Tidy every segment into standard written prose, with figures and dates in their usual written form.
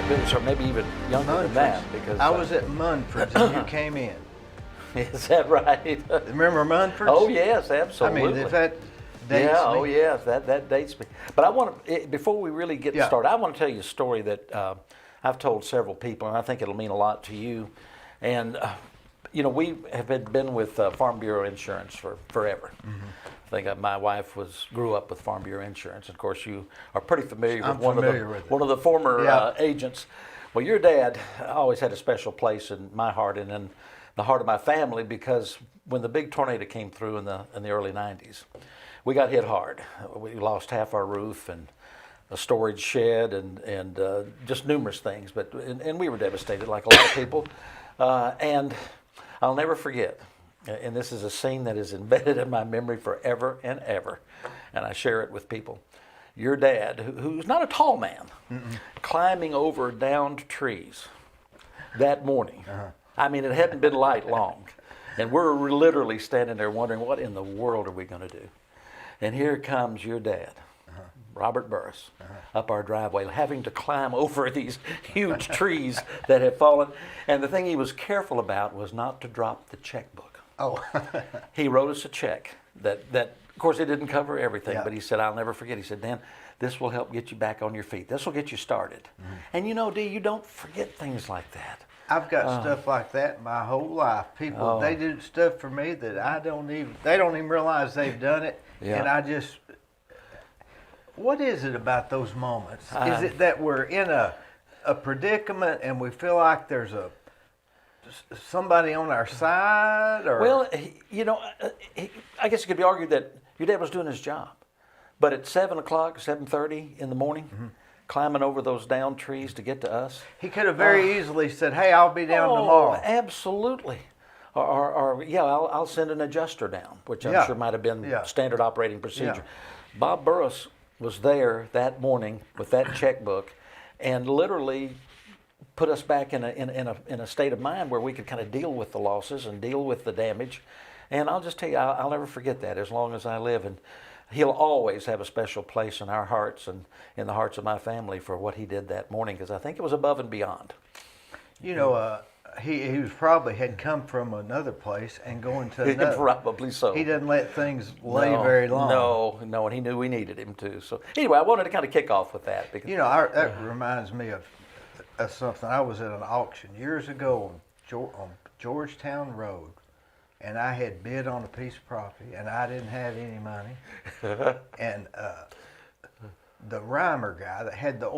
or maybe even younger than that. Because I was at Munford's and you came in. Is that right? Remember Munford's? Oh yes, absolutely. I mean, if that dates yeah, me. oh yes, that dates me. But I want to, before we really get started, I want to tell you a story that I've told several people, and I think it'll mean a lot to you. And you know, we have been with Farm Bureau Insurance for forever. Mm-hmm. I think my wife grew up with Farm Bureau Insurance. Of course, you are pretty familiar with one of the former agents. Well, your dad always had a special place in my heart and in the heart of my family, because when the big tornado came through in the early 90s, we got hit hard. We lost half our roof and a storage shed and just numerous things. And we were devastated, like a lot of people. And I'll never forget. And this is a scene that is embedded in my memory forever and ever, and I share it with people. Your dad, who's not a tall man, climbing over downed trees that morning. I mean, it hadn't been light long, and we're literally standing there wondering, what in the world are we going to do? And here comes your dad, Robert Burris, up our driveway, having to climb over these huge trees that had fallen. And the thing he was careful about was not to drop the checkbook. Oh. He wrote us a check that of course, it didn't cover everything, but he said, I'll never forget. He said, Dan, this will help get you back on your feet. This will get you started. Mm-hmm. And you know, Dee, you don't forget things like that. I've got stuff like that my whole life. People, they do stuff for me that they don't even realize they've done it. Yeah. And what is it about those moments? Is it that we're in a predicament and we feel like there's somebody on our side? Or? Well, you know, I guess it could be argued that your dad was doing his job. But at 7 o'clock, 7:30 in the morning, climbing over those down trees to get to us. He could have very easily said, hey, I'll be down tomorrow. Absolutely. Or I'll send an adjuster down, which I'm sure might have been standard operating procedure. Yeah. Bob Burris was there that morning with that checkbook and literally put us back in a state of mind where we could kind of deal with the losses and deal with the damage. And I'll just tell you, I'll never forget that as long as I live. And he'll always have a special place in our hearts and in the hearts of my family for what he did that morning, because I think it was above and beyond. You know, he was probably had come from another place and going to another. Probably so. He doesn't let things lay very long. No, and he knew we needed him to. So anyway, I wanted to kind of kick off with that. Because, you know, that reminds me of something. I was at an auction years ago on Georgetown Road, and I had bid on a piece of property, and I didn't have any money. And the Reimer guy that had the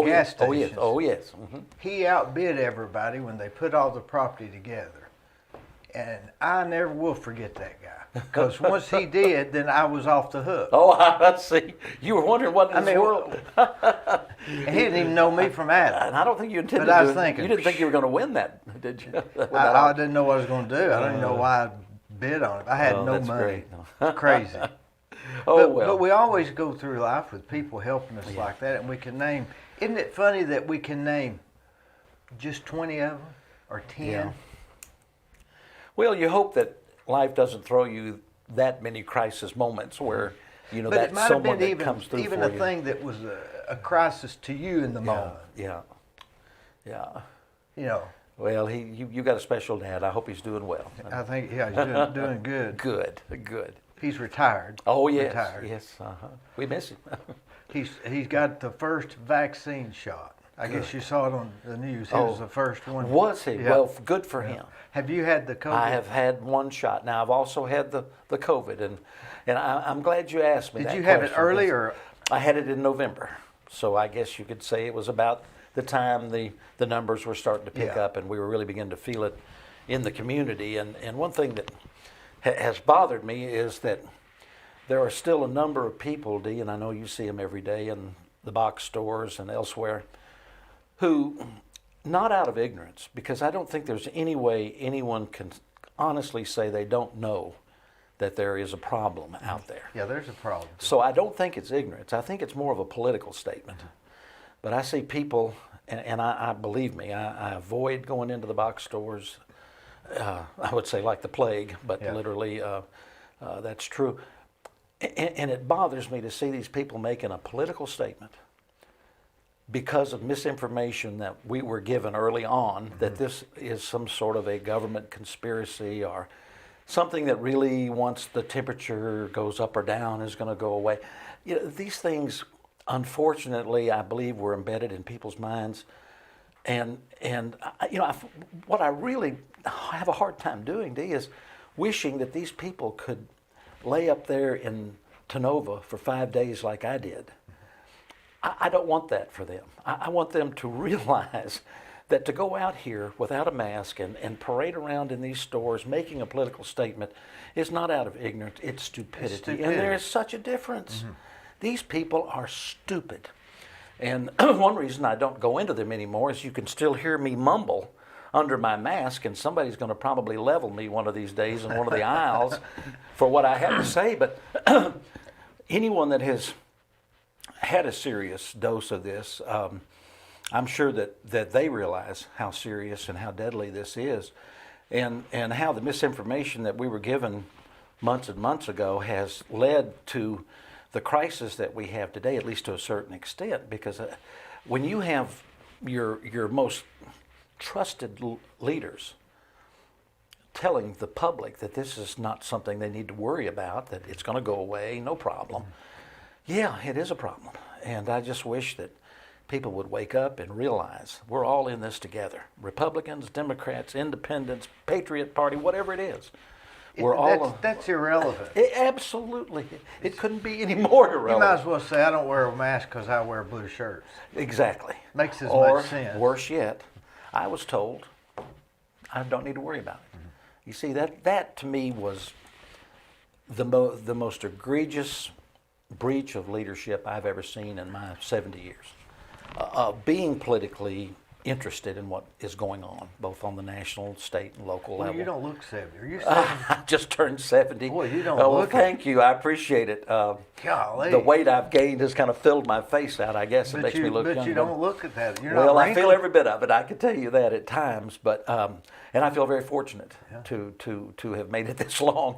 gas stations. Oh yes. Mm-hmm. He outbid everybody when they put all the property together. And I never will forget that guy. Because once he did, then I was off the hook. Oh, I see. You were wondering what in this world. He didn't even know me from Adam. And I don't think you intended but I was thinking, you didn't think you were going to win that, did you? I didn't know what I was going to do. I didn't know why I bid on it. I had no money. Crazy. But we always go through life with people helping us like that, and we can name. Isn't it funny that we can name just 20 of them or 10? Yeah. Well, you hope that life doesn't throw you that many crisis moments where, you know, that's someone that comes through for you. Even a thing that was a crisis to you in the moment. Yeah. You know. Well, you got a special dad. I hope he's doing well. I think, he's doing good. Good. He's retired. Oh, yes. Retired. Yes. We miss him. He's got the first vaccine shot. I guess you saw it on the news. He was the first one. Was he? Yeah. Well, good for him. Have you had the COVID? I have had one shot. Now, I've also had the COVID, and I'm glad you asked me that question. Did you have it early or? I had it in November, so I guess you could say it was about the time the numbers were starting to pick up, and we were really beginning to feel it in the community. And one thing that has bothered me is that there are still a number of people, Dee, and I know you see them every day in the box stores and elsewhere, who, not out of ignorance, because I don't think there's any way anyone can honestly say they don't know that there is a problem out there. Yeah, there's a problem. So I don't think it's ignorance. I think it's more of a political statement. But I see people, and I believe me, I avoid going into the box stores, I would say like the plague, but literally that's true. And it bothers me to see these people making a political statement because of misinformation that we were given early on, that this is some sort of a government conspiracy or something that really, once the temperature goes up or down, is going to go away. These things, unfortunately, I believe were embedded in people's minds. And what I really have a hard time doing, Dee, is wishing that these people could lay up there in Tenova for 5 days like I did. I don't want that for them. I want them to realize that to go out here without a mask and parade around in these stores making a political statement is not out of ignorance, it's stupidity. And there is such a difference. Mm-hmm. These people are stupid. And one reason I don't go into them anymore is you can still hear me mumble under my mask, and somebody's going to probably level me one of these days in one of the aisles for what I have to say. But anyone that has had a serious dose of this, I'm sure that they realize how serious and how deadly this is, and how the misinformation that we were given months and months ago has led to the crisis that we have today, at least to a certain extent. Because when you have your most trusted leaders telling the public that this is not something they need to worry about, that it's going to go away, no problem. Yeah, it is a problem. And I just wish that people would wake up and realize we're all in this together. Republicans, Democrats, Independents, Patriot Party, whatever it is. That's irrelevant. Absolutely. It couldn't be any more irrelevant. You might as well say, I don't wear a mask because I wear blue shirts. Exactly. Makes as much sense. Or, worse yet, I was told I don't need to worry about it. Mm-hmm. You see, that to me was the most egregious breach of leadership I've ever seen in my 70 years. Being politically interested in what is going on, both on the national, state, and local level. You don't look 70. Are you 70? I just turned 70. Boy, you don't look look thank you. I appreciate it. Golly. The weight I've gained has kind of filled my face out, I guess. It makes me look younger. But you don't look at that. You're well, not I feel every bit of it. I can tell you that at times. But and I feel very fortunate to have made it this long.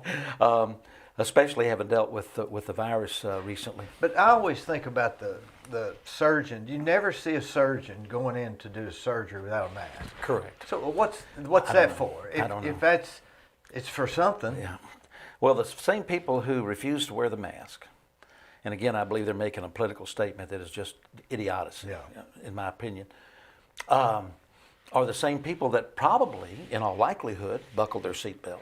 Especially having dealt with the virus recently. But I always think about the surgeon. You never see a surgeon going in to do a surgery without a mask. Correct. So what's that for? I don't know. If it's for something. Yeah. Well, the same people who refuse to wear the mask, and again, I believe they're making a political statement that is just idiocy, in my opinion, are the same people that probably, in all likelihood, buckle their seatbelt.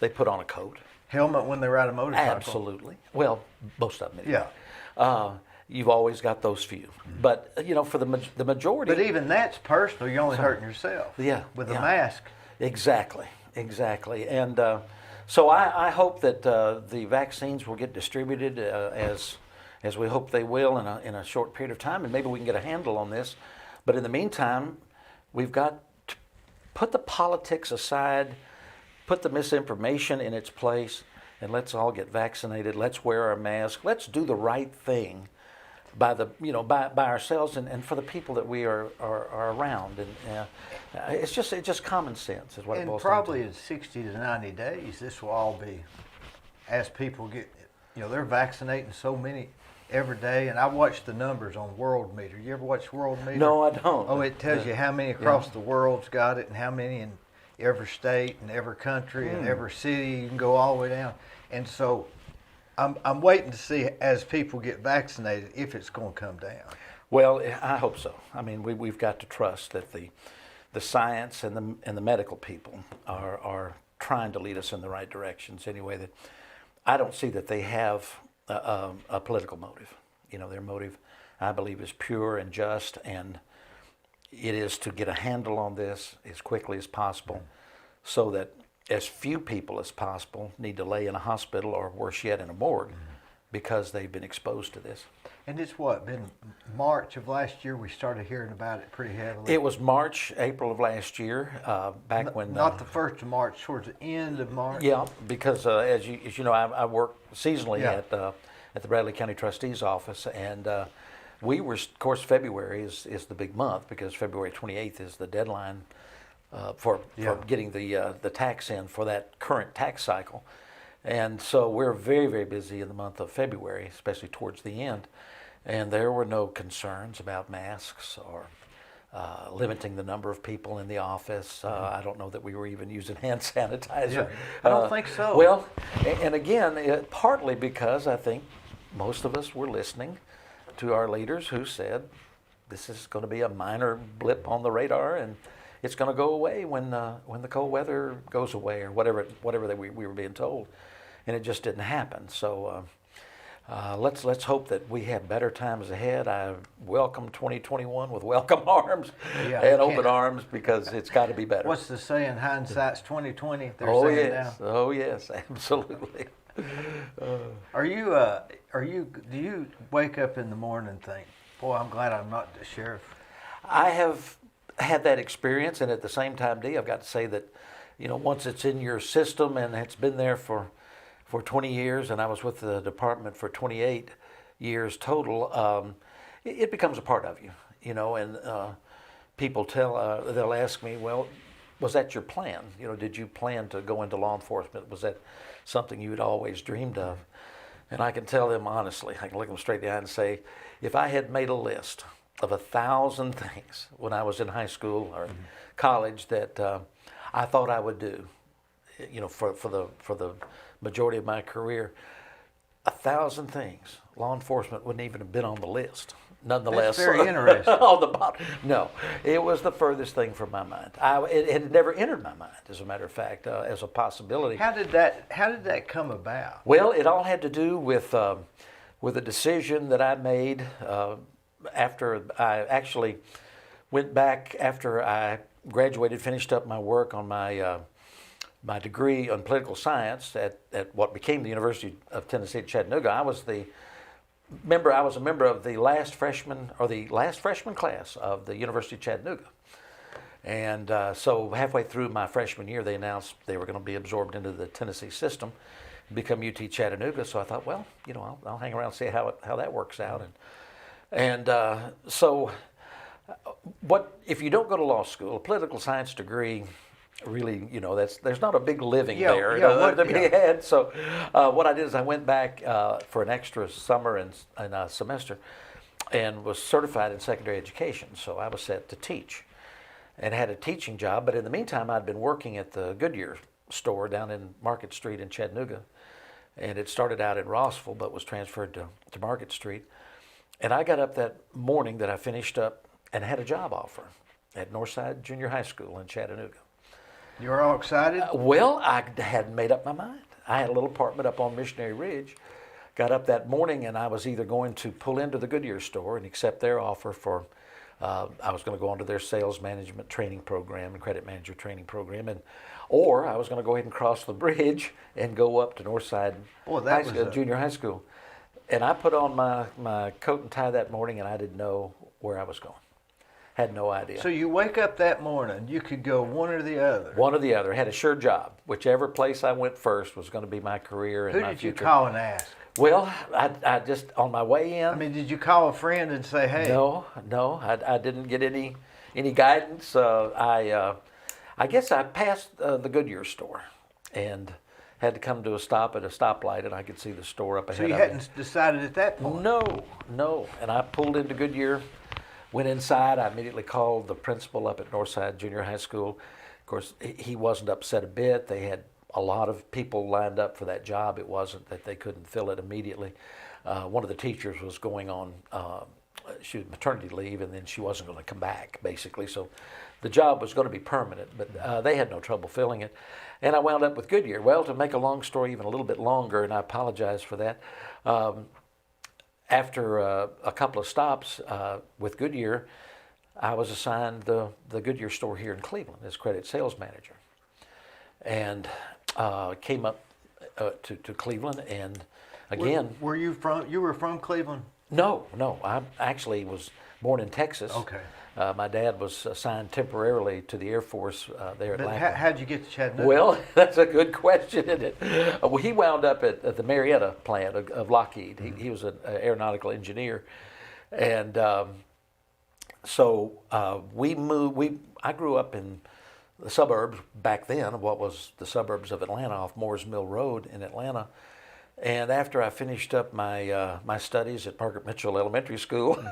They put on a coat. Helmet when they ride a motorcycle. Absolutely. Well, most of them. Yeah. You've always got those few, but for the majority. But even that's personal. You're only hurting yourself. Yeah. With a mask. Exactly. And so I hope that the vaccines will get distributed as we hope they will in a short period of time, and maybe we can get a handle on this. But in the meantime, we've got to put the politics aside. Put the misinformation in its place, and let's all get vaccinated. Let's wear our mask. Let's do the right thing by ourselves and for the people that we are around. And it's just common sense is what it boils down to. And probably in 60 to 90 days, this will all be, as people get, they're vaccinating so many every day. And I watch the numbers on World Meter. You ever watch World Meter? No, I don't. Oh, it tells you how many across the world's got it and how many in every state and every country and every city. You can go all the way down. And so I'm waiting to see, as people get vaccinated, if it's going to come down. Well, I hope so. I mean, we've got to trust that the science and the medical people are trying to lead us in the right directions. Anyway, that I don't see that they have a political motive. Their motive, I believe, is pure and just, and it is to get a handle on this as quickly as possible so that as few people as possible need to lay in a hospital or worse yet in a morgue because they've been exposed to this. And it's been March of last year we started hearing about it pretty heavily? It was April of last year, back when... Not the 1st of March, towards the end of March? Yeah, because as you know, I work seasonally at the Bradley County Trustee's office, and we were, of course, February is the big month because February 28th is the deadline for getting the tax in for that current tax cycle. And so we're very, very busy in the month of February, especially towards the end. and there were no concerns about masks or limiting the number of people in the office. I don't know that we were even using hand sanitizer. Yeah, I don't think so. Well, and again, partly because I think most of us were listening to our leaders who said this is going to be a minor blip on the radar, and it's going to go away when the cold weather goes away, or whatever that we were being told, and it just didn't happen. So. Let's hope that we have better times ahead. I welcome 2021 with welcome arms and open arms, because it's got to be better. What's the saying? Hindsight's 2020. Oh yes, now. Oh yes, absolutely. Do you wake up in the morning and think, boy, I'm glad I'm not the sheriff? I have had that experience, and at the same time, Dee, I've got to say that, once it's in your system and it's been there for 20 years, and I was with the department for 28 years total, it becomes a part of you, and people they'll ask me, well, was that your plan? Did you plan to go into law enforcement? Was that something you had always dreamed of? And I can tell them honestly, I can look them straight in the eye and say, if I had made a list of 1,000 things when I was in high school or college that I thought I would do, for the majority of my career, 1,000 things, law enforcement wouldn't even have been on the list. Nonetheless, that's very interesting. On the bottom, no, it was the furthest thing from my mind. It had never entered my mind, as a matter of fact, as a possibility. How did that come about? Well, it all had to do with a decision that I made after I actually went back after I graduated, finished up my work on my degree on political science at what became the University of Tennessee at Chattanooga. I was a member of the last freshman class of the University of Chattanooga. And so halfway through my freshman year, they announced they were going to be absorbed into the Tennessee system, become UT Chattanooga. So I thought, well, I'll hang around and see how that works out. So what if you don't go to law school, a political science degree, really, there's not a big living there to be had. So what I did is I went back for an extra summer and a semester, and was certified in secondary education. So I was set to teach, and had a teaching job. But in the meantime, I'd been working at the Goodyear store down in Market Street in Chattanooga, and it started out in Rossville, but was transferred to Market Street. And I got up that morning that I finished up and had a job offer at Northside Junior High School in Chattanooga. You were all excited? Well, I hadn't made up my mind. I had a little apartment up on Missionary Ridge. Got up that morning, and I was either going to pull into the Goodyear store and accept their offer for, I was going to go onto their sales management training program and credit manager training program, or I was going to go ahead and cross the bridge and go up to Northside Junior High School. And I put on my coat and tie that morning, and I didn't know where I was going. Had no idea. So you wake up that morning, you could go one or the other. One or the other. Had a sure job. Whichever place I went first was going to be my career and my future. Who did you call and ask? Well, I just, on my way in. I mean, did you call a friend and say, hey? No, I didn't get any guidance. I guess I passed the Goodyear store and had to come to a stop at a stoplight, and I could see the store up ahead of me. So you hadn't decided at that point? No. And I pulled into Goodyear. Went inside, I immediately called the principal up at Northside Junior High School. Of course, he wasn't upset a bit. They had a lot of people lined up for that job. It wasn't that they couldn't fill it immediately. One of the teachers was going on she was maternity leave, and then she wasn't going to come back, basically. So the job was going to be permanent, but they had no trouble filling it. And I wound up with Goodyear. Well, to make a long story even a little bit longer, and I apologize for that, after a couple of stops with Goodyear, I was assigned the Goodyear store here in Cleveland as credit sales manager, and came up to Cleveland. And again, were you from? You were from Cleveland? No. I actually was born in Texas. Okay. My dad was assigned temporarily to the Air Force there at Lackland. How'd you get to Chattanooga? Well, that's a good question, isn't it? Well, he wound up at the Marietta plant of Lockheed. He was an aeronautical engineer. And so we moved. I grew up in the suburbs back then, what was the suburbs of Atlanta off Moores Mill Road in Atlanta. And after I finished up my studies at Margaret Mitchell Elementary School,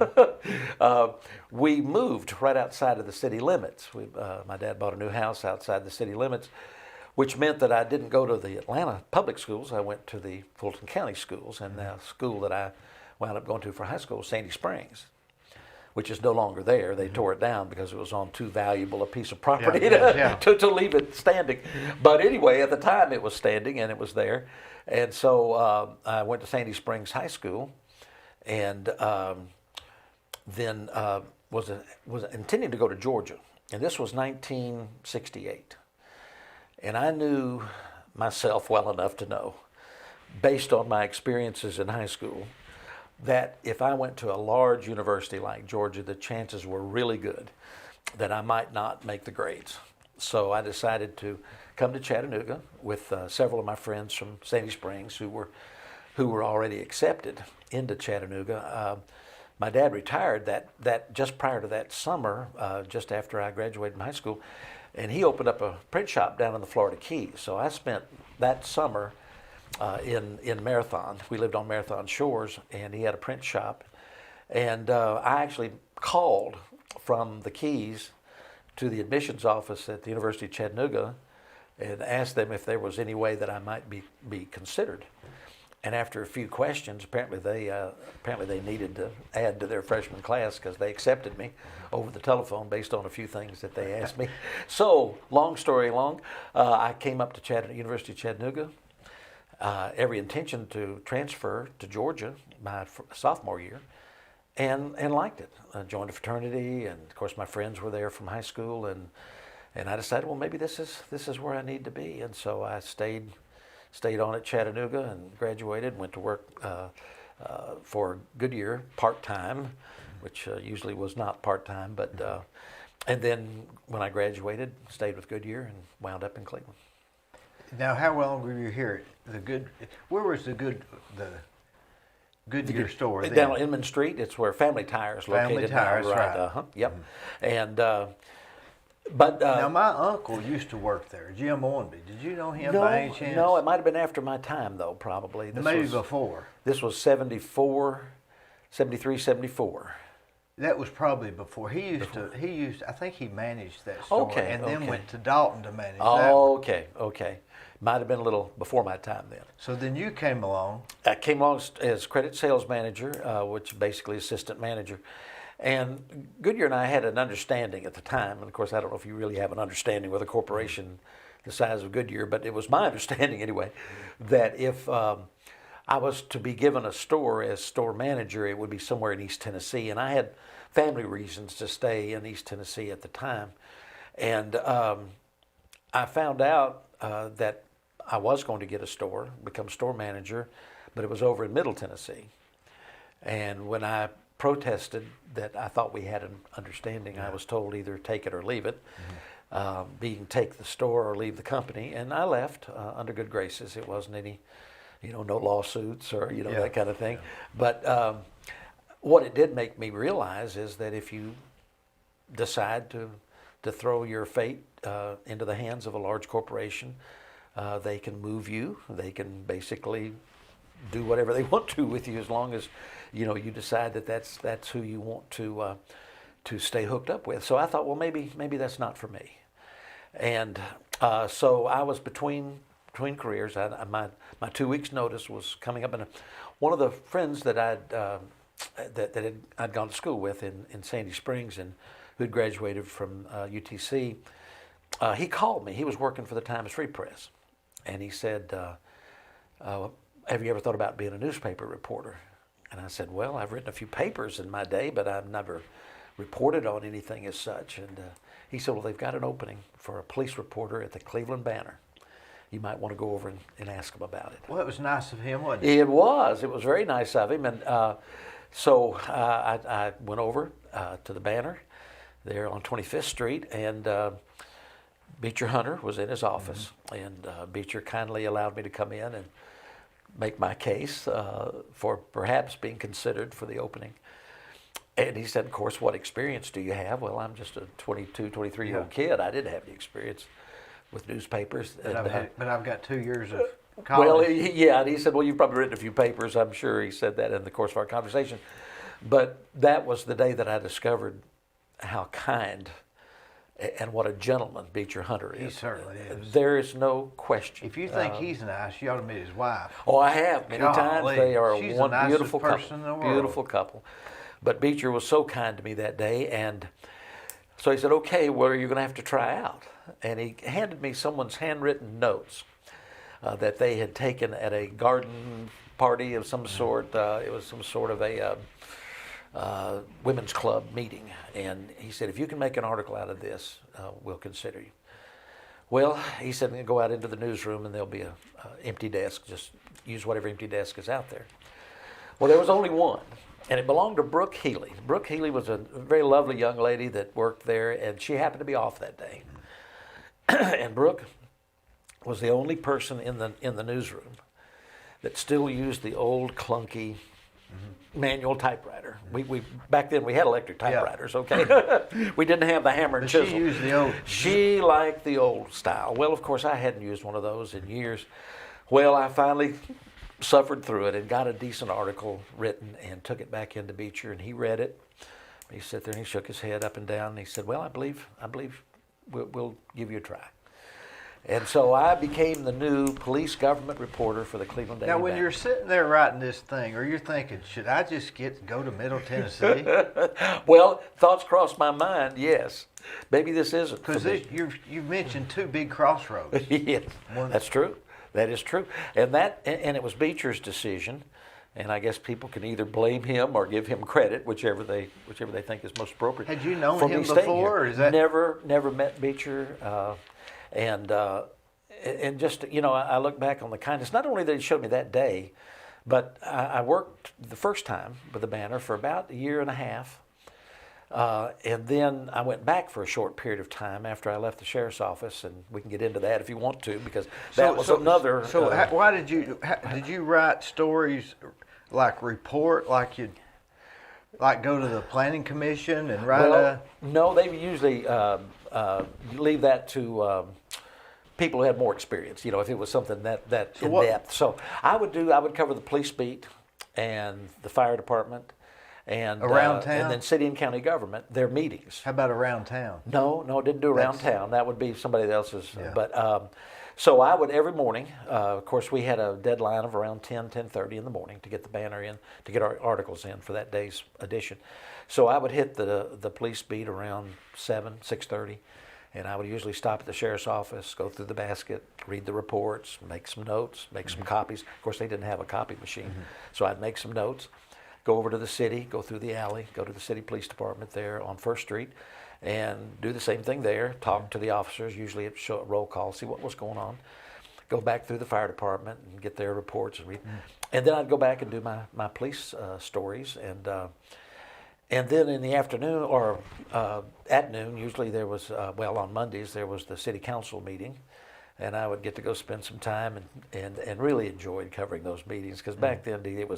we moved right outside of the city limits. My dad bought a new house outside the city limits, which meant that I didn't go to the Atlanta public schools. I went to the Fulton County schools, and the school that I wound up going to for high school was Sandy Springs, which is no longer there. They tore it down because it was on too valuable a piece of property to leave it standing. But anyway, at the time it was standing and it was there. And so I went to Sandy Springs High School, and then was intending to go to Georgia. And this was 1968. And I knew myself well enough to know, based on my experiences in high school, that if I went to a large university like Georgia, the chances were really good that I might not make the grades. So I decided to come to Chattanooga with several of my friends from Sandy Springs who were already accepted into Chattanooga. My dad retired that just prior to that summer, just after I graduated from high school, and he opened up a print shop down in the Florida Keys. So I spent that summer in Marathon. We lived on Marathon Shores, and he had a print shop. And I actually called from the Keys to the admissions office at the University of Chattanooga and asked them if there was any way that I might be considered. And after a few questions, apparently they needed to add to their freshman class because they accepted me over the telephone based on a few things that they asked me. So, long story long, I came up to University of Chattanooga. Every intention to transfer to Georgia my sophomore year, and liked it. I joined a fraternity, and of course my friends were there from high school, and I decided, well, maybe this is where I need to be, and so I stayed on at Chattanooga and graduated. Went to work for Goodyear part-time, which usually was not part-time, but and then when I graduated, stayed with Goodyear and wound up in Cleveland. Now, how long were you here? Where was the Goodyear store? Down on Inman Street. It's where Family Tire is located. Family Tire, right. Yep. Mm-hmm. And now my uncle used to work there, Jim Ornby. Did you know him by any chance? No, it might have been after my time though, probably. Maybe before. This was 74, 73, 74. That was probably before. He used. I think he managed that store, and then went to Dalton to manage that. Oh, okay. Might have been a little before my time then. So then you came along. I came along as credit sales manager, which basically assistant manager. And Goodyear and I had an understanding at the time, and of course I don't know if you really have an understanding with a corporation the size of Goodyear, but it was my understanding anyway, that if I was to be given a store as store manager, it would be somewhere in East Tennessee, and I had family reasons to stay in East Tennessee at the time. And I found out that I was going to get a store, become store manager, but it was over in Middle Tennessee. And when I protested that I thought we had an understanding, I was told either take it or leave it, being take the store or leave the company. And I left under good graces. It wasn't any, no lawsuits or, that kind of thing. But what it did make me realize is that if you decide to throw your fate into the hands of a large corporation, they can move you. They can basically do whatever they want to with you as long as you decide that that's who you want to stay hooked up with. So I thought, well, maybe that's not for me. And so I was between careers. My 2 weeks notice was coming up, and one of the friends that I'd gone to school with in Sandy Springs and who'd graduated from UTC, he called me. He was working for the Times Free Press, and he said, have you ever thought about being a newspaper reporter? And I said, well, I've written a few papers in my day, but I've never reported on anything as such. And he said, well, they've got an opening for a police reporter at the Cleveland Banner. You might want to go over and ask him about it. Well, it was nice of him, wasn't it? It was very nice of him. And so I went over to the Banner there on 25th Street, and Beecher Hunter was in his office. And Beecher kindly allowed me to come in and make my case for perhaps being considered for the opening. And he said, of course, what experience do you have? Well, I'm just a 22, 23-year-old kid. I didn't have any experience with newspapers. But I've got 2 years of college. Well, yeah, and he said, well, you've probably written a few papers. I'm sure he said that in the course of our conversation. But that was the day that I discovered how kind and what a gentleman Beecher Hunter is. He certainly is. There is no question. If you think he's nice, you ought to meet his wife. Oh, I have many times. They are She's one the nicest beautiful person couple. in the world. Beautiful couple. But Beecher was so kind to me that day, and so he said, "Okay, well, you're going to have to try out." And he handed me someone's handwritten notes that they had taken at a garden party of some sort. It was some sort of a women's club meeting, and he said, "If you can make an article out of this, we'll consider you." Well, he said, "Go out into the newsroom, and there'll be a empty desk. Just use whatever empty desk is out there." Well, there was only one, and it belonged to Brooke Healy. Brooke Healy was a very lovely young lady that worked there, and she happened to be off that day. And Brooke was the only person in the newsroom that still used the old clunky manual typewriter. We back then we had electric typewriters. Okay, we didn't have the hammer and chisel. She used the old. She liked the old style. Well, of course, I hadn't used one of those in years. Well, I finally suffered through it and got a decent article written and took it back into Beecher, and he read it. He sat there and he shook his head up and down, and he said, "Well, I believe we'll give you a try." And so I became the new police government reporter for the Cleveland Daily Now, when Banner. you're sitting there writing this thing, or you're thinking, should I just go to Middle Tennessee? Well, thoughts crossed my mind. Yes, maybe this isn't for Because me. you mentioned two big crossroads. Yes, that's true. That is true. And it was Beecher's decision. And I guess people can either blame him or give him credit, whichever they think is most appropriate. Had you known for him me staying before, here. or is that never met Beecher? And just, I look back on the kindness. Not only that he showed me that day, but I worked the first time with the Banner for about a year and a half. And then I went back for a short period of time after I left the sheriff's office, and we can get into that if you want to, because that was another. So why did you write stories like report, like you'd go to the planning commission and write No, they usually leave that to people who had more experience. If it was something that in depth. So I would cover the police beat and the fire department. And around town, and then city and county government, their meetings. How about around town? No, didn't do around town. That would be somebody else's. Yeah. But so I would every morning. Of course, we had a deadline of around 10:30 in the morning to get the Banner in, to get our articles in for that day's edition. So I would hit the police beat around 6:30, and I would usually stop at the sheriff's office, go through the basket, read the reports, make some notes, make some copies. Of course, they didn't have a copy machine, so I'd make some notes. Go over to the city, go through the alley, go to the city police department there on 1st Street, and do the same thing there. Talk to the officers, usually at roll call, see what was going on. Go back through the fire department and get their reports and read. And then I'd go back and do my police stories. And then in the afternoon, or at noon, usually there was, on Mondays, there was the city council meeting. And I would get to go spend some time and really enjoyed covering those meetings. Because back then, it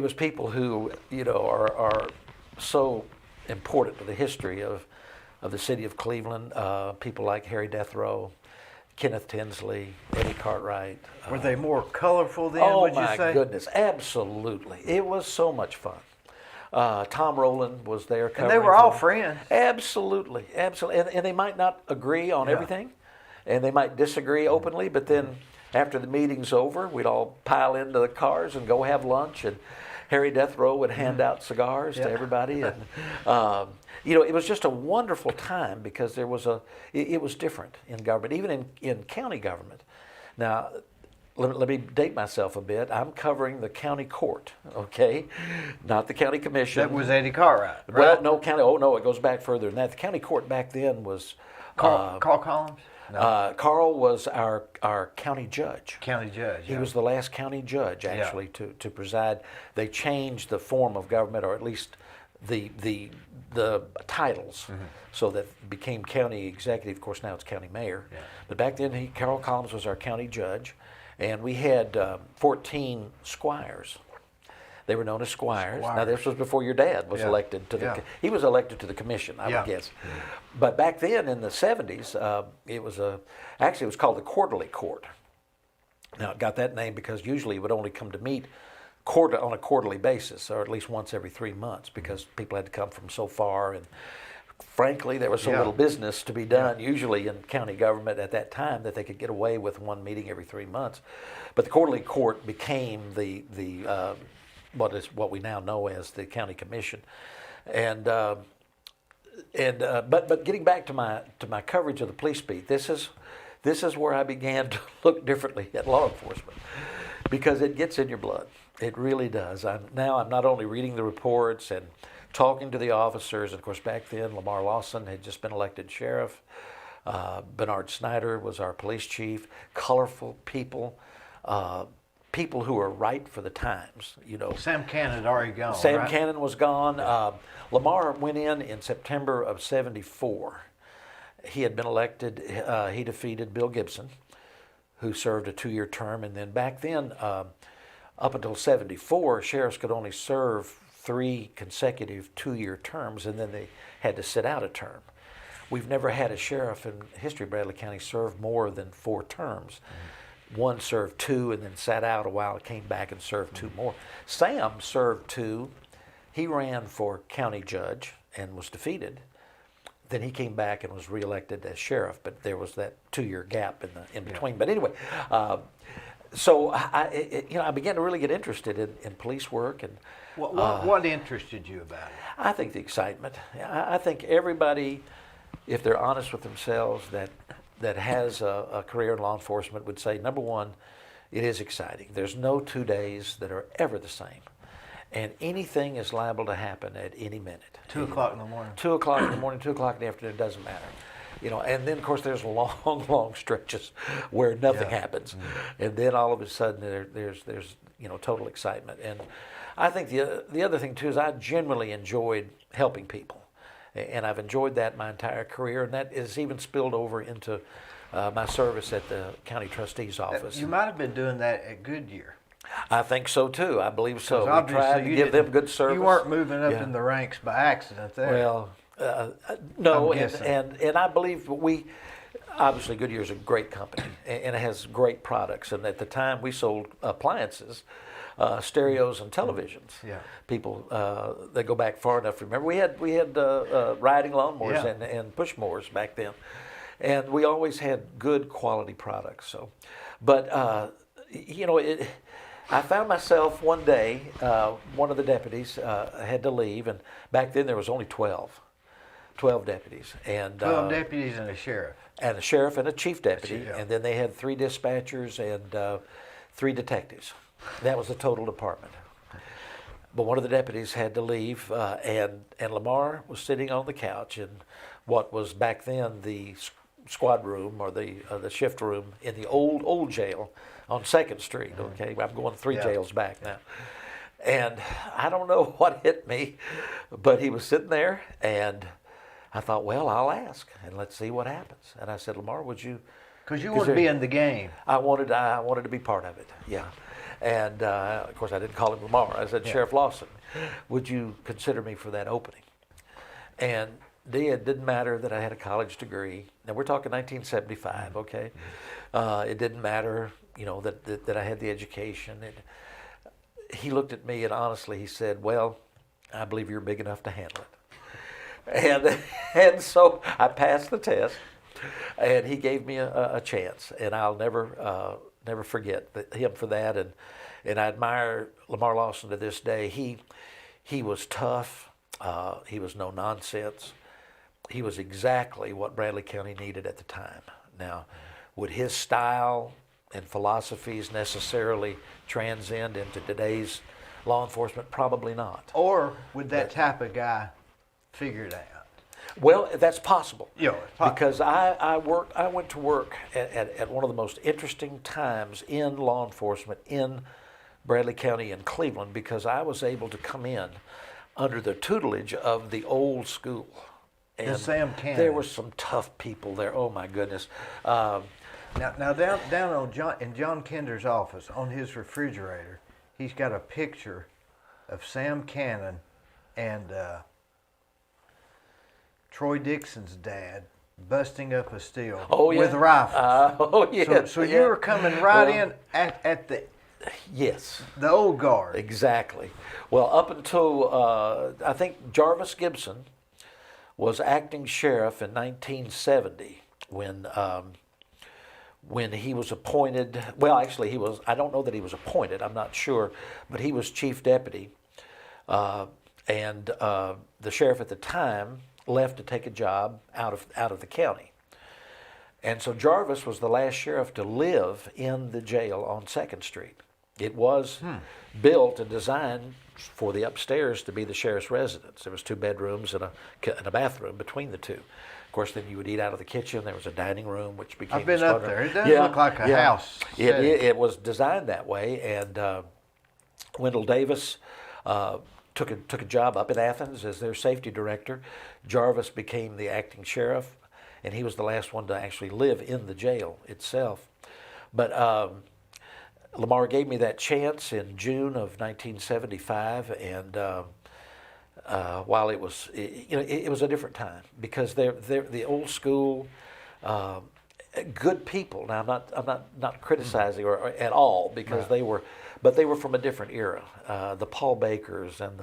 was people who, are so important to the history of the city of Cleveland. People like Harry Death Row, Kenneth Tinsley, Eddie Cartwright. Were they more colorful then, Oh, would you say? my goodness, absolutely. It was so much fun. Tom Rowland was there covering. And they were all friends. Absolutely. And they might not agree on everything, and they might disagree openly, but then after the meeting's over, we'd all pile into the cars and go have lunch, and Harry Death Row would hand out cigars to everybody. And, it was just a wonderful time because it was different in government, even in county government. Now, let me date myself a bit. I'm covering the county court, okay? Not the county commission. That was Eddie Cartwright, right? Well, no, it goes back further than that. The county court back then was... Carl Collins? No. Carl was our county judge. County judge. He was the last county judge, actually, to preside. They changed the form of government, or at least the titles, so that it became county executive. Of course, now it's county mayor. Yeah. But back then, Carl Collins was our county judge, and we had 14 squires. They were known as squires. Now, this was before your dad was elected to the... He was elected to the commission, I would guess. But back then, in the 70s, it was called the Quarterly Court. Now, it got that name because usually it would only come to meet on a quarterly basis, or at least once every 3 months, because people had to come from so far, and frankly, there was so little business to be done, usually in county government at that time, that they could get away with one meeting every 3 months. But the quarterly court became what we now know as the county commission, but getting back to my coverage of the police beat, this is where I began to look differently at law enforcement, because it gets in your blood. It really does. I'm not only reading the reports and talking to the officers. And of course, back then, Lamar Lawson had just been elected sheriff. Bernard Snyder was our police chief. Colorful people, people who are right for the times. Sam Cannon had already gone. Sam Cannon was gone. Lamar went in September of '74. He had been elected. He defeated Bill Gibson, who served a 2-year term. And then back then, up until '74, sheriffs could only serve 3 consecutive 2-year terms, and then they had to sit out a term. We've never had a sheriff in history of Bradley County serve more than 4 terms. One served 2 and then sat out a while, came back and served 2 more. Sam served 2. He ran for county judge and was defeated. Then he came back and was reelected as sheriff, but there was that 2-year gap in between. But anyway, so I began to really get interested in police work. And what interested you about it? I think the excitement. I think everybody, if they're honest with themselves, that has a career in law enforcement would say, number one, it is exciting. There's no 2 days that are ever the same. And anything is liable to happen at any minute. 2 o'clock in the morning. 2 o'clock in the morning, 2 o'clock in the afternoon, it doesn't matter. And then of course there's long stretches where nothing happens. And then all of a sudden there's total excitement. And I think the other thing too is I generally enjoyed helping people. And I've enjoyed that my entire career, and that is even spilled over into my service at the county trustee's office. You might have been doing that at Goodyear. I think so too. I believe so. We Obviously tried to give them good service. You weren't moving up in the ranks by accident there. Well, no, and I believe obviously Goodyear's a great company and it has great products. And at the time we sold appliances, stereos and televisions. Yeah. People that go back far enough. Remember, we had riding lawnmowers and push mowers back then, and we always had good quality products. So, but I found myself one day. One of the deputies had to leave, and back then there was only 12 deputies, and 12 deputies and a sheriff. And a sheriff and a chief deputy, and then they had 3 dispatchers and 3 detectives. That was the total department. But one of the deputies had to leave, and Lamar was sitting on the couch in what was back then the squad room or the shift room in the old jail on 2nd Street. Okay, I'm going 3 jails back now. And I don't know what hit me, but he was sitting there, and I thought, well, I'll ask, and let's see what happens. And I said, Lamar, would you? Because you want to be in the game. I wanted to be part of it, yeah. And of course, I didn't call him Lamar. I said, Sheriff Lawson, would you consider me for that opening? And it didn't matter that I had a college degree. Now, we're talking 1975, okay? It didn't matter, that I had the education. He looked at me, and honestly, he said, well, I believe you're big enough to handle it. And so I passed the test, and he gave me a chance, and I'll never forget him for that. And I admire Lamar Lawson to this day. He was tough. He was no nonsense. He was exactly what Bradley County needed at the time. Now, would his style and philosophies necessarily transcend into today's law enforcement? Probably not. Or would that type of guy figure it out? Well, that's possible. Yeah, it's possible. Because I went to work at one of the most interesting times in law enforcement in Bradley County and Cleveland, because I was able to come in under the tutelage of the old school. And Sam Cannon. There were some tough people there. Oh my goodness. Now down on John Kinder's office, on his refrigerator, he's got a picture of Sam Cannon and Troy Dixon's dad busting up a still with rifles. Oh, yeah. So you were coming right in at the Yes. the old guard. Exactly. Well, up until I think Jarvis Gibson was acting sheriff in 1970 when he was appointed. Well, actually, he was. I don't know that he was appointed. I'm not sure, but he was chief deputy, and the sheriff at the time left to take a job out of the county. And so Jarvis was the last sheriff to live in the jail on 2nd Street. It was built and designed for the upstairs to be the sheriff's residence. There was 2 bedrooms and a bathroom between the two. Of course, then you would eat out of the kitchen. There was a dining room, which became. I've been up there. It does look like a house. It was designed that way, and Wendell Davis took a job up in Athens as their safety director. Jarvis became the acting sheriff, and he was the last one to actually live in the jail itself. But Lamar gave me that chance in June of 1975, and while it was, it was a different time because they're the old school, good people. Now I'm not criticizing or at all because they were, but they were from a different era. The Paul Bakers and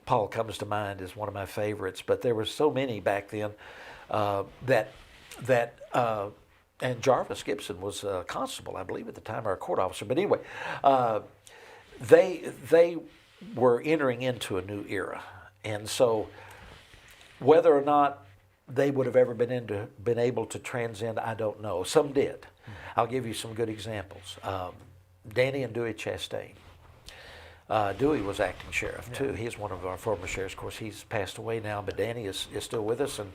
Paul comes to mind as one of my favorites, but there were so many back then and Jarvis Gibson was a constable, I believe, at the time, or a court officer. But anyway, they were entering into a new era, and so whether or not they would have ever been able to transcend, I don't know. Some did. I'll give you some good examples. Danny and Dewey Chastain. Dewey was acting sheriff too. He's one of our former sheriffs. Of course, he's passed away now, but Danny is still with us, and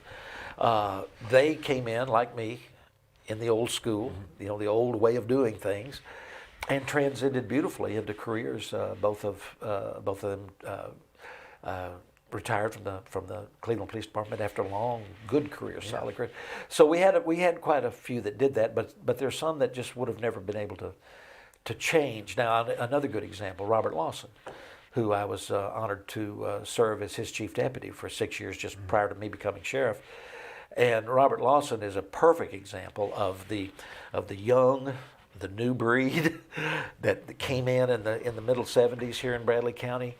they came in like me in the old school, the old way of doing things, and transcended beautifully into careers. Both of them retired from the Cleveland Police Department after a long, good career, solid career. So we had quite a few that did that, but there's some that just would have never been able to change. Now, another good example, Robert Lawson, who I was honored to serve as his chief deputy for 6 years just prior to me becoming sheriff. And Robert Lawson is a perfect example of the young, the new breed that came in the middle 70s here in Bradley County,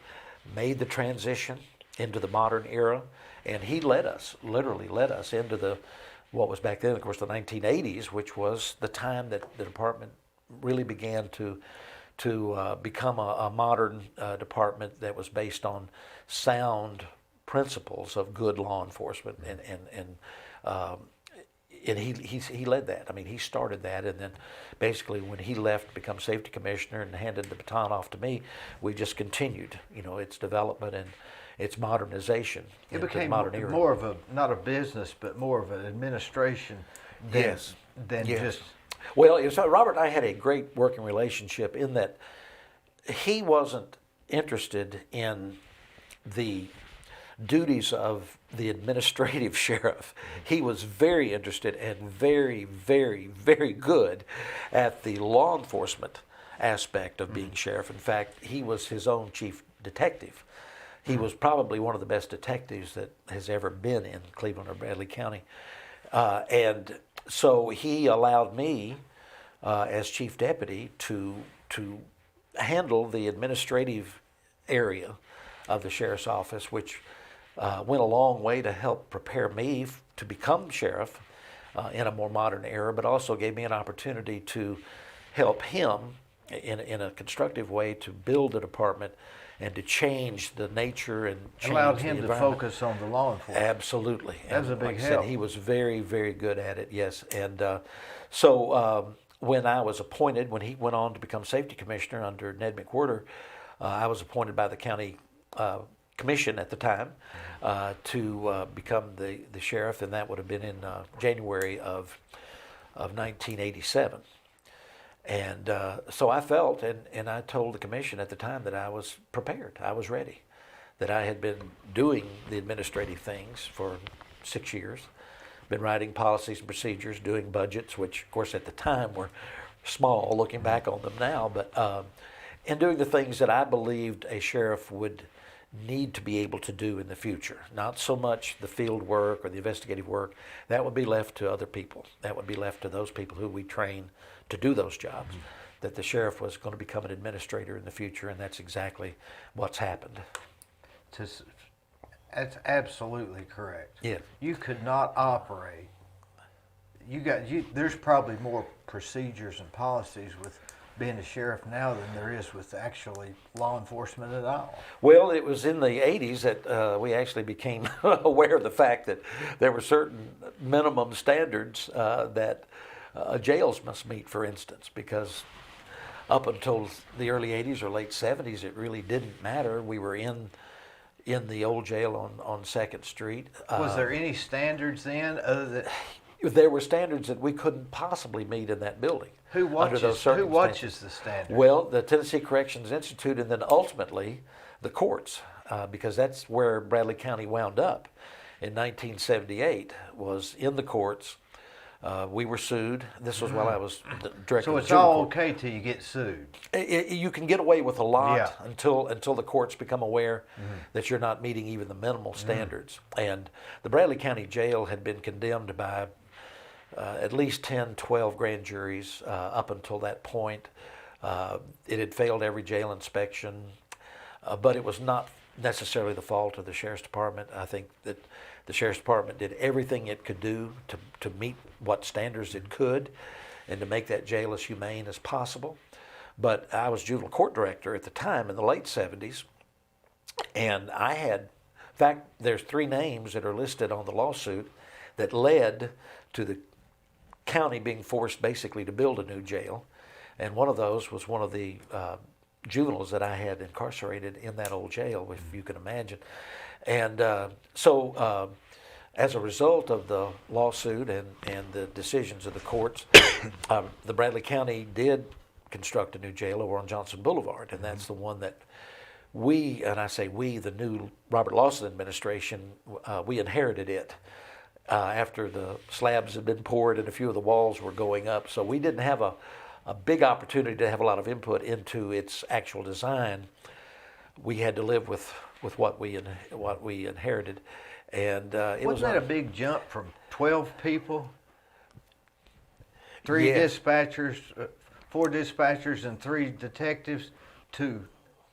made the transition into the modern era, and he literally led us into what was back then, of course, the 1980s, which was the time that the department really began to become a modern department that was based on sound principles of good law enforcement, and he led that. I mean, he started that, and then basically when he left to become safety commissioner and handed the baton off to me, we just continued, its development and its modernization. It became more of a, not a business, but more of an administration than just... Well, Robert and I had a great working relationship in that he wasn't interested in the duties of the administrative sheriff. He was very interested and very, very, very good at the law enforcement aspect of being sheriff. In fact, he was his own chief detective. He was probably one of the best detectives that has ever been in Cleveland or Bradley County. And so he allowed me, as chief deputy, to handle the administrative area of the sheriff's office, which went a long way to help prepare me to become sheriff in a more modern era, but also gave me an opportunity to help him in a constructive way to build a department and to change the nature and change allowed the him to environment. focus on the law enforcement. Absolutely. That was a big help. He was very, very good at it, yes. And so when I was appointed, when he went on to become safety commissioner under Ned McWhirter, I was appointed by the county commission at the time to become the sheriff, and that would have been in January of 1987. And so I felt, and I told the commission at the time that I was prepared, I was ready, that I had been doing the administrative things for 6 years, been writing policies and procedures, doing budgets, which of course at the time were small, looking back on them now, but and doing the things that I believed a sheriff would need to be able to do in the future. Not so much the field work or the investigative work. That would be left to other people. That would be left to those people who we train to do those jobs. Mm-hmm. That the sheriff was going to become an administrator in the future, and that's exactly what's happened. That's absolutely correct. Yeah. You could not operate. There's probably more procedures and policies with being a sheriff now than there is with actually law enforcement at all. Well, it was in the 80s that we actually became aware of the fact that there were certain minimum standards that jails must meet, for instance, because up until the early 80s or late 70s, it really didn't matter. We were in the old jail on 2nd Street. Was there any standards then other than... There were standards that we couldn't possibly meet in that building. Who watches the standards? Well, the Tennessee Corrections Institute, and then ultimately the courts, because that's where Bradley County wound up in 1978, was in the courts. We were sued. This was while I was director. So it's all okay till you get sued. You can get away with a lot until the courts become aware that you're not meeting even the minimal standards. And the Bradley County Jail had been condemned by at least 10, 12 grand juries up until that point. It had failed every jail inspection, but it was not necessarily the fault of the Sheriff's Department. I think that the Sheriff's Department did everything it could do to meet what standards it could and to make that jail as humane as possible. But I was juvenile court director at the time in the late 70s, and in fact, there's 3 names that are listed on the lawsuit that led to the county being forced basically to build a new jail. And one of those was one of the juveniles that I had incarcerated in that old jail, if you can imagine. And so as a result of the lawsuit and the decisions of the courts, the Bradley County did construct a new jail over on Johnson Boulevard, and that's the one that the new Robert Lawson administration, we inherited it after the slabs had been poured and a few of the walls were going up. So we didn't have a big opportunity to have a lot of input into its actual design. We had to live with what we inherited, and wasn't that a big jump from 12 people, 3 dispatchers, 4 dispatchers, and 3 detectives to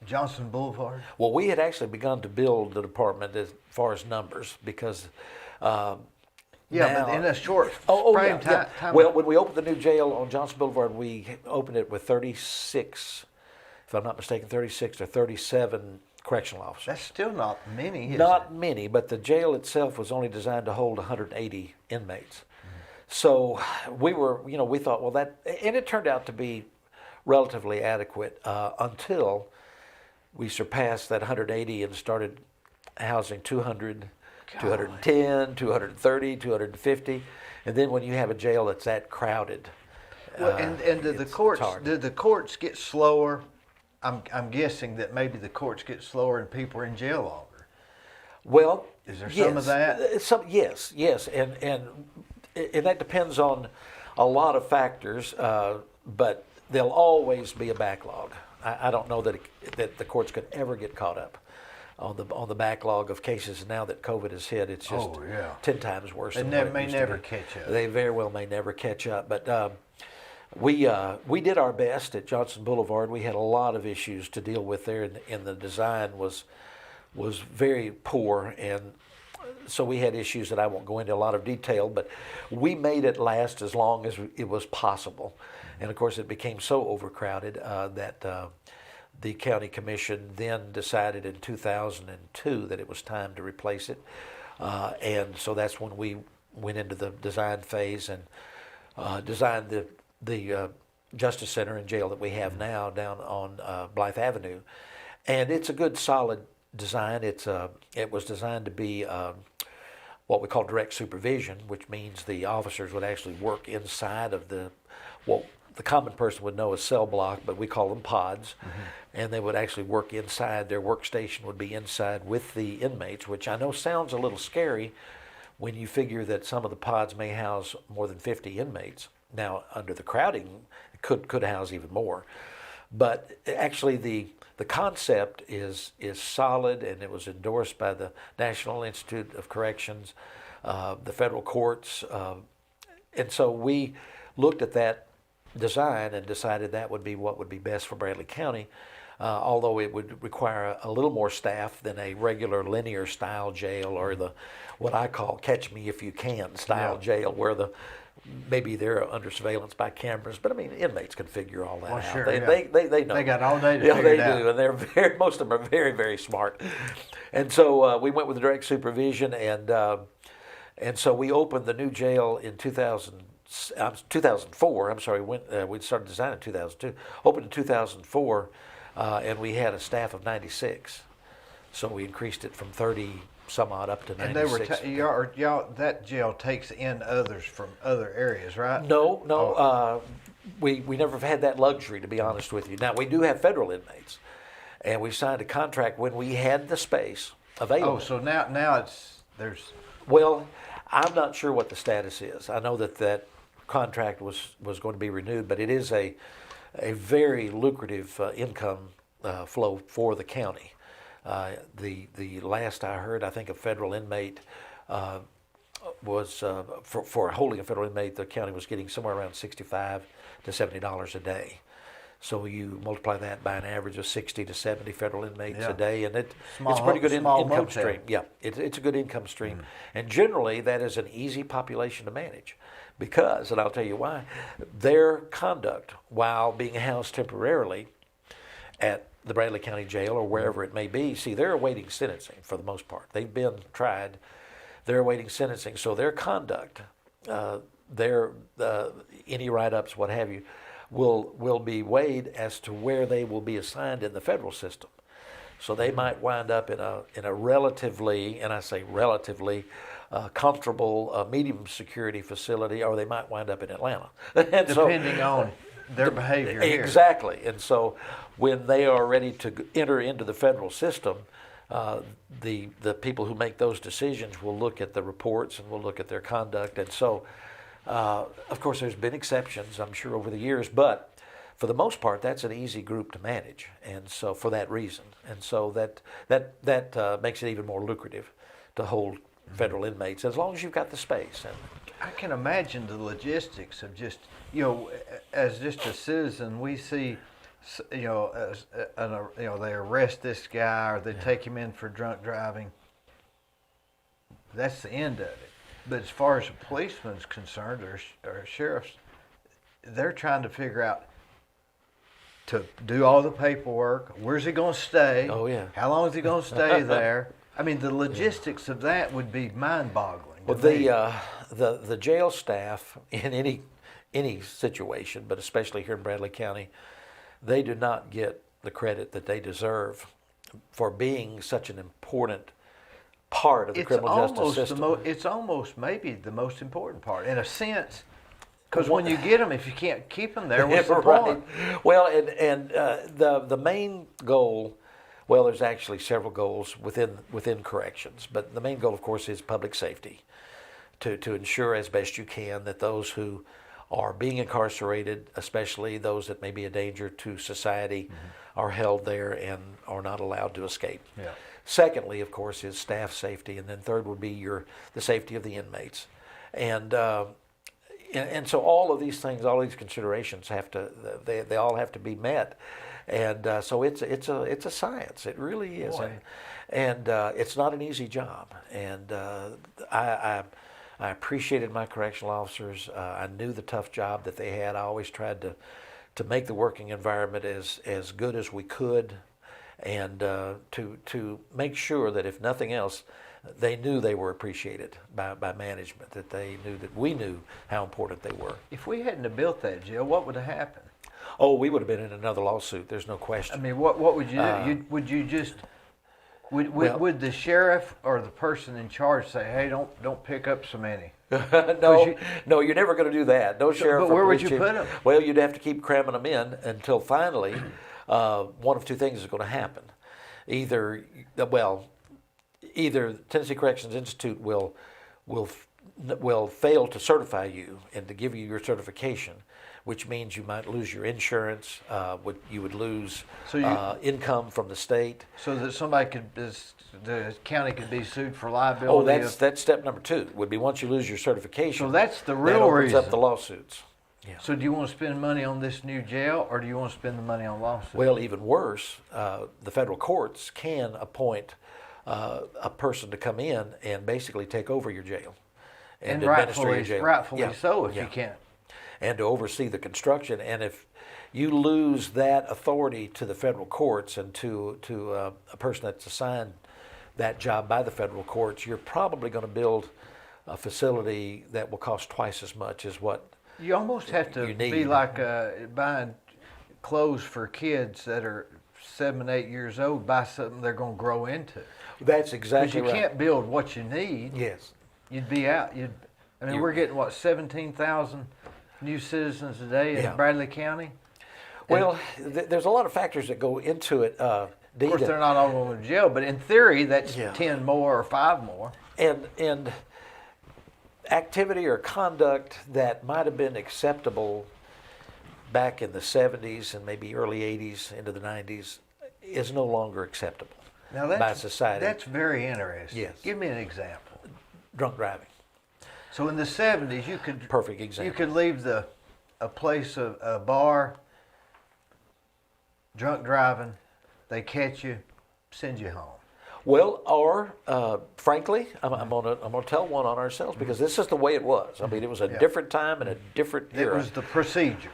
Johnson Boulevard? Well, we had actually begun to build the department as far as numbers because. But in a short frame time. Well, when we opened the new jail on Johnson Boulevard, we opened it with 36, if I'm not mistaken, 36 or 37 correctional officers. That's still not many, is it? Not many, but the jail itself was only designed to hold 180 inmates. So we thought, well, that, and it turned out to be relatively adequate until we surpassed that 180 and started housing 200, 210, 230, 250, and then when you have a jail that's that crowded. Well, and did the courts get slower? I'm guessing that maybe the courts get slower and people are in jail longer. Well, is there some of that? Yes, and that depends on a lot of factors, but there'll always be a backlog. I don't know that the courts could ever get caught up on the backlog of cases. Now that COVID has hit, it's just 10 times worse. And they may never catch up. They very well may never catch up. But we did our best at Johnson Boulevard. We had a lot of issues to deal with there, and the design was very poor, and so we had issues that I won't go into a lot of detail, but we made it last as long as it was possible. And of course, it became so overcrowded that the county commission then decided in 2002 that it was time to replace it. And so that's when we went into the design phase and designed the Justice Center and jail that we have now down on Blythe Avenue. And it's a good, solid design. It was designed to be what we call direct supervision, which means the officers would actually work inside of what the common person would know as cell block, but we call them pods. And they would actually work inside. Their workstation would be inside with the inmates, which I know sounds a little scary when you figure that some of the pods may house more than 50 inmates. Now, under the crowding, it could house even more. But actually, the concept is solid, and it was endorsed by the National Institute of Corrections, the federal courts, and so we looked at that design and decided that would be what would be best for Bradley County. Although it would require a little more staff than a regular linear style jail, or the what I call catch me if you can style jail, where maybe they're under surveillance by cameras. But I mean, inmates can figure all that out. Sure, They know. They got all day to figure it out. They do, and they're most of them are very, very smart. And so we went with direct supervision, and so we opened the new jail in 2004. I'm sorry, we started designing in 2002. Opened in 2004. And we had a staff of 96, so we increased it from 30 some odd up to 96. And they were y'all that jail takes in others from other areas, right? No. We never have had that luxury, to be honest with you. Now we do have federal inmates, and we signed a contract when we had the space available. Oh, so now there's. Well, I'm not sure what the status is. I know that contract was going to be renewed, but it is a very lucrative income flow for the county. The last I heard, I think a federal inmate was for holding a federal inmate, the county was getting somewhere around $65 to $70 a day. So you multiply that by an average of 60 to 70 federal inmates a day, and it's a pretty good income stream. Yeah, it's a good income stream, and generally that is an easy population to manage. Because, and I'll tell you why, their conduct while being housed temporarily at the Bradley County Jail or wherever it may be, see, they're awaiting sentencing for the most part. They've been tried. They're awaiting sentencing. So their conduct, any write-ups, what have you, will be weighed as to where they will be assigned in the federal system. So they might wind up in a relatively, and I say relatively, comfortable medium security facility, or they might wind up in Atlanta. Depending on their behavior here. Exactly. And so when they are ready to enter into the federal system, the people who make those decisions will look at the reports and will look at their conduct. And so, of course, there's been exceptions, I'm sure, over the years, but for the most part, that's an easy group to manage, and so for that reason. And so that makes it even more lucrative to hold federal inmates, as long as you've got the space. And I can imagine the logistics of just, as just a citizen, we see, they arrest this guy or they take him in for drunk driving. That's the end of it. But as far as a policeman's concerned, or sheriff's, they're trying to figure out to do all the paperwork. Where's he going to stay? Oh, yeah. How long is he going to stay there? I mean, the logistics of that would be mind-boggling. Well, the jail staff in any situation, but especially here in Bradley County, they do not get the credit that they deserve for being such an important part of the criminal justice system. It's almost maybe the most important part, in a sense. Because when you get them, if you can't keep them there, what's the point? Well, and the main goal, well, there's actually several goals within corrections, but the main goal, of course, is public safety, to ensure as best you can that those who are being incarcerated, especially those that may be a danger to society, are held there and are not allowed to escape. Yeah. Secondly, of course, is staff safety, and then third would be the safety of the inmates, and so all of these things, all these considerations they all have to be met, and so it's a science. It really is, and it's not an easy job. And I appreciated my correctional officers. I knew the tough job that they had. I always tried to make the working environment as good as we could, and to make sure that if nothing else, they knew they were appreciated by management, that they knew that we knew how important they were. If we hadn't have built that jail, what would have happened? Oh, we would have been in another lawsuit. There's no question. I mean, what would you do? Would the sheriff or the person in charge say, "Hey, don't pick up so many"? No, you're never going to do that. No sheriff. But where would you put them? Well, you'd have to keep cramming them in until finally, one of two things is going to happen. Either Tennessee Corrections Institute will fail to certify you and to give you your certification, which means you might lose your insurance. You would lose So income from the state. So that the county could be sued for liability. Oh, that's step number 2. Would be once you lose your certification. So that's the that real opens reason. up the lawsuits. Yeah. So do you want to spend money on this new jail, or do you want to spend the money on lawsuits? Well, even worse, the federal courts can appoint a person to come in and basically take over your jail and administer your jail. Rightfully so, if you can. And to oversee the construction. And if you lose that authority to the federal courts and to a person that's assigned that job by the federal courts, you're probably going to build a facility that will cost twice as much as what you almost have to be like buying clothes for kids that are 7, 8 years old. Buy something they're going to grow into. That's exactly right. Because you can't build what you need. Yes. You'd be out. We're getting, 17,000 new citizens a day in Bradley County? Well, there's a lot of factors that go into it. Of course, they're not all going to jail, but in theory, that's 10 more or 5 more. And activity or conduct that might have been acceptable back in the 70s and maybe early 80s into the 90s is no longer acceptable by society. That's very interesting. Yes. Give me an example. Drunk driving. So in the 70s, you could perfect example. You could leave a place, a bar, drunk driving. They catch you, send you home. Well, or frankly, I'm gonna tell one on ourselves because this is the way it was. I mean, it was a different time and a different era. It was the procedure.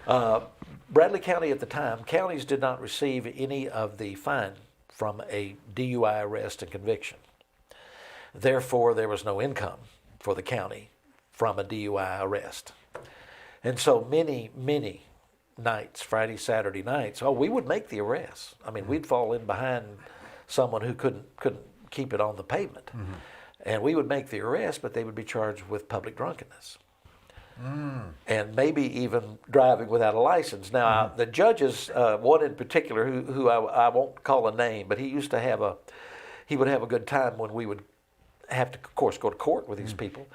Bradley County at the time, counties did not receive any of the fine from a DUI arrest and conviction. Therefore, there was no income for the county from a DUI arrest. And so many nights, Friday, Saturday nights, we would make the arrests. I mean, we'd fall in behind someone who couldn't keep it on the pavement. Mm-hmm. And we would make the arrest, but they would be charged with public drunkenness. And maybe even driving without a license. Now, the judges, one in particular, who I won't call a name, but he would have a good time when we would have to, of course, go to court with these people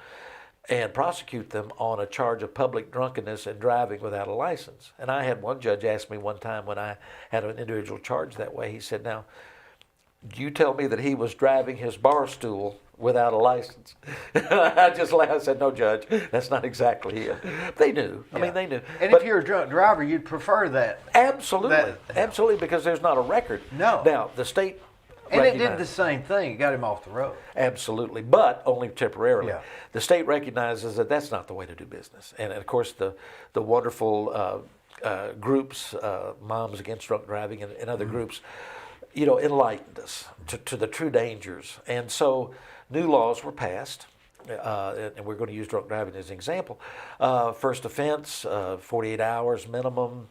and prosecute them on a charge of public drunkenness and driving without a license. And I had one judge ask me one time when I had an individual charged that way, he said, "Now, you tell me that he was driving his bar stool without a license?" I just laughed. I said, "No, Judge, that's not exactly it." They knew. I mean, they knew. And if you're a drunk driver, you'd prefer that. Absolutely. Absolutely, because there's not a record. No. Now, the state And it did the same thing. It got him off the road. Absolutely, but only temporarily. Yeah. The state recognizes that that's not the way to do business. And of course, the wonderful groups, Moms Against Drunk Driving and other groups, enlightened us to the true dangers. And so new laws were passed, and we're going to use drunk driving as an example. First offense, 48 hours minimum.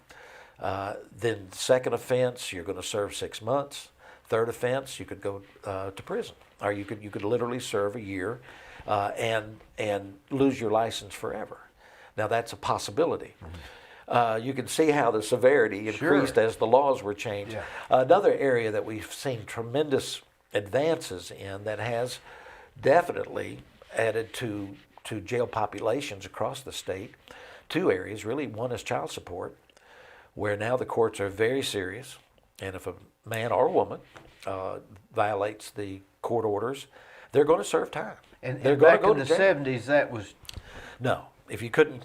Then second offense, you're going to serve 6 months. Third offense, you could go to prison, or you could literally serve a year and lose your license forever. Now that's a possibility. You can see how the severity increased as the laws were changed. Yeah. Another area that we've seen tremendous advances in that has definitely added to jail populations across the state, 2 areas really. One is child support, where now the courts are very serious, and if a man or a woman violates the court orders, they're going to serve time. And they're back going to in go the to jail. 70s, that was No, if you couldn't,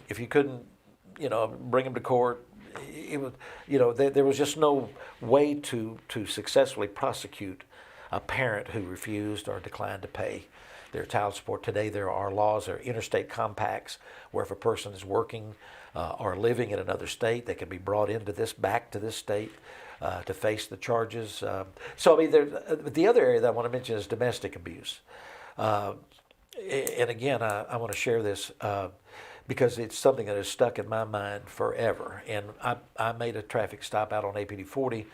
bring them to court, it was, there was just no way to successfully prosecute a parent who refused or declined to pay their child support. Today, there are laws, there are interstate compacts where if a person is working or living in another state, they can be brought back to this state to face the charges. So, I mean, the other area that I want to mention is domestic abuse. And again, I want to share this because it's something that has stuck in my mind forever. And I made a traffic stop out on APD 40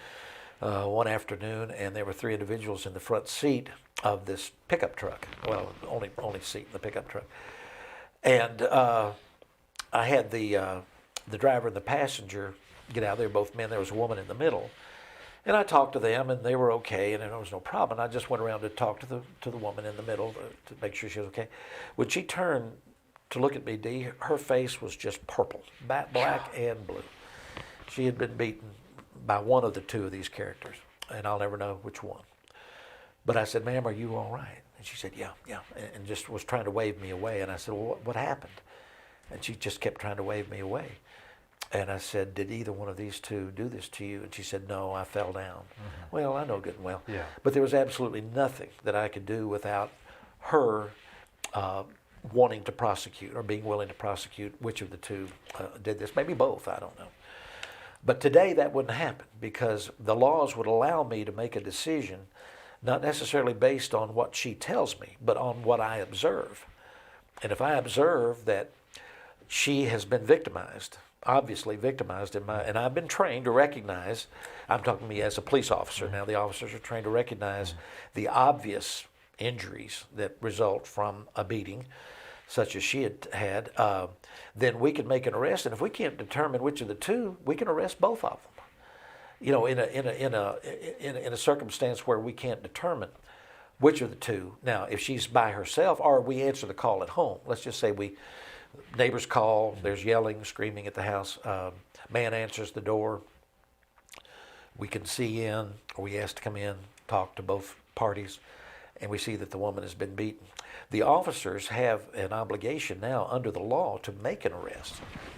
one afternoon, and there were 3 individuals in the front seat of this pickup truck. Well, only seat in the pickup truck. And I had the driver and the passenger get out. They were both men. There was a woman in the middle. And I talked to them, and they were okay, and there was no problem. I just went around to talk to the woman in the middle to make sure she was okay. When she turned to look at me, Dee. Her face was just purple, black and blue. She had been beaten by one of the two of these characters, and I'll never know which one. But I said, "Ma'am, are you all right?" And she said, "Yeah, yeah," and just was trying to wave me away. And I said, "Well, what happened?" And she just kept trying to wave me away. And I said, "Did either one of these two do this to you?" And she said, "No, I fell down." Mm-hmm. Well, I know good and well. Yeah. But there was absolutely nothing that I could do without her wanting to prosecute or being willing to prosecute which of the two did this. Maybe both, I don't know. But today that wouldn't happen because the laws would allow me to make a decision not necessarily based on what she tells me, but on what I observe. And if I observe that she has been victimized, obviously victimized and I've been trained to recognize, I'm talking to me as a police officer now, the officers are trained to recognize the obvious injuries that result from a beating, such as she had, then we can make an arrest. And if we can't determine which of the two, we can arrest both of them. You know, in a circumstance where we can't determine which of the two. Now, if she's by herself, or we answer the call at home. Let's just say neighbors call. There's yelling, screaming at the house. Man answers the door. We can see in, or we ask to come in, talk to both parties, and we see that the woman has been beaten. The officers have an obligation now under the law to make an arrest,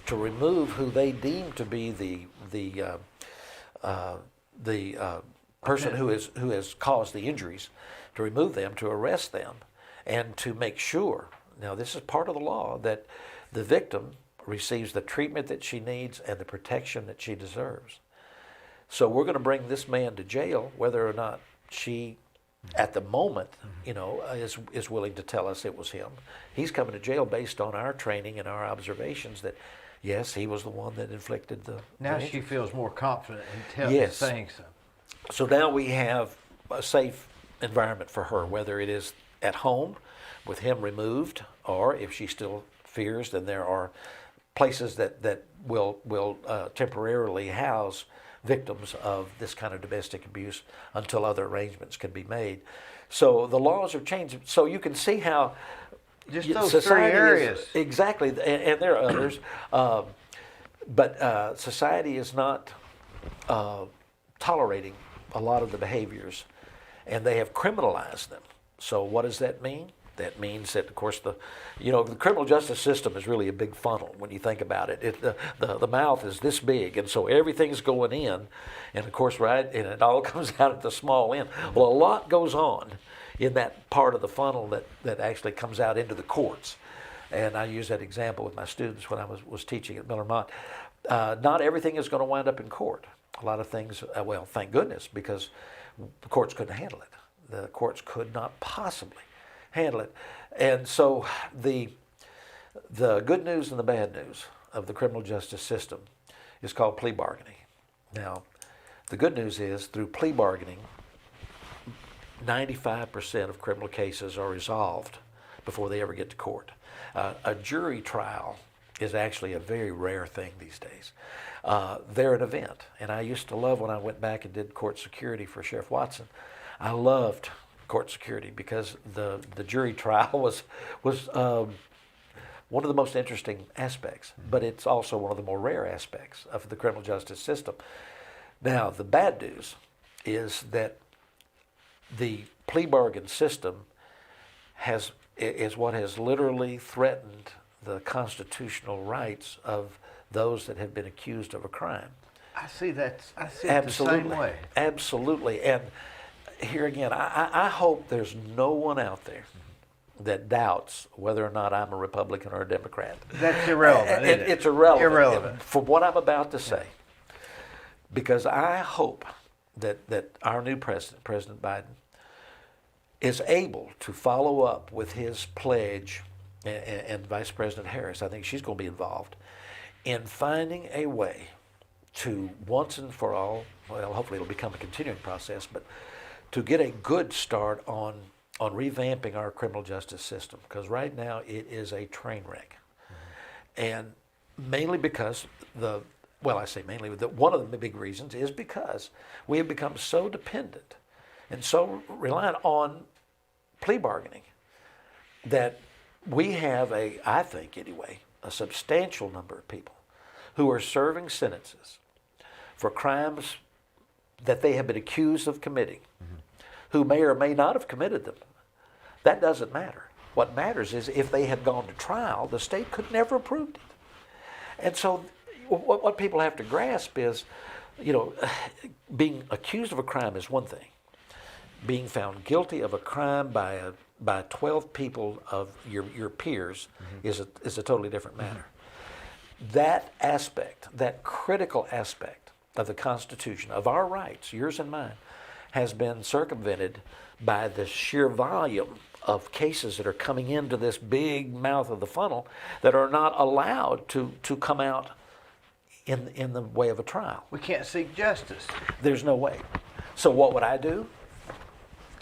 to remove who they deem to be the person who has caused the injuries, to remove them, to arrest them, and to make sure, now this is part of the law, that the victim receives the treatment that she needs and the protection that she deserves. So we're going to bring this man to jail, whether or not she, at the moment, you know, is willing to tell us it was him. He's coming to jail based on our training and our observations that, yes, he was the one that inflicted the Now the she injuries. feels more confident in Yes. saying so. So now we have a safe environment for her, whether it is at home with him removed, or if she still fears, then there are places that will temporarily house victims of this kind of domestic abuse until other arrangements can be made. So the laws are changing. So you can see how Just those society three areas. exactly, and there are others, but society is not tolerating a lot of the behaviors, and they have criminalized them. So what does that mean? That means that, of course, the criminal justice system is really a big funnel when you think about it. The mouth is this big, and so everything's going in, and of course, right, and it all comes out at the small end. Well, a lot goes on in that part of the funnel that actually comes out into the courts. And I use that example with my students when I was teaching at Miller Mott. Not everything is going to wind up in court. A lot of things, well, thank goodness, because the courts couldn't handle it. The courts could not possibly handle it. And so the good news and the bad news of the criminal justice system is called plea bargaining. Now, the good news is through plea bargaining, 95% of criminal cases are resolved before they ever get to court. A jury trial is actually a very rare thing these days. They're an event, and I used to love when I went back and did court security for Sheriff Watson. I loved court security because the jury trial was one of the most interesting aspects, but it's also one of the more rare aspects of the criminal justice system. Now, the bad news is that the plea bargain system is what has literally threatened the constitutional rights of those that have been accused of a crime. I see it Absolutely. the same way. Absolutely. And here again, I hope there's no one out there that doubts whether or not I'm a Republican or a Democrat. That's irrelevant, isn't it? It's irrelevant. Irrelevant. For what I'm about to say. Because I hope that our new president, President Biden, is able to follow up with his pledge, and Vice President Harris, I think she's going to be involved, in finding a way to once and for all, well, hopefully it'll become a continuing process, but to get a good start on revamping our criminal justice system, because right now it is a train wreck. And mainly because one of the big reasons is because we have become so dependent and so reliant on plea bargaining that we have I think anyway, a substantial number of people who are serving sentences for crimes that they have been accused of committing, who may or may not have committed them. That doesn't matter. What matters is if they had gone to trial, the state could never have proved it. And so what people have to grasp is, being accused of a crime is one thing. Being found guilty of a crime by 12 people of your peers is a totally different matter. That aspect, that critical aspect of the Constitution, of our rights, yours and mine, has been circumvented by the sheer volume of cases that are coming into this big mouth of the funnel that are not allowed to come out in the way of a trial. We can't seek justice. There's no way. So what would I do?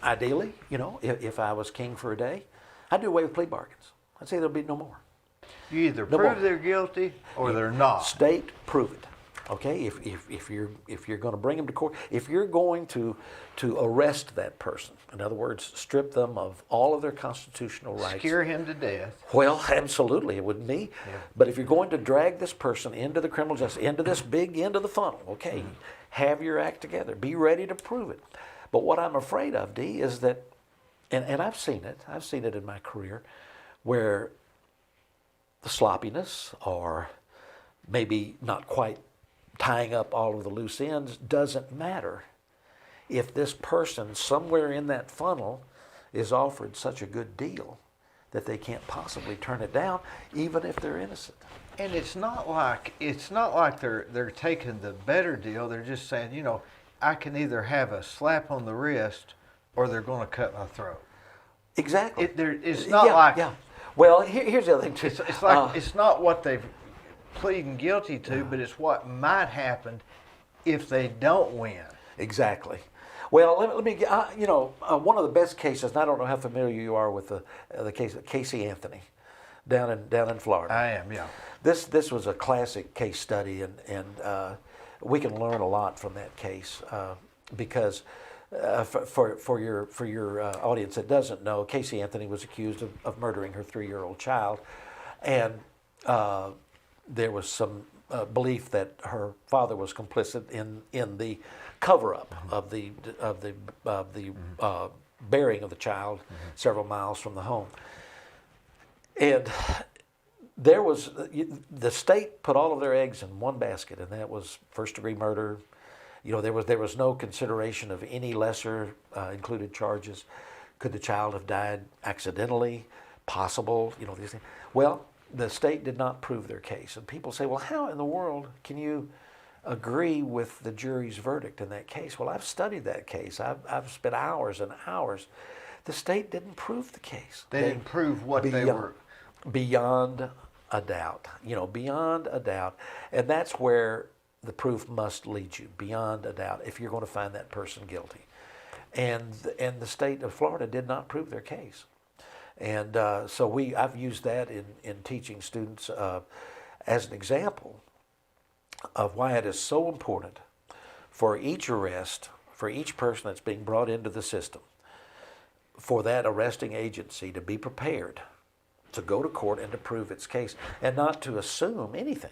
Ideally, if I was king for a day, I'd do away with plea bargains. I'd say there'll be no more. You either prove they're guilty or they're not. State, prove it. Okay, if you're going to bring them to court, if you're going to arrest that person, in other words, strip them of all of their constitutional rights, scare him to death. Well, absolutely, it wouldn't be. Yeah. But if you're going to drag this person into the criminal justice, into this big end of the funnel, okay, have your act together, be ready to prove it. But what I'm afraid of, Dee, is that, and I've seen it in my career, where the sloppiness or maybe not quite tying up all of the loose ends doesn't matter if this person somewhere in that funnel is offered such a good deal that they can't possibly turn it down, even if they're innocent. And it's not like they're taking the better deal. They're just saying, I can either have a slap on the wrist or they're going to cut my throat. Exactly. It's not like. Yeah. Well, here's the other thing too. It's like it's not what they've pleading guilty to, but it's what might happen if they don't win. Exactly. Well, let me one of the best cases, and I don't know how familiar you are with the case of Casey Anthony down in Florida. I am, yeah. This was a classic case study, and we can learn a lot from that case because for your audience that doesn't know, Casey Anthony was accused of murdering her 3-year-old child, and there was some belief that her father was complicit in the cover-up of the burying of the child several miles from the home. And there was the state put all of their eggs in one basket, and that was first-degree murder. There was no consideration of any lesser included charges. Could the child have died accidentally? Possible. These things. Well, the state did not prove their case. And people say, well, how in the world can you agree with the jury's verdict in that case? Well, I've studied that case. I've spent hours and hours. The state didn't prove the case. They didn't prove what they were. Beyond a doubt. Beyond a doubt. And that's where the proof must lead you, beyond a doubt, if you're going to find that person guilty. And the state of Florida did not prove their case. And so I've used that in teaching students as an example of why it is so important for each arrest, for each person that's being brought into the system, for that arresting agency to be prepared to go to court and to prove its case, and not to assume anything.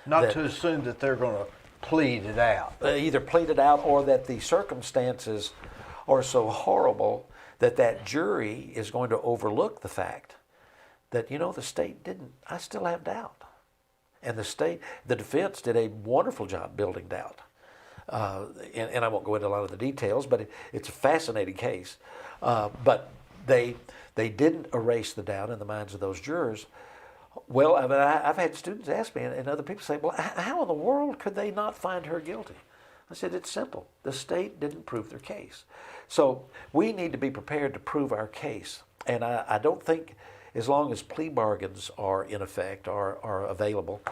Not to assume that they're going to plead it out. Either plead it out, or that the circumstances are so horrible that jury is going to overlook the fact that, the state didn't. I still have doubt. And the defense did a wonderful job building doubt. And I won't go into a lot of the details, but it's a fascinating case. But they didn't erase the doubt in the minds of those jurors. Well, I've had students ask me, and other people say, well, how in the world could they not find her guilty? I said, it's simple. The state didn't prove their case. So we need to be prepared to prove our case. And I don't think, as long as plea bargains are in effect, are available,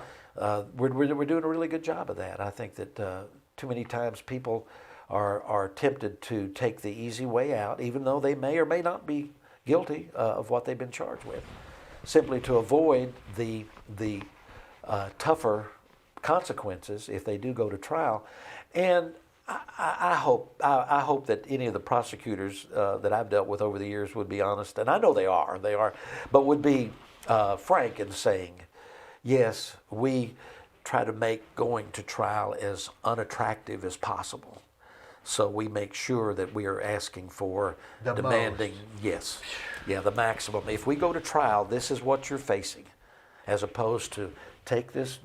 we're doing a really good job of that. I think that too many times people are tempted to take the easy way out, even though they may or may not be guilty of what they've been charged with, simply to avoid the tougher consequences if they do go to trial. And I hope that any of the prosecutors that I've dealt with over the years would be honest, and I know they are, but would be frank in saying, yes, we try to make going to trial as unattractive as possible. So we make sure that we are asking for, demanding, yes, yeah, the maximum. If we go to trial, this is what you're facing, as opposed to take this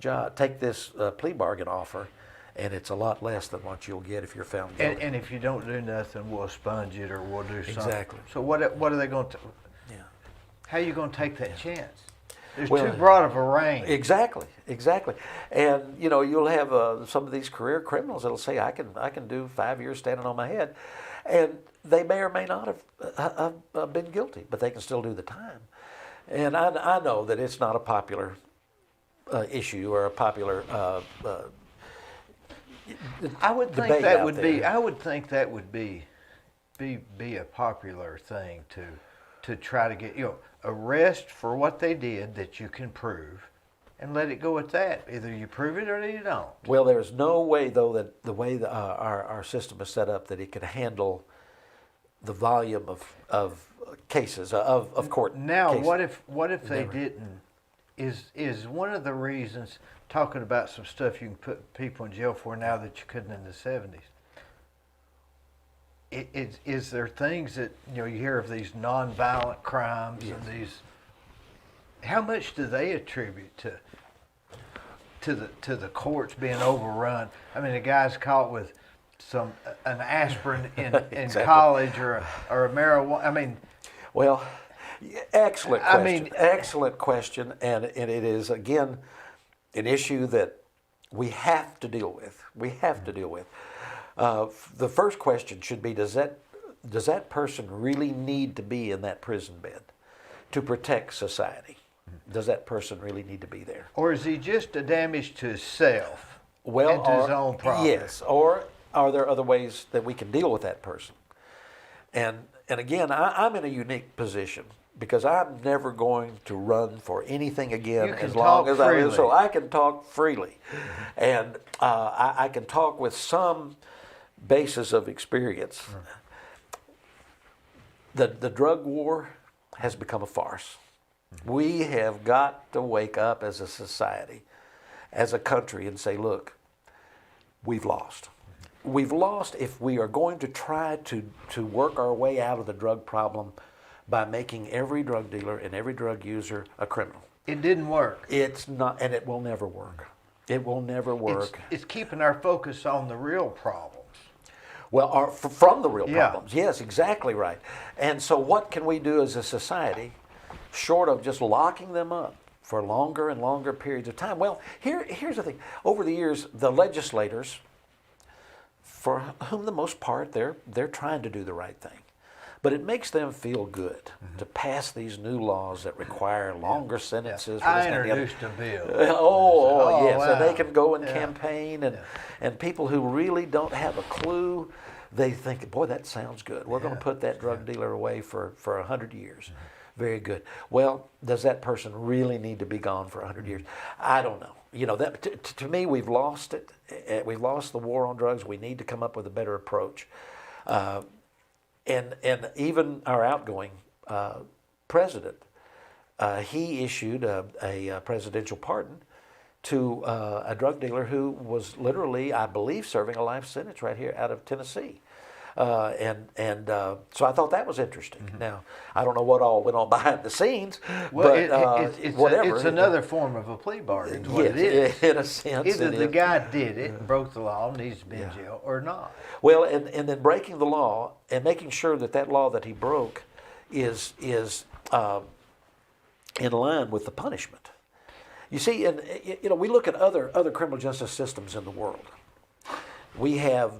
plea bargain offer, and it's a lot less than what you'll get if you're found guilty. And if you don't do nothing, we'll sponge it or we'll do something. Exactly. So what are they going to? Yeah. How are you going to take that chance? There's Well, too broad of a range. Exactly. And you'll have some of these career criminals that'll say, I can do 5 years standing on my head, and they may or may not have been guilty, but they can still do the time. And I know that it's not a popular issue or a popular I would think debate that out would there. be. I would think that would be a popular thing to try to get arrest for what they did that you can prove, and let it go at that. Either you prove it or you don't. Well, there's no way, though, that the way our system is set up that it can handle the volume of cases of court. Now, cases. what if they Never. didn't? Is one of the reasons, talking about some stuff you can put people in jail for now that you couldn't in the 70s. Is there things that you hear of these nonviolent crimes and these? How much do they attribute to the courts being overrun? I mean, a guy's caught with an aspirin in Exactly. college or a marijuana. I mean, Well, excellent question. I mean- excellent question, and it is again an issue that we have to deal with. The first question should be: Does that person really need to be in that prison bed to protect society? Does that person really need to be there? or is he just a damage to himself Well, and to his own property? Yes, or are there other ways that we can deal with that person? And again, I'm in a unique position because I'm never going to run for anything again You can as long talk as I live. freely. So I can talk freely, and I can talk with some basis of experience. The drug war has become a farce. We have got to wake up as a society, as a country, and say, look, we've lost. We've lost if we are going to try to work our way out of the drug problem by making every drug dealer and every drug user a criminal. It didn't work. It's not, and it will never work. It will never work. It's keeping our focus on the real problems. Well, from the real Yeah. problems. Yes, exactly right. And so what can we do as a society, short of just locking them up for longer and longer periods of time? Well, here's the thing. Over the years, the legislators, for whom the most part they're trying to do the right thing, but it makes them feel good to pass these new laws that require longer sentences. For I this, that, and the other. introduced a bill. Oh, yes, and they wow. can go and Yeah. campaign, and people who really don't have a clue, they think, boy, that sounds good. We're going to put that drug dealer away for 100 years. Very good. Well, does that person really need to be gone for 100 years? I don't know. That to me, we've lost it. We've lost the war on drugs. We need to come up with a better approach. And even our outgoing president, he issued a presidential pardon to a drug dealer who was literally, I believe, serving a life sentence right here out of Tennessee. So I thought that was interesting. Now, I don't know what all went on behind the scenes, Well, but it's whatever. it's another form of a plea bargain. Is what Yes, it is. in a sense. Either it the is. guy did it and broke the law, needs to be in jail, or not. Well, and then breaking the law and making sure that law that he broke is in line with the punishment. You see, and we look at other criminal justice systems in the world. We have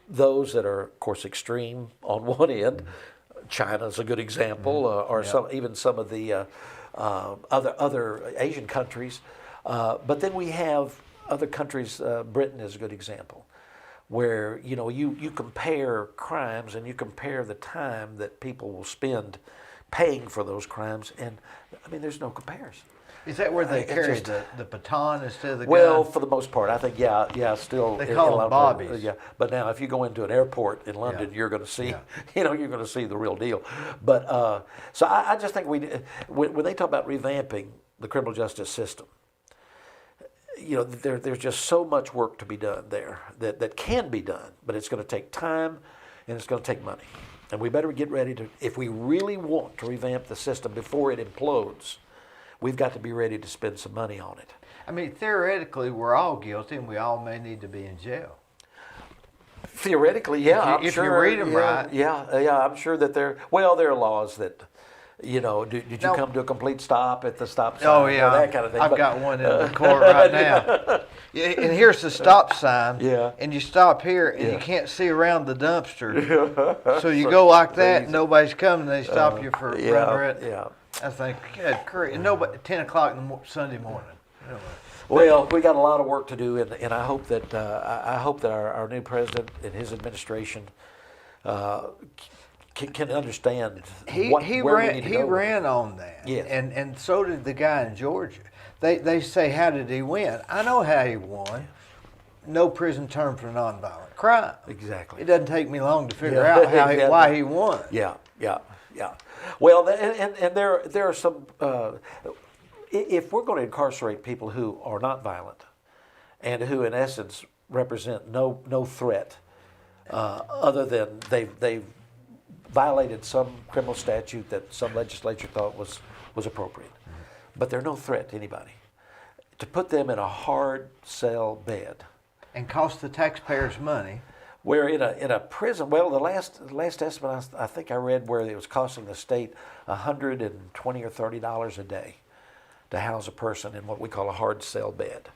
those that are, of course, extreme on one end. China's a good example, or even some of the other Asian countries. But then we have other countries. Britain is a good example, where you compare crimes and you compare the time that people will spend paying for those crimes, and I mean, there's no comparison. Is that where they carry the baton instead of the Well, gun? for the most part, I think, still. They in call a them lot of bobbies. places, yeah, but now if you go into an airport in London, you're going to see, you're going to see the real deal. But so I just think when they talk about revamping the criminal justice system, there's just so much work to be done there that can be done, but it's going to take time and it's going to take money. And we better get ready to, if we really want to revamp the system before it implodes, we've got to be ready to spend some money on it. I mean, theoretically, we're all guilty and we all may need to be in jail. Theoretically, yeah. If you read them right. Yeah, I'm sure that there are laws that, did you come to a complete stop at the stop sign? Oh, yeah. That kind of thing. I've got one in the court right now. Yeah, and here's the stop sign. Yeah. And you stop here and you can't see around the dumpster. So you go like that and nobody's coming. They stop you for running it. Yeah. I think, good grief. Nobody, 10 o'clock Sunday morning. Well, we got a lot of work to do, and I hope that our new president and his administration can understand where we need to go. He ran on that, yes. and so did the guy in Georgia. They say, how did he win? I know how he won. No prison term for nonviolent crime. Exactly. It doesn't take me long to figure out why he won. Yeah. Well, and there are some. If we're going to incarcerate people who are not violent, and who in essence represent no threat, other than they've violated some criminal statute that some legislature thought was appropriate, but they're no threat to anybody, to put them in a hard cell bed and cost the taxpayers money. Where in a prison, well, the last estimate I think I read where it was costing the state $120 or $30 a day to house a person in what we call a hard cell bed,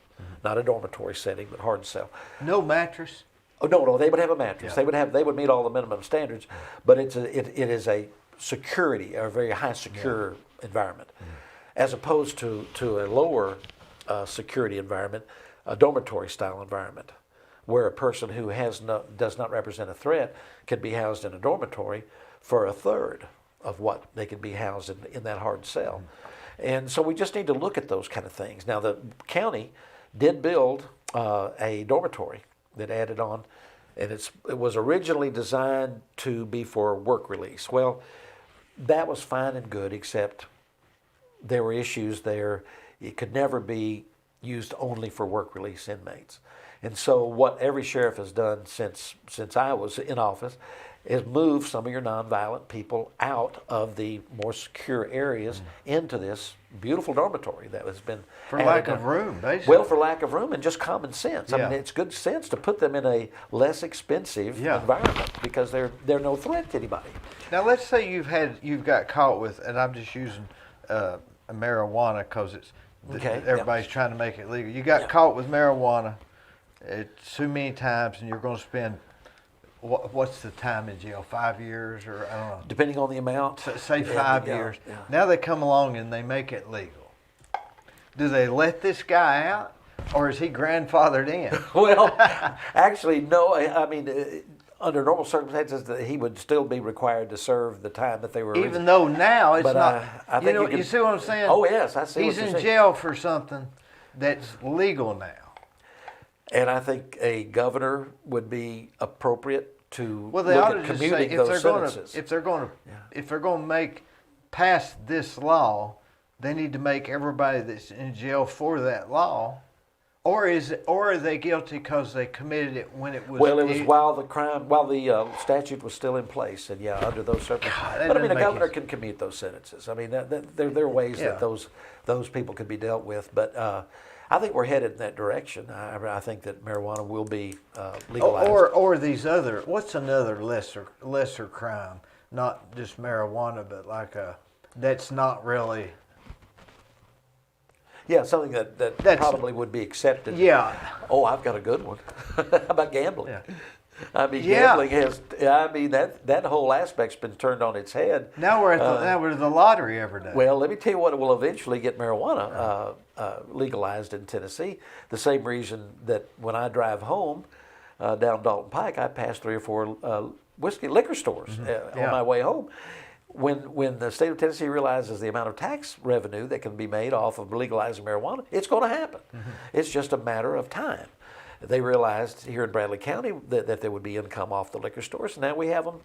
not a dormitory setting, but hard cell. No mattress. Oh no, they would have a mattress. Yeah. They would meet all the minimum standards, but it is a security, a very high secure environment, as opposed to a lower security environment, a dormitory style environment, where a person who does not represent a threat can be housed in a dormitory for a third of what they could be housed in that hard cell. And so we just need to look at those kind of things. Now, the county did build a dormitory that added on, and it was originally designed to be for work release. Well, that was fine and good, except there were issues there. It could never be used only for work release inmates. And so what every sheriff has done since I was in office is move some of your nonviolent people out of the more secure areas into this beautiful dormitory that has been for lack of room, basically. Well, for lack of room and just common sense. I mean, it's good sense to put them in a less expensive environment because they're no threat to anybody. Now, let's say you've got caught with, and I'm just using marijuana because everybody's trying to make it legal. You got caught with marijuana too many times, and you're going to spend. What's the time in jail? 5 years, or I don't know. Depending on the amount. Say 5 years. Yeah. Now they come along and they make it legal. Do they let this guy out, or is he grandfathered in? Well, actually, no. I mean, under normal circumstances, he would still be required to serve the time that they were. Even though now it's not. I think you see what I'm saying? Oh yes, I see. He's in jail for something that's legal now. And I think a governor would be appropriate to they look ought to at just commuting say those sentences. if they're going to make pass this law, they need to make everybody that's in jail for that law, or are they guilty because they committed it when it was? Well, it was while the statute was still in place, and under those circumstances. But I mean, a governor can commute those sentences. I mean, there are ways that those people could be dealt with, but. I think we're headed in that direction. I think that marijuana will be legalized. Or these other. What's another lesser crime? Not just marijuana, but like that's not really. Yeah, something that probably would be accepted. Yeah. Oh, I've got a good one. How about gambling? Yeah. I mean, gambling has. I mean, that whole aspect's been turned on its head. Now we're at the lottery every day. Well, let me tell you what will eventually get marijuana legalized in Tennessee. The same reason that when I drive home down Dalton Pike, I pass 3 or 4 liquor stores on my way home. when the state of Tennessee realizes the amount of tax revenue that can be made off of legalizing marijuana, it's going to happen. It's just a matter of time. They realized here in Bradley County that there would be income off the liquor stores. Now we have them,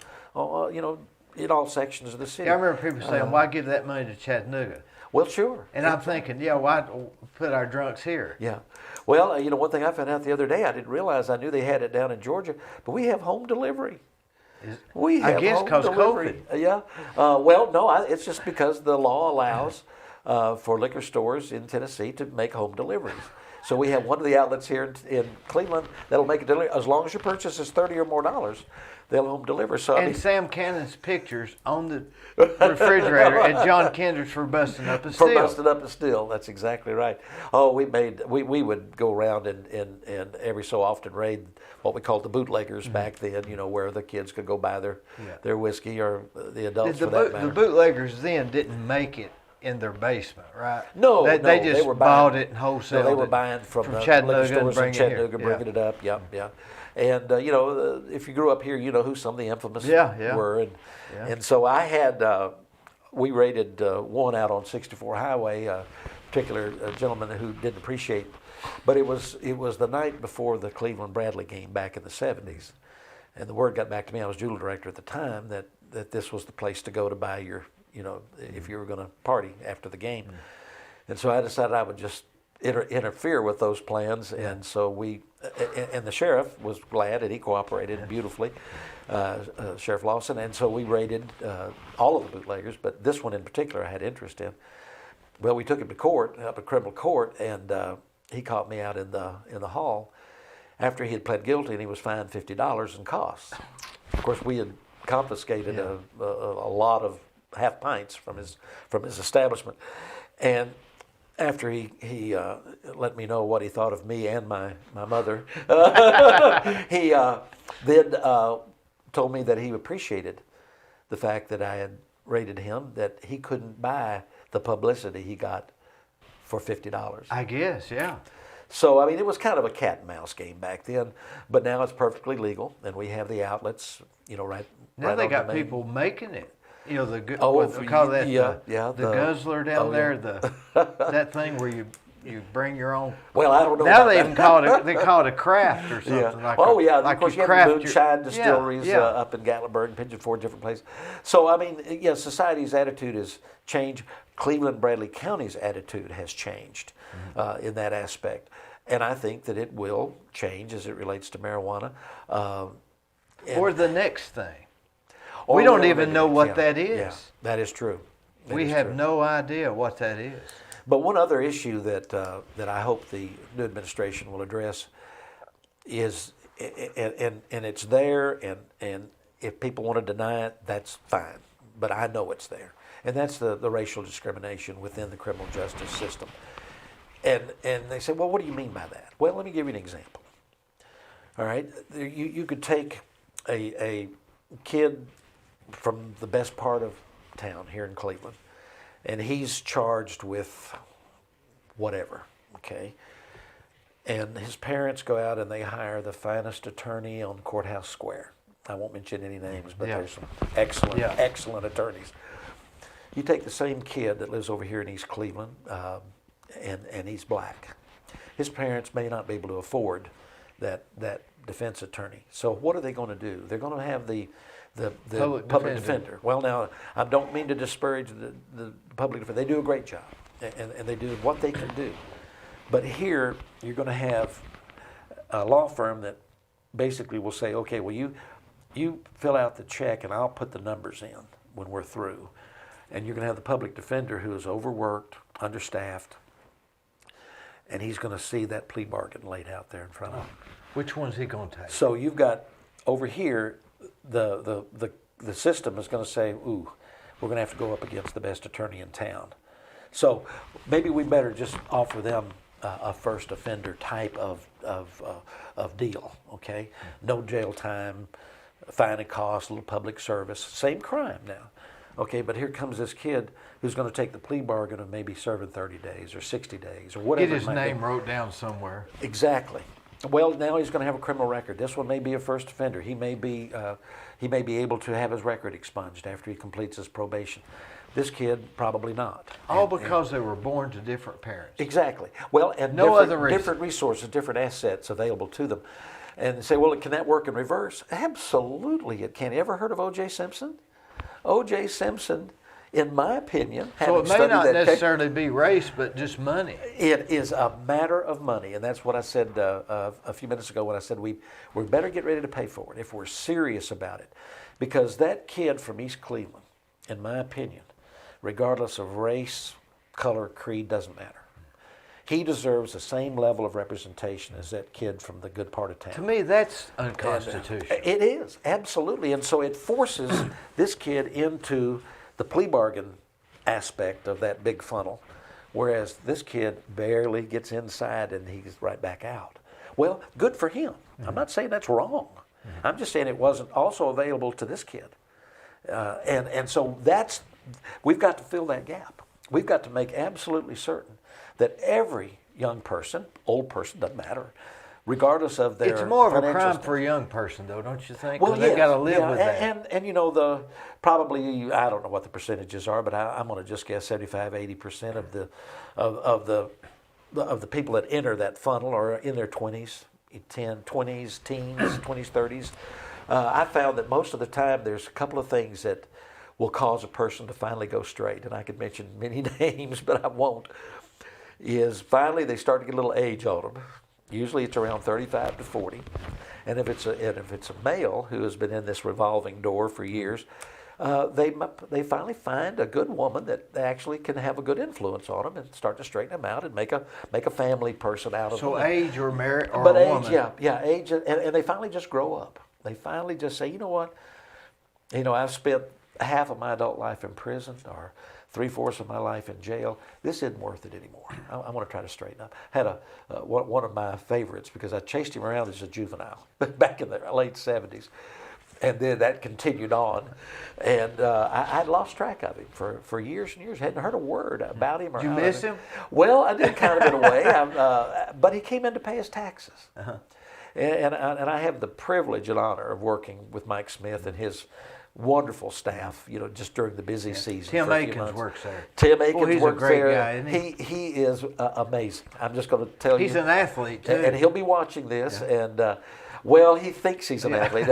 in all sections of the city. Yeah, I remember people saying, why give that money to Chattanooga? Well, sure. And I'm thinking, why put our drunks here? Yeah. Well, one thing I found out the other day, I didn't realize, I knew they had it down in Georgia, but we have home delivery. We have I guess home because delivery. COVID. Yeah. Well, no, it's just because the law allows for liquor stores in Tennessee to make home deliveries. So we have one of the outlets here in Cleveland that'll make a delivery. As long as your purchase is $30 or more, they'll home deliver. So and Sam Cannon's pictures on the refrigerator and John Kendrick's for busting up a steal. For busting up a steal. That's exactly right. Oh, we would go around and every so often raid what we called the bootleggers back then, where the kids could go buy their whiskey, or the adults for that matter. The bootleggers then didn't make it in their basement, right? No, they just were bought it and wholesaled it. They were buying from Chattanooga liquor stores in Chattanooga, it bringing it up. Yeah, yeah. And if you grew up here, you know who some of the infamous were. And so I had, we raided one out on 64 Highway, a particular gentleman who didn't appreciate, but it was the night before the Cleveland Bradley game back in the 70s, and the word got back to me. I was jeweler director at the time that this was the place to go to buy your. If you were going to party after the game. And so I decided I would just interfere with those plans. And so and the sheriff was glad, and he cooperated beautifully, Sheriff Lawson. And so we raided all of the bootleggers, but this one in particular I had interest in. Well, we took him to court, up at criminal court, and he caught me out in the hall after he had pled guilty, and he was fined $50 in costs. Of course, we had confiscated a lot of half pints from his establishment, and after he let me know what he thought of me and my mother, he then told me that he appreciated the fact that I had raided him, that he couldn't buy the publicity he got for $50. I guess, yeah. So, I mean, it was kind of a cat and mouse game back then, but now it's perfectly legal, and we have the outlets, right. Now they got people making it. What they call that, the guzzler down there, that thing where you bring your own. Well, I don't know. Now they even call it a craft or something like. Of course you have the moonshine distilleries up in Gatlinburg and Pigeon Forge, different places. So I mean, society's attitude has changed. Cleveland, Bradley County's attitude has changed in that aspect, and I think that it will change as it relates to marijuana. Or the next thing. We don't even know what that is. Yeah, that is true. We have no idea what that is. But one other issue that I hope the new administration will address is, and it's there, and if people want to deny it, that's fine. But I know it's there, and that's the racial discrimination within the criminal justice system. And they say, well, what do you mean by that? Well, let me give you an example. All right, you could take a kid from the best part of town here in Cleveland, and he's charged with whatever, okay? And his parents go out and they hire the finest attorney on Courthouse Square. I won't mention any names, but there's some excellent attorneys. You take the same kid that lives over here in East Cleveland, and he's black. His parents may not be able to afford that defense attorney. So what are they going to do? They're going to have the public defender. Well, now, I don't mean to disparage the public defender. They do a great job, and they do what they can do. But here, you're going to have a law firm that basically will say, okay, well, you fill out the check, and I'll put the numbers in when we're through. And you're going to have the public defender who is overworked, understaffed, and he's going to see that plea bargain laid out there in front of him. Which one's he going to take? So you've got over here, the system is going to say, ooh, we're going to have to go up against the best attorney in town. So maybe we better just offer them a first offender type of deal, okay? No jail time, fine and cost, a little public service, same crime now. Okay, but here comes this kid who's going to take the plea bargain of maybe serving 30 days or 60 days or whatever. Get his name wrote down somewhere. Exactly. Well, now he's going to have a criminal record. This one may be a first offender. He may be able to have his record expunged after he completes his probation. This kid, probably not. All because they were born to different parents. Exactly. Well, and no other reason. Different resources, different assets available to them. And they say, well, can that work in reverse? Absolutely it can. You ever heard of O.J. Simpson? O.J. Simpson, in my opinion, so it may not necessarily be race, but just money. It is a matter of money, and that's what I said a few minutes ago when I said we better get ready to pay for it if we're serious about it, because that kid from East Cleveland, in my opinion, regardless of race, color, creed, doesn't matter. He deserves the same level of representation as that kid from the good part of town. To me, that's unconstitutional. It is, absolutely. And so it forces this kid into the plea bargain aspect of that big funnel, whereas this kid barely gets inside and he's right back out. Well, good for him. I'm not saying that's wrong. I'm just saying it wasn't also available to this kid. And so we've got to fill that gap. We've got to make absolutely certain that every young person, old person, doesn't matter, regardless of their It's more of a crime for a young person, though, don't you think? Well, they've got to live with that. And you know, probably, I don't know what the percentages are, but I'm going to just guess 75-80% of the people that enter that funnel are in their 20s, teens, 20s, 30s. I found that most of the time there's a couple of things that will cause a person to finally go straight, and I could mention many names, but I won't. Is finally they start to get a little age on them. Usually it's around 35 to 40, and if it's a male who has been in this revolving door for years, they finally find a good woman that actually can have a good influence on them and start to straighten them out and make a family person out of them. So age or merit or but a age, woman. yeah, age, and they finally just grow up. They finally just say, you know what, I've spent half of my adult life in prison or 3/4 of my life in jail. This isn't worth it anymore. I want to try to straighten up. Had one of my favorites because I chased him around as a juvenile back in the late 70s. And then that continued on. And I'd lost track of him for years and years. Hadn't heard a word about him. Did you miss him? Well, I did kind of in a way. But he came in to pay his taxes. Uh-huh. And I have the privilege and honor of working with Mike Smith and his wonderful staff, just during the busy season. Tim Aikens works there. Tim Aikens he's works a great there. Guy, isn't he? He is amazing. I'm just going to tell you. He's an athlete, too. And he'll be watching this. Yeah. And, well, he thinks he's an athlete.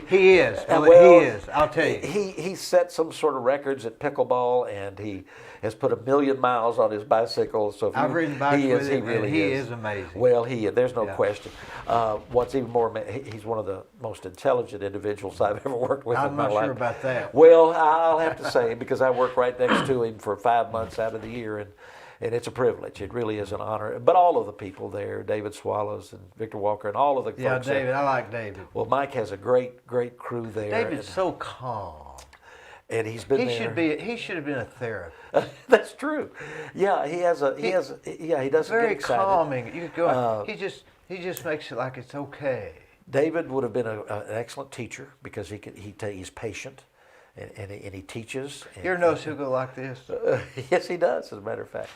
He is. He is. I'll tell you. He set some sort of records at pickleball, and he has put 1 million miles on his bicycle. So I've ridden bikes with him, really and he is amazing. Well, there's no question. What's even more, he's one of the most intelligent individuals I've ever worked with in my life. I'm not sure about that. Well, I'll have to say, because I work right next to him for 5 months out of the year, and it's a privilege. It really is an honor. But all of the people there, David Swallows and Victor Walker and all of the folks David, there. I like David. Well, Mike has a great crew there. David's so calm. And he's been there. He should have been a therapist. That's true. Yeah, he doesn't very get excited. Calming. You go. He just makes it like it's okay. David would have been an excellent teacher because he's patient. And he teaches. You ever notice he'll go like this? Yes, he does, as a matter of fact.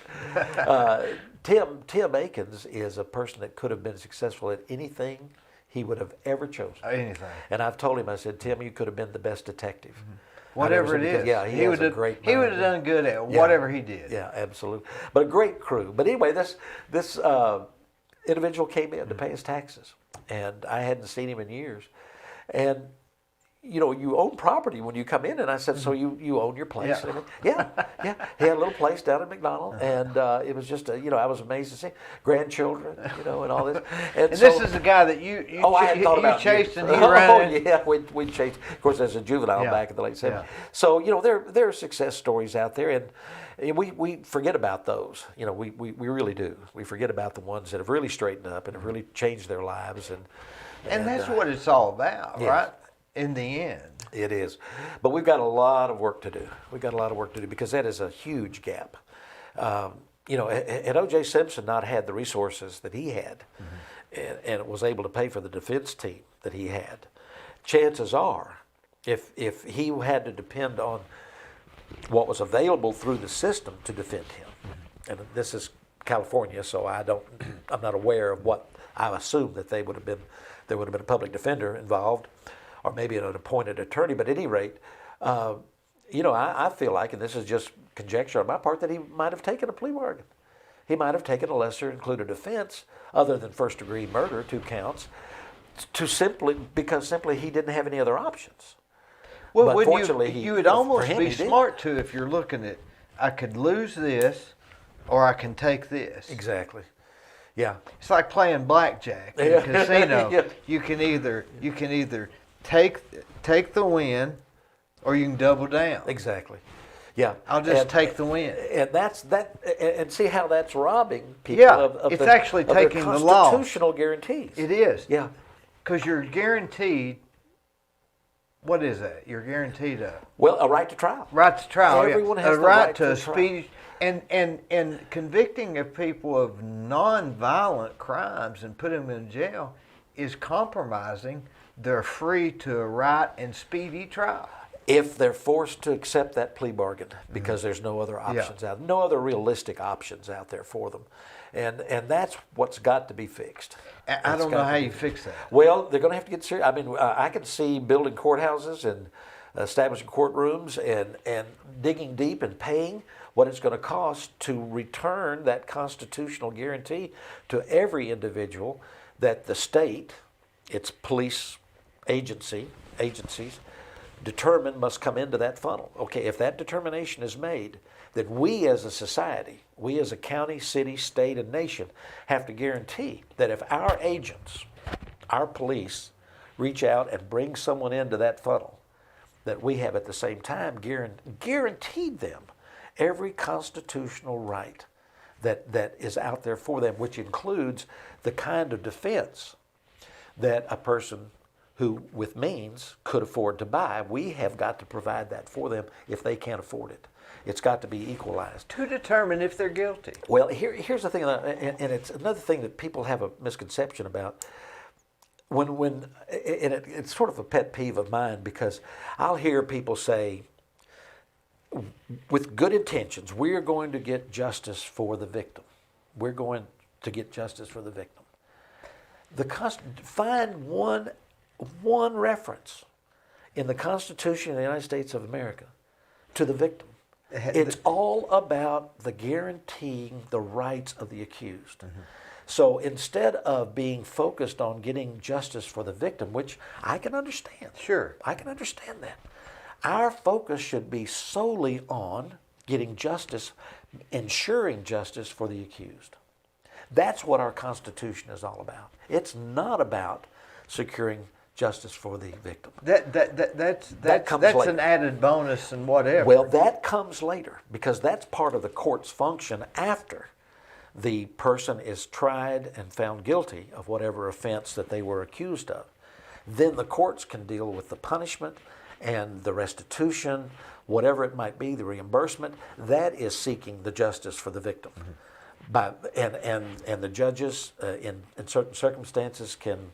Tim Aikens is a person that could have been successful at anything he would have ever chosen. Anything. And I've told him, I said, Tim, you could have been the best detective. Mm-hmm. Whatever it is. Yeah, he would have done good at whatever he did. Yeah, absolutely. But a great crew. But anyway, this individual came in to pay his taxes. And I hadn't seen him in years. And you own property when you come in, and I said, so you own your place? Yeah. Yeah. He had a little place down in McDonald, and it was just, I was amazed to see grandchildren, and all this. And this is the guy that you chased and he ran. Oh, yeah, we chased, of course, as a juvenile back in the late 70s. Yeah. So, there are success stories out there, and we forget about those. We really do. We forget about the ones that have really straightened up and have really changed their lives. And that's what it's all about, right? In the end. It is. But we've got a lot of work to do. Because that is a huge gap. Had O.J. Simpson not had the resources that he had and was able to pay for the defense team that he had, chances are, if he had to depend on what was available through the system to defend him, and this is California, so I'm not aware of what I assume that there would have been a public defender involved, or maybe an appointed attorney. But at any rate, I feel like, and this is just conjecture on my part, that he might have taken a plea bargain. He might have taken a lesser included offense, other than first-degree murder, 2 counts, because he didn't have any other options. Well, but fortunately, you would almost be smart too if you're looking at, I could lose this, or I can take this. Exactly. Yeah. It's like playing blackjack in a casino. Yeah. You can either take the win, or you can double down. Exactly. Yeah. I'll just take the win. And that's that. And see how that's robbing people of it's actually taking their the law. Constitutional guarantees. It is. Yeah. Because you're guaranteed. What is that? You're guaranteed a right to trial. Right to trial. Everyone has a the right to a trial. speedy. And convicting of people of non-violent crimes and putting them in jail is compromising their free to a right and speedy trial. If they're forced to accept that plea bargain, because there's no other options out, no other realistic options out there for them, and that's what's got to be fixed. I don't know how you fix that. Well, they're going to have to get serious. I mean, I can see building courthouses and establishing courtrooms and digging deep and paying what it's going to cost to return that constitutional guarantee to every individual that the state, its police agencies, determined must come into that funnel. Okay, if that determination is made, that we as a society, we as a county, city, state, and nation have to guarantee that if our agents, our police, reach out and bring someone into that funnel, that we have at the same time guaranteed them every constitutional right that is out there for them, which includes the kind of defense that a person who with means could afford to buy. We have got to provide that for them if they can't afford it. It's got to be equalized. To determine if they're guilty. Well, here's the thing, and it's another thing that people have a misconception about. It's sort of a pet peeve of mine, because I'll hear people say, with good intentions, we are going to get justice for the victim. We're going to get justice for the victim. Find one reference in the Constitution of the United States of America to the victim. It's all about the guaranteeing the rights of the accused. Mm-hmm. So instead of being focused on getting justice for the victim, which I can understand. Sure. I can understand that. Our focus should be solely on getting justice, ensuring justice for the accused. That's what our Constitution is all about. It's not about securing justice for the victim. That's an added bonus and whatever. Well, that comes later, because that's part of the court's function after the person is tried and found guilty of whatever offense that they were accused of. Then the courts can deal with the punishment and the restitution, whatever it might be, the reimbursement. That is seeking the justice for the victim. Mm-hmm. And the judges in certain circumstances can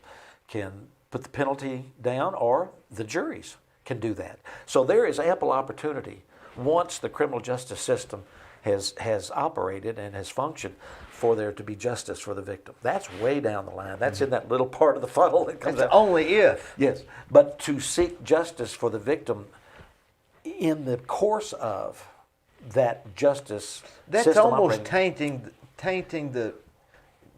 put the penalty down, or the juries can do that. So there is ample opportunity once the criminal justice system has operated and has functioned for there to be justice for the victim. That's way down the line. That's in that little part of the funnel that comes out. Only if. Yes, but to seek justice for the victim in the course of that justice that's system almost operating, tainting the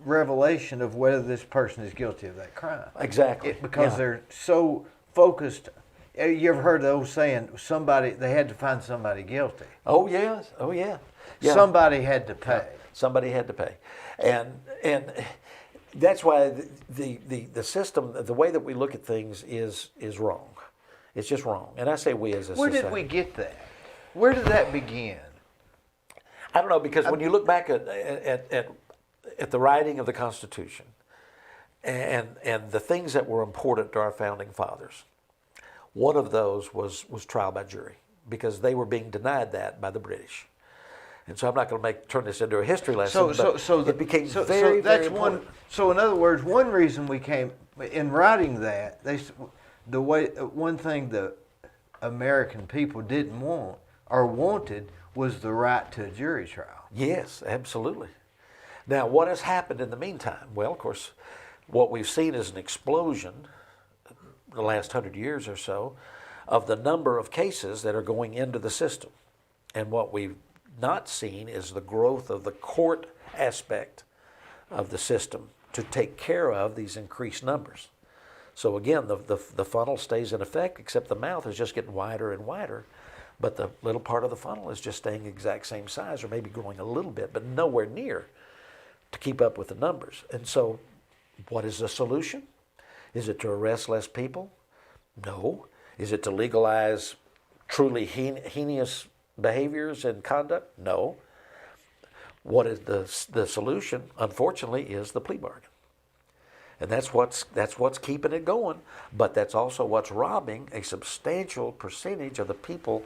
revelation of whether this person is guilty of that crime. Exactly. Because they're so focused. You ever heard the old saying, they had to find somebody guilty? Oh, yes. Oh, yeah. Yeah. Somebody had to pay. Somebody had to pay. And that's why the system, the way that we look at things is wrong. It's just wrong. And I say we as a society. Where did we get that? Where did that begin? I don't know, because when you look back at the writing of the Constitution and the things that were important to our founding fathers, one of those was trial by jury, because they were being denied that by the British. And so I'm not going to turn this into a history lesson, but it became very important. So in other words, one reason we came, in writing that, one thing the American people didn't want or wanted was the right to a jury trial. Yes, absolutely. Now, what has happened in the meantime? Well, of course, what we've seen is an explosion the last 100 years or so of the number of cases that are going into the system. And what we've not seen is the growth of the court aspect of the system to take care of these increased numbers. So again, the funnel stays in effect, except the mouth is just getting wider and wider, but the little part of the funnel is just staying the exact same size, or maybe growing a little bit, but nowhere near to keep up with the numbers. And so what is the solution? Is it to arrest less people? No. Is it to legalize truly heinous behaviors and conduct? No. What is the solution, unfortunately, is the plea bargain. And that's what's keeping it going, but that's also what's robbing a substantial percentage of the people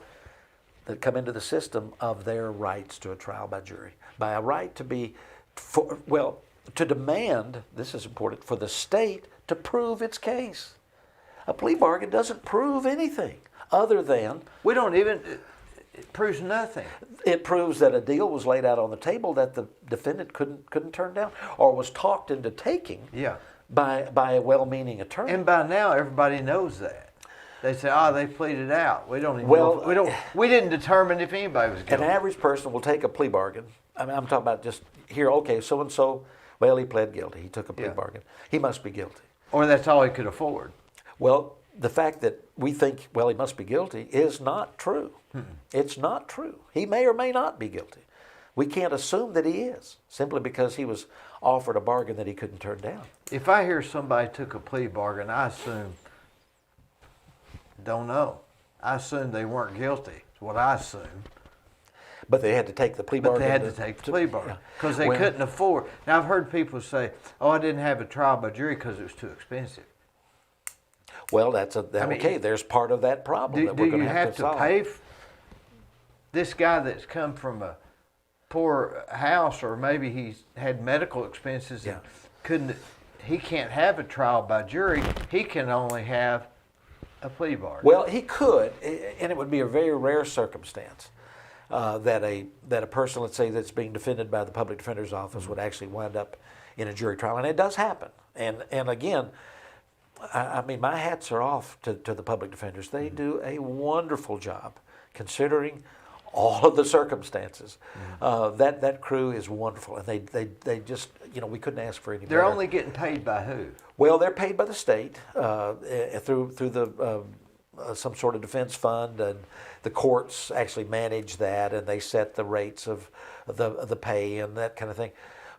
that come into the system of their rights to a trial by jury, by a right to be, to demand, this is important, for the state to prove its case. A plea bargain doesn't prove anything other than... It proves nothing. It proves that a deal was laid out on the table that the defendant couldn't turn down, or was talked into taking by a well-meaning attorney. And by now, everybody knows that. They say, they pleaded out. We don't even know. We didn't determine if anybody was guilty. An average person will take a plea bargain. I mean, I'm talking about just here, okay, so-and-so, well, he pled guilty. He took a plea bargain. He must be guilty. Or that's all he could afford. Well, the fact that we think, he must be guilty is not true. It's not true. He may or may not be guilty. We can't assume that he is, simply because he was offered a bargain that he couldn't turn down. If I hear somebody took a plea bargain, I assume, don't know. I assume they weren't guilty. That's what I assume. But they had to take the plea bargain. But they had to take the plea bargain because they couldn't afford. Now, I've heard people say, I didn't have a trial by jury because it was too expensive. Well, okay. There's part of that problem that we're going to have to solve. Do you have to pay this guy that's come from a poor house, or maybe he's had medical expenses and he can't have a trial by jury. He can only have a plea bargain. Well, he could, and it would be a very rare circumstance that a person, let's say, that's being defended by the public defender's office would actually wind up in a jury trial, and it does happen. And again, I mean, my hats are off to the public defenders. They do a wonderful job, considering all of the circumstances. That crew is wonderful, and they just, we couldn't ask for any better. They're only getting paid by who? Well, they're paid by the state through the some sort of defense fund, and the courts actually manage that, and they set the rates of the pay and that kind of thing.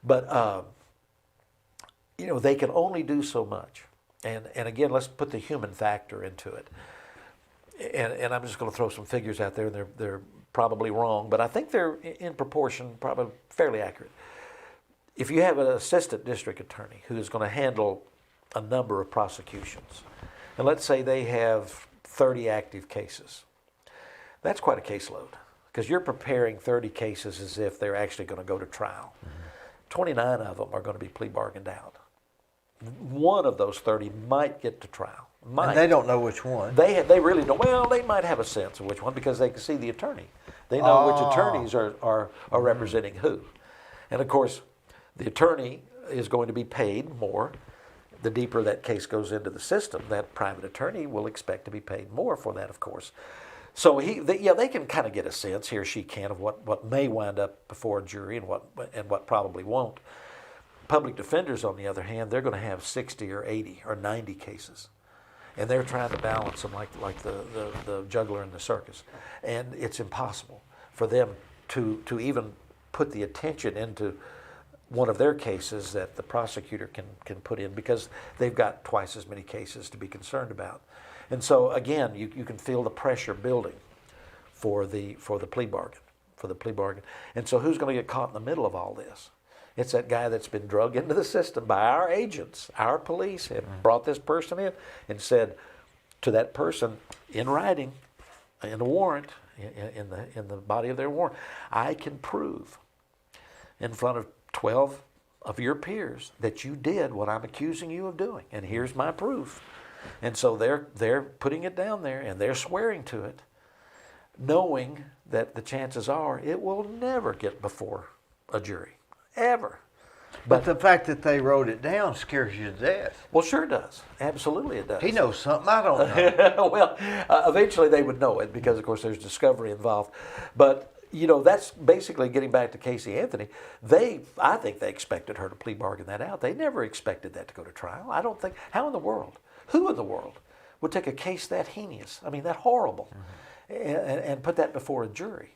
But they can only do so much. And again, let's put the human factor into it. And I'm just going to throw some figures out there, and they're probably wrong, but I think they're in proportion, probably fairly accurate. If you have an assistant district attorney who is going to handle a number of prosecutions, and let's say they have 30 active cases, that's quite a caseload, because you're preparing 30 cases as if they're actually going to go to trial. 29 of them are going to be plea bargained out. One of those 30 might get to trial. And they don't know which one. They really don't. Well, they might have a sense of which one because they can see the attorney. They know which attorneys are representing who. And of course, the attorney is going to be paid more. The deeper that case goes into the system, that private attorney will expect to be paid more for that, of course. So they can kind of get a sense, he or she can, of what may wind up before a jury and what probably won't. Public defenders, on the other hand, they're going to have 60 or 80 or 90 cases. And they're trying to balance them like the juggler in the circus. And it's impossible for them to even put the attention into one of their cases that the prosecutor can put in, because they've got twice as many cases to be concerned about. And so again, you can feel the pressure building for the plea bargain. And so who's going to get caught in the middle of all this? It's that guy that's been drugged into the system by our agents. Our police have brought this person in and said to that person in writing, in a warrant, in the body of their warrant, I can prove in front of 12 of your peers that you did what I'm accusing you of doing, and here's my proof. And so they're putting it down there, and they're swearing to it, knowing that the chances are it will never get before a jury. Ever. But the fact that they wrote it down scares you to death. Well, sure it does. Absolutely it does. He knows something I don't know. Well, eventually they would know it because, of course, there's discovery involved. But, that's basically getting back to Casey Anthony. I think they expected her to plea bargain that out. They never expected that to go to trial. I don't think, who in the world would take a case that heinous, that horrible, and put that before a jury?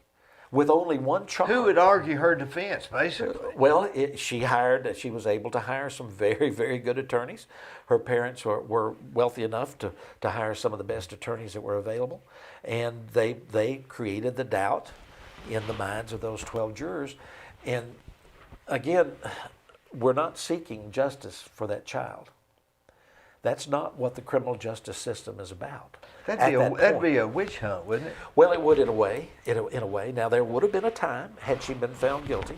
With only one charge. Who would argue her defense, basically? Well, she was able to hire some very, very good attorneys. Her parents were wealthy enough to hire some of the best attorneys that were available. And they created the doubt in the minds of those 12 jurors. And again, we're not seeking justice for that child. That's not what the criminal justice system is about. That'd be a witch hunt, wouldn't it? Well, it would in a way. In a way. Now, there would have been a time, had she been found guilty,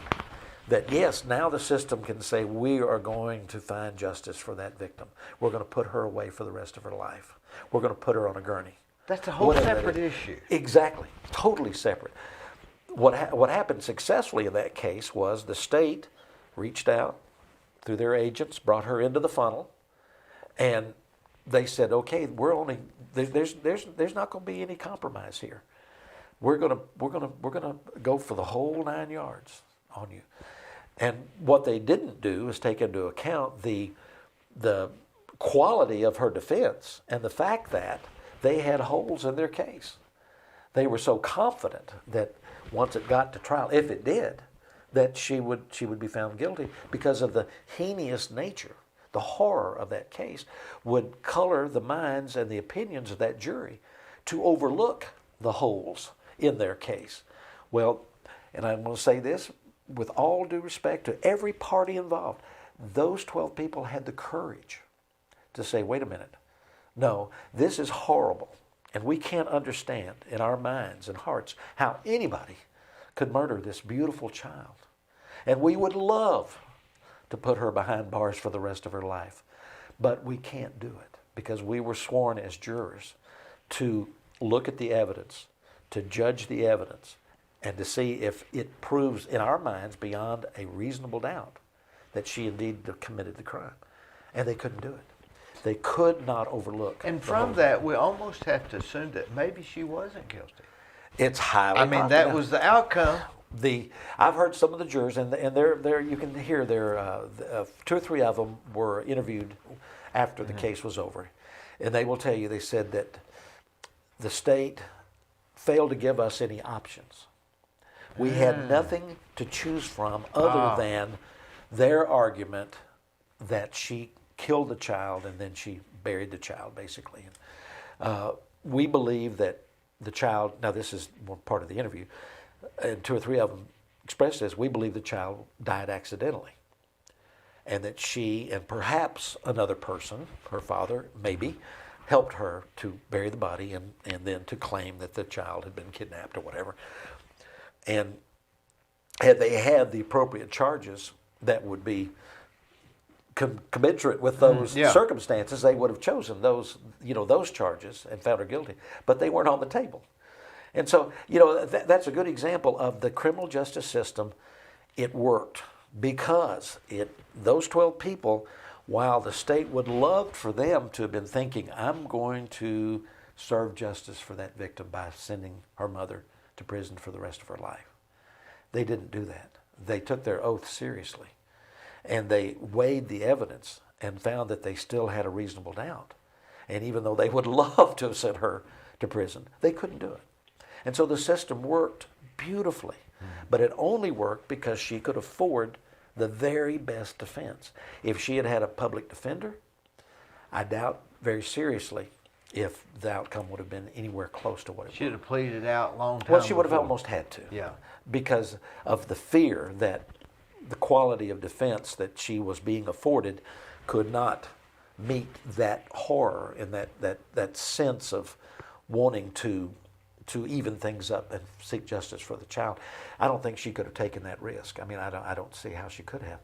that yes, now the system can say, we are going to find justice for that victim. We're going to put her away for the rest of her life. We're going to put her on a gurney. That's a whole separate issue. Exactly. Totally separate. What happened successfully in that case was the state reached out through their agents, brought her into the funnel, and they said, okay, there's not going to be any compromise here. We're gonna go for the whole 9 yards on you. And what they didn't do is take into account the quality of her defense and the fact that they had holes in their case. They were so confident that once it got to trial, if it did, that she would be found guilty because of the heinous nature. The horror of that case would color the minds and the opinions of that jury to overlook the holes in their case. Well, and I'm going to say this with all due respect to every party involved, those 12 people had the courage to say, wait a minute, no, this is horrible, and we can't understand in our minds and hearts how anybody could murder this beautiful child. And we would love to put her behind bars for the rest of her life. But we can't do it because we were sworn as jurors to look at the evidence, to judge the evidence, and to see if it proves in our minds beyond a reasonable doubt that she indeed committed the crime. And they couldn't do it. They could not overlook. And from that, we almost have to assume that maybe she wasn't guilty. It's highly possible. that was the outcome. I've heard some of the jurors, and they're you can hear two or three of them were interviewed after the case was over, and they will tell you they said that the state failed to give us any options. We had nothing to choose from other than their argument that she killed the child and then she buried the child, basically. We believe that the child. Now this is more part of the interview. And two or three of them expressed this, we believe the child died accidentally. And that she and perhaps another person, her father, maybe, helped her to bury the body and then to claim that the child had been kidnapped or whatever. And had they had the appropriate charges that would be commensurate with those circumstances, they would have chosen those charges and found her guilty. But they weren't on the table. And so, that's a good example of the criminal justice system. It worked because those 12 people, while the state would love for them to have been thinking, I'm going to serve justice for that victim by sending her mother to prison for the rest of her life. They didn't do that. They took their oath seriously. And they weighed the evidence and found that they still had a reasonable doubt. And even though they would love to have sent her to prison, they couldn't do it. And so the system worked beautifully, but it only worked because she could afford the very best defense. If she had had a public defender, I doubt very seriously if the outcome would have been anywhere close to what it was. Should have pleaded out long time Well, she would have before. almost had to. Yeah. Because of the fear that the quality of defense that she was being afforded could not meet that horror and that sense of wanting to even things up and seek justice for the child. I don't think she could have taken that risk. I don't see how she could have.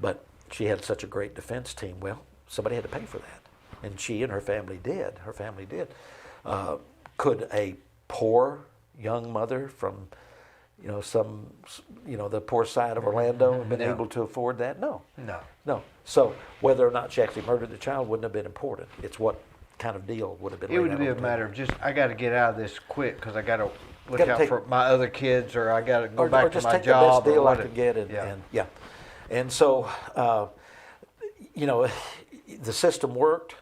But she had such a great defense team. Well, somebody had to pay for that. And she and her family did. Could a poor young mother from the poor side of Orlando and been able to afford that? No. No. So whether or not she actually murdered the child wouldn't have been important. It's what kind of deal would have been. It would be a matter of just, I got to get out of this quick because I got to look out for my other kids, or I got to go back to my job. Or just take the best deal I could get. And so, the system worked.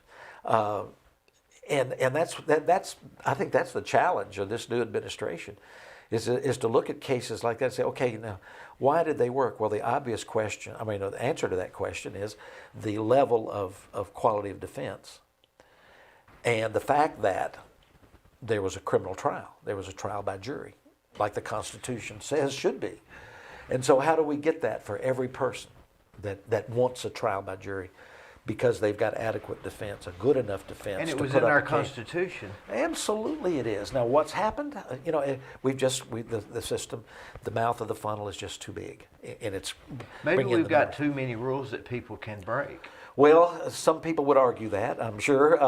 And that's I think that's the challenge of this new administration, is to look at cases like that and say, okay, now why did they work? Well, the obvious question, the answer to that question is the level of quality of defense, and the fact that there was a criminal trial, there was a trial by jury, like the Constitution says should be. And so, how do we get that for every person that wants a trial by jury? Because they've got adequate defense, a good enough defense. And it was in our Constitution. Absolutely, it is. Now, what's happened? The system, the mouth of the funnel is just too big, and it's maybe we've got too many rules that people can break. Well, some people would argue that. I'm sure.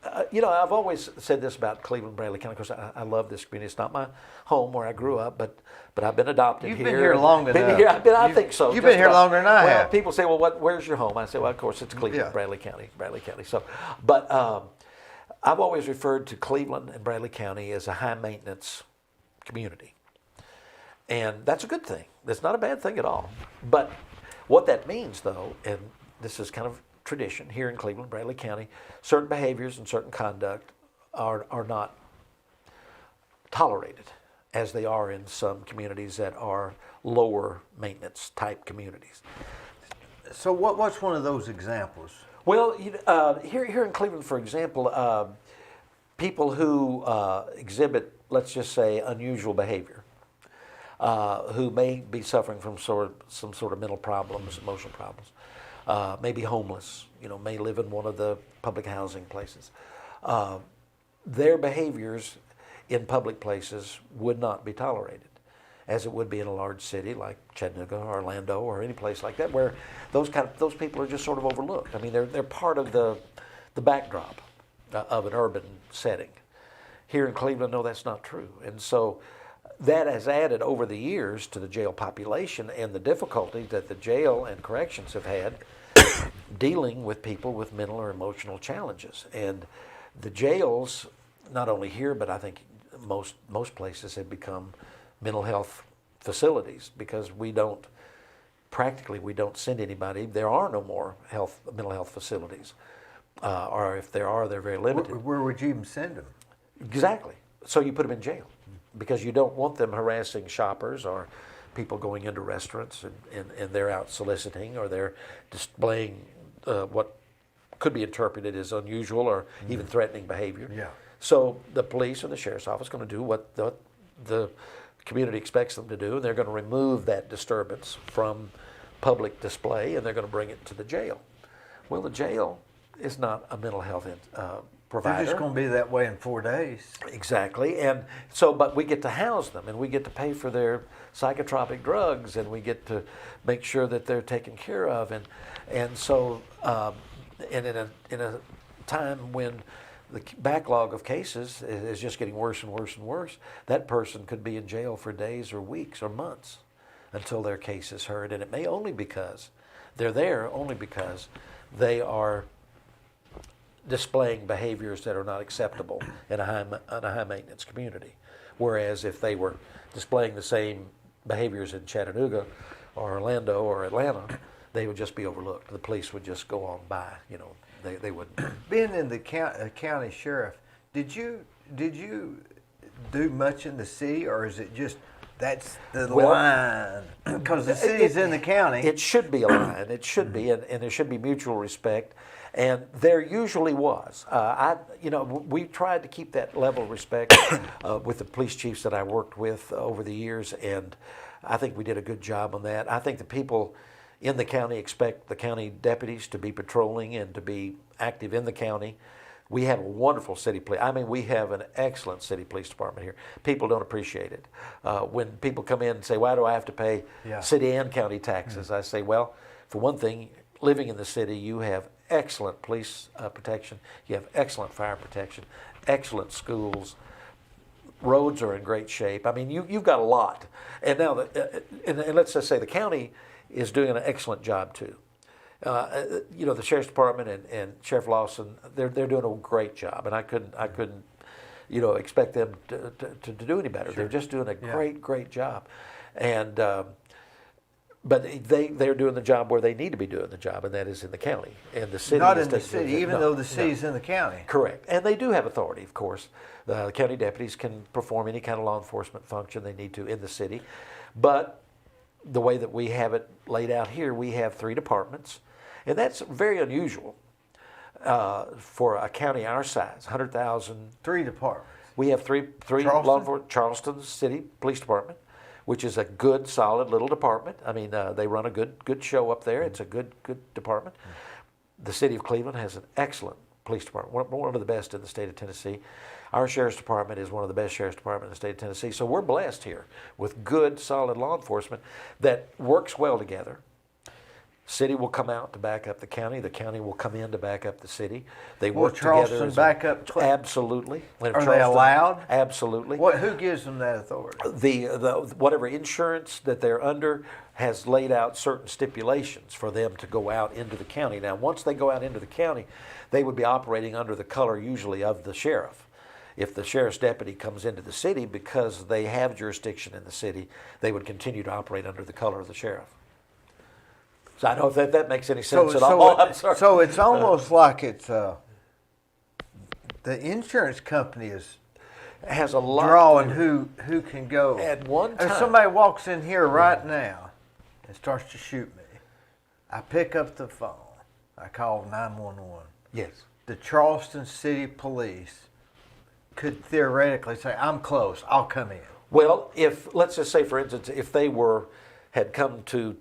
I've always said this about Cleveland, Bradley County. Of course, I love this community. It's not my home where I grew up, but I've been adopted here. You've been here long enough. I think so. You've been here longer than I have. People say, well, where's your home? I say, well, of course, it's Cleveland, Bradley County. So, but I've always referred to Cleveland and Bradley County as a high-maintenance community. And that's a good thing. That's not a bad thing at all. But what that means, though, and this is kind of tradition here in Cleveland, Bradley County, certain behaviors and certain conduct are not tolerated, as they are in some communities that are lower maintenance type communities. So what's one of those examples? Well, here in Cleveland, for example, people who exhibit, let's just say, unusual behavior, who may be suffering from some sort of mental problems, emotional problems, may be homeless, may live in one of the public housing places. Their behaviors in public places would not be tolerated, as it would be in a large city like Chattanooga or Orlando or any place like that, where those people are just sort of overlooked. They're part of the backdrop of an urban setting. Here in Cleveland, no, that's not true. And so that has added over the years to the jail population and the difficulty that the jail and corrections have had dealing with people with mental or emotional challenges. And the jails, not only here, but I think most places, have become mental health facilities, because we don't send anybody. There are no more mental health facilities, or if there are, they're very limited. Where would you even send them? Exactly. So you put them in jail, because you don't want them harassing shoppers or people going into restaurants and they're out soliciting, or they're displaying what could be interpreted as unusual or even threatening behavior. Yeah. So the police or the sheriff's office is going to do what the community expects them to do, and they're going to remove that disturbance from public display, and they're going to bring it to the jail. Well, the jail is not a mental health provider. They're just going to be that way in 4 days. Exactly. And so, but we get to house them, and we get to pay for their psychotropic drugs, and we get to make sure that they're taken care of. And so, and in a time when the backlog of cases is just getting worse and worse and worse, that person could be in jail for days or weeks or months until their case is heard. And it may only because they're there only because they are displaying behaviors that are not acceptable in a high maintenance community. Whereas if they were displaying the same behaviors in Chattanooga or Orlando or Atlanta, they would just be overlooked. The police would just go on by, they wouldn't. Being in the county sheriff, did you do much in the city, or is it just that's the line? Because the city's in the county. It should be a line. It should be, and there should be mutual respect. And there usually was. We tried to keep that level of respect with the police chiefs that I worked with over the years, and I think we did a good job on that. I think the people in the county expect the county deputies to be patrolling and to be active in the county. We have a wonderful city police. We have an excellent city police department here. People don't appreciate it. When people come in and say, why do I have to pay city and county taxes? I say, well, for one thing, living in the city, you have excellent police protection. You have excellent fire protection, excellent schools, roads are in great shape. I mean, you've got a lot. And now, and let's just say the county is doing an excellent job too. The sheriff's department and Sheriff Lawson, they're doing a great job, and I couldn't expect them to do any better. Sure. They're just doing a great job, and but they're doing the job where they need to be doing the job, and that is in the county and the city. Not in the city, even though the city's in the county. Correct, and they do have authority, of course. The county deputies can perform any kind of law enforcement function they need to in the city, but the way that we have it laid out here, we have 3 departments. And that's very unusual for a county our size, 100,000. 3 departments. We have three law enforcement. Charleston City Police Department, which is a good, solid little department. I mean, they run a good show up there. It's a good department. The city of Cleveland has an excellent police department, one of the best in the state of Tennessee. Our sheriff's department is one of the best sheriff's departments in the state of Tennessee. So we're blessed here with good, solid law enforcement that works well together. City will come out to back up the county. The county will come in to back up the city. They work Charleston together. Back up? Absolutely. Are they allowed? Absolutely. Who gives them that authority? The whatever insurance that they're under has laid out certain stipulations for them to go out into the county. Now, once they go out into the county, they would be operating under the color usually of the sheriff. If the sheriff's deputy comes into the city, because they have jurisdiction in the city, they would continue to operate under the color of the sheriff. So I don't know if that makes any sense at all. I'm sorry. So it's almost like it's the insurance company has a lot drawing who can go. At one time, if somebody walks in here right now and starts to shoot me, I pick up the phone. I call 911. Yes. The Charleston City Police could theoretically say, "I'm close. I'll come in." Well, let's just say, for instance, if they had come to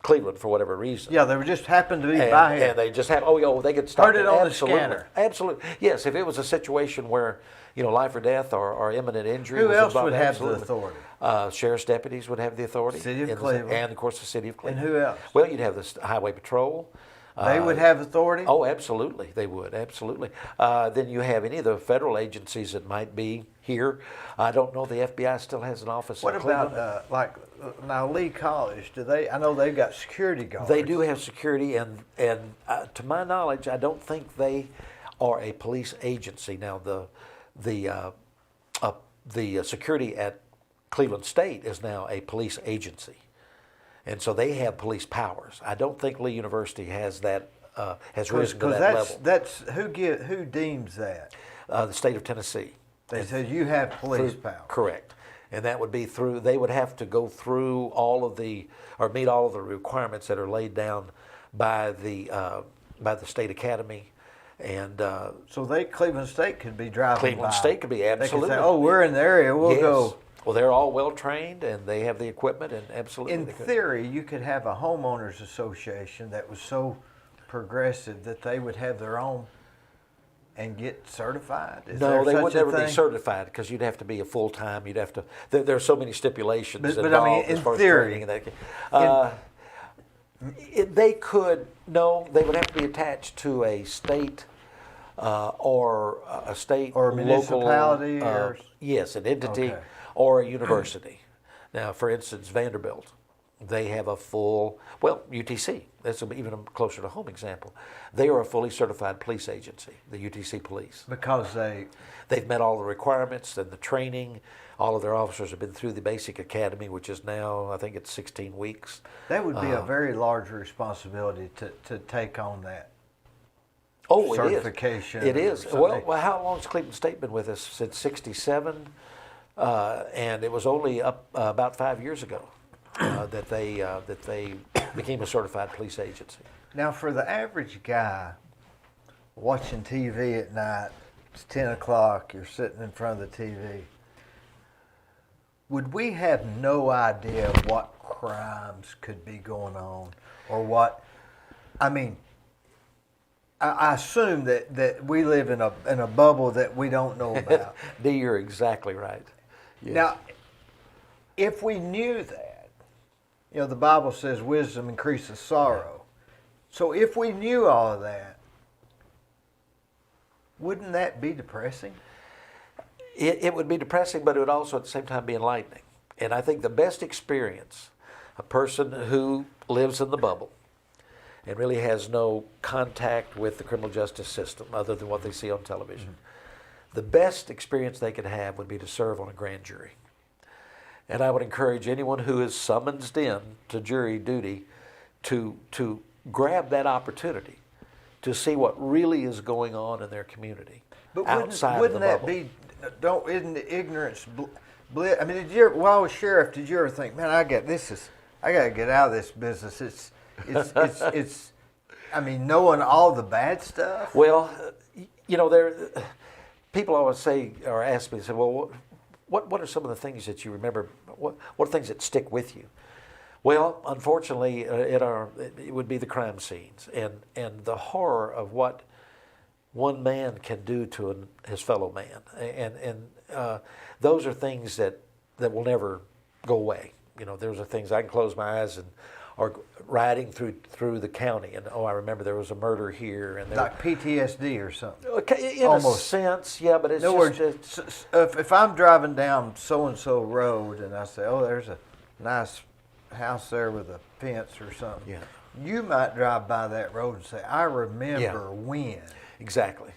Cleveland for whatever reason. Yeah, they just happened to be by here. And they just had, they could start it on the scanner. Absolutely. Yes, if it was a situation where, life or death or imminent injury. Who else would have the authority? Sheriff's deputies would have the authority. City of Cleveland. And, of course, the City of Cleveland. And who else? Well, you'd have the Highway Patrol. They would have authority? Oh, absolutely. They would, absolutely. Then you have any of the federal agencies that might be here. I don't know if the FBI still has an office in Cleveland. What about, now Lee College, I know they've got security guards. They do have security, and to my knowledge, I don't think they are a police agency. Now, the security at Cleveland State is now a police agency. And so they have police powers. I don't think Lee University has that has risen to that level. That's who deems that? The state of Tennessee. They said you have police power. Correct, and that would be through. They would have to go through meet all of the requirements that are laid down by the state academy, and so Cleveland State could be driving. Cleveland State could be absolutely. They could say, "Oh, we're in the area. We'll go." Well, they're all well trained, and they have the equipment, and absolutely. In theory, you could have a homeowners association that was so progressive that they would have their own and get certified. No, they would never be certified because you'd have to be a full time. You'd have to. There are so many stipulations involved I mean, in as far theory, as training and that. They could. No, they would have to be attached to a state. Or a state or a municipality, local, yes, an entity. Okay. Or a university. Now, for instance, Vanderbilt, they have a UTC, that's even a closer to home example. They are a fully certified police agency, the UTC Police. Because they've met all the requirements and the training. All of their officers have been through the basic academy, which is now, I think it's 16 weeks. That would be a very large responsibility to take on that. Oh, certification. It is. Well, how long has Cleveland State been with us? Since '67. And it was only up about 5 years ago that they became a certified police agency. Now, for the average guy watching TV at night, it's 10 o'clock, you're sitting in front of the TV, would we have no idea what crimes could be going on or what? I mean, I assume that we live in a bubble that we don't know about. Dee, you're exactly right. Yes. Now, if we knew that, the Bible says wisdom increases sorrow. So if we knew all of that, wouldn't that be depressing? it would be depressing, but it would also at the same time be enlightening. And I think the best experience, a person who lives in the bubble and really has no contact with the criminal justice system other than what they see on television, the best experience they could have would be to serve on a grand jury. And I would encourage anyone who is summoned in to jury duty to grab that opportunity to see what really is going on in their community. But outside wouldn't of the that bubble. isn't the ignorance bliss? I mean, while I was sheriff, did you ever think, man, I got to get out of this business? It's I mean, knowing all the bad stuff. Well, people always say or ask me, say, well, what are some of the things that you remember? What are things that stick with you? Well, unfortunately, it would be the crime scenes and the horror of what one man can do to his fellow man, and those are things that will never go away. Those are things I can close my eyes and or riding through the county and I remember there was a murder here and like PTSD or something. In almost a sense, yeah, but it's in other words, if I'm driving down so and so road and I say, oh, there's a nice house there with a fence or something. Yeah. You might drive by that road and say, I remember when. Exactly.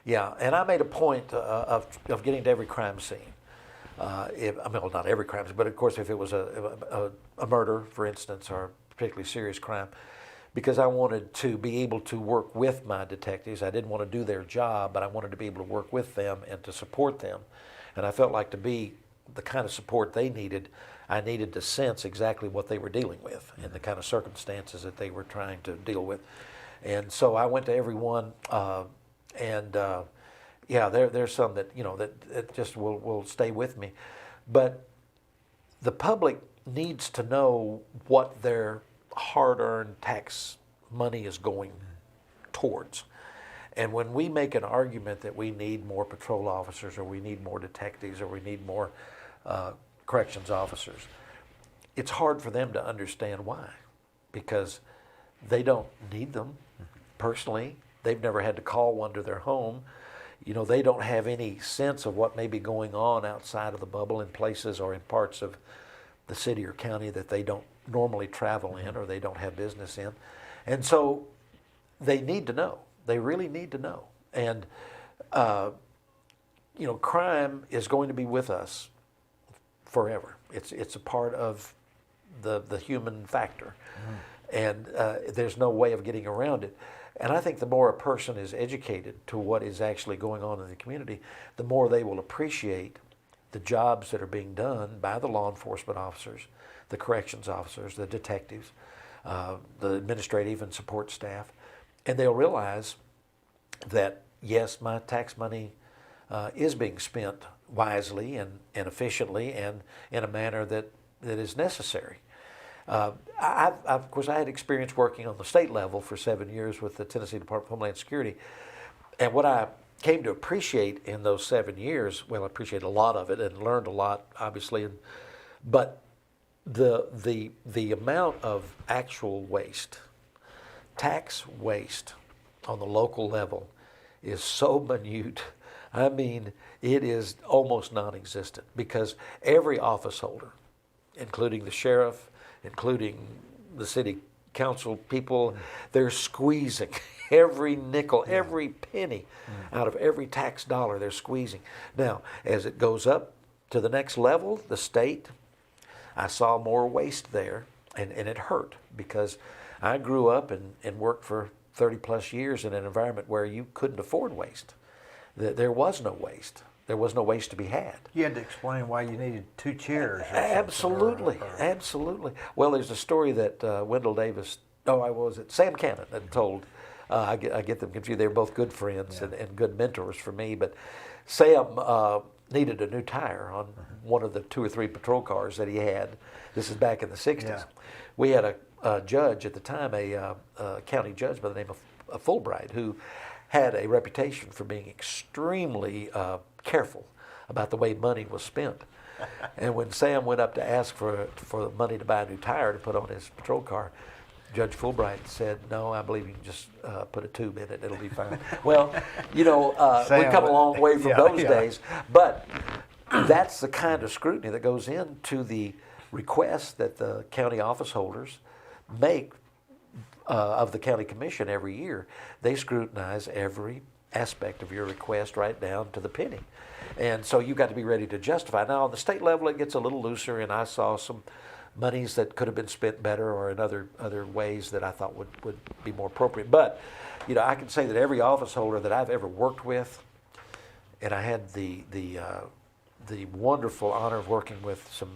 Yeah, and I made a point of getting to every crime scene. Not every crime scene, but of course if it was a murder, for instance, or a particularly serious crime, because I wanted to be able to work with my detectives. I didn't want to do their job, but I wanted to be able to work with them and to support them. And I felt like to be the kind of support they needed, I needed to sense exactly what they were dealing with and the kind of circumstances that they were trying to deal with. And so I went to every one, there's some that that just will stay with me. But the public needs to know what their hard-earned tax money is going towards. And when we make an argument that we need more patrol officers or we need more detectives or we need more corrections officers, it's hard for them to understand why, because they don't need them personally. They've never had to call one to their home. They don't have any sense of what may be going on outside of the bubble in places or in parts of the city or county that they don't normally travel in or they don't have business in. And so they need to know. They really need to know. And, crime is going to be with us forever. It's a part of the human factor. And there's no way of getting around it. And I think the more a person is educated to what is actually going on in the community, the more they will appreciate the jobs that are being done by the law enforcement officers, the corrections officers, the detectives, the administrative and support staff. And they'll realize that, yes, my tax money is being spent wisely and efficiently and in a manner that is necessary. Of course, I had experience working on the state level for 7 years with the Tennessee Department of Homeland Security. And what I came to appreciate in those 7 years, well, I appreciated a lot of it and learned a lot, obviously, but the amount of actual waste, tax waste on the local level is so minute. I mean, it is almost non-existent because every office holder, including the sheriff, including the city council people, they're squeezing every nickel, every penny out of every tax dollar they're squeezing. Now, as it goes up to the next level, the state, I saw more waste there, and it hurt because I grew up and worked for 30 plus years in an environment where you couldn't afford waste. There was no waste. There was no waste to be had. You had to explain why you needed 2 chairs. Absolutely, absolutely. Well, there's a story that Wendell Davis, Sam Cannon had told. I get them confused. They were both good friends and good mentors for me. But Sam needed a new tire on one of the 2 or 3 patrol cars that he had. This is back in the 60s. Yeah. We had a judge at the time, a county judge by the name of Fulbright, who had a reputation for being extremely careful about the way money was spent. And when Sam went up to ask for money to buy a new tire to put on his patrol car, Judge Fulbright said, no, I believe you can just put a tube in it. It'll be fine. Well, we've come a long way from those days. But that's the kind of scrutiny that goes into the requests that the county office holders make of the county commission every year. They scrutinize every aspect of your request right down to the penny. And so you've got to be ready to justify. Now, on the state level, it gets a little looser, and I saw some monies that could have been spent better or in other ways that I thought would be more appropriate. But, I can say that every office holder that I've ever worked with, and I had the wonderful honor of working with some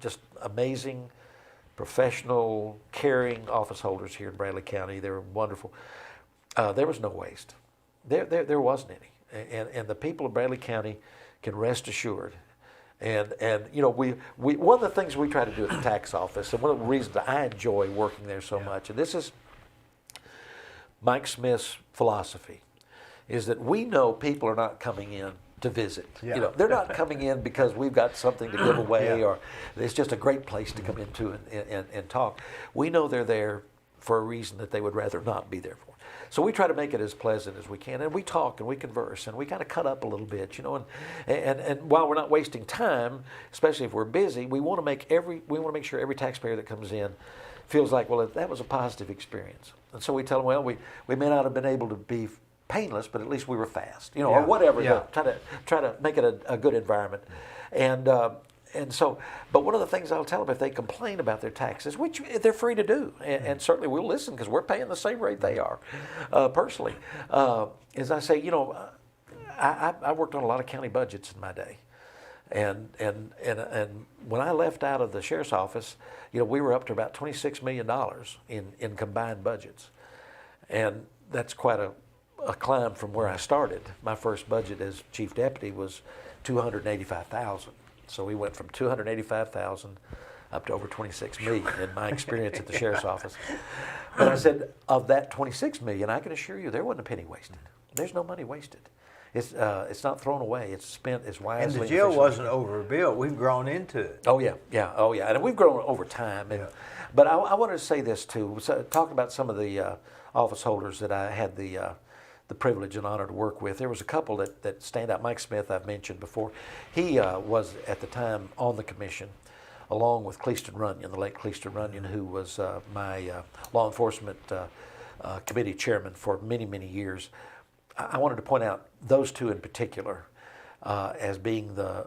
just amazing, professional, caring office holders here in Bradley County. They were wonderful. There was no waste. There wasn't any. And the people of Bradley County can rest assured. And we one of the things we try to do at the tax office, and one of the reasons that I enjoy working there so much, and this is Mike Smith's philosophy, is that we know people are not coming in to visit. Yeah. They're not coming in because we've got something to give away or it's just a great place to come into and talk. We know they're there for a reason that they would rather not be there for. So we try to make it as pleasant as we can, and we talk and we converse and we kind of cut up a little bit, and while we're not wasting time, especially if we're busy, we want to make sure every taxpayer that comes in feels like, well, that was a positive experience. And so we tell them, well, we may not have been able to be painless, but at least we were fast, or whatever. Try to make it a good environment, and so. But one of the things I'll tell them, if they complain about their taxes, which they're free to do, and certainly we'll listen because we're paying the same rate they are, personally, is I say, I worked on a lot of county budgets in my day, and when I left out of the sheriff's office, we were up to about $26 million in combined budgets, and that's quite a climb from where I started. My first budget as chief deputy was $285,000. So we went from $285,000 up to over $26 million in my experience at the sheriff's office. But I said, of that $26 million, I can assure you there wasn't a penny wasted. There's no money wasted. It's not thrown away. It's spent as wisely. And the jail wasn't overbuilt. We've grown into it. Oh yeah, and we've grown over time. But I wanted to say this too. So, talk about some of the office holders that I had the privilege and honor to work with. There was a couple that stand out. Mike Smith, I've mentioned before. He was at the time on the commission, along with Cleaston Runyon, the late Cleaston Runyon, who was my law enforcement committee chairman for many, many years. I wanted to point out those two in particular as being the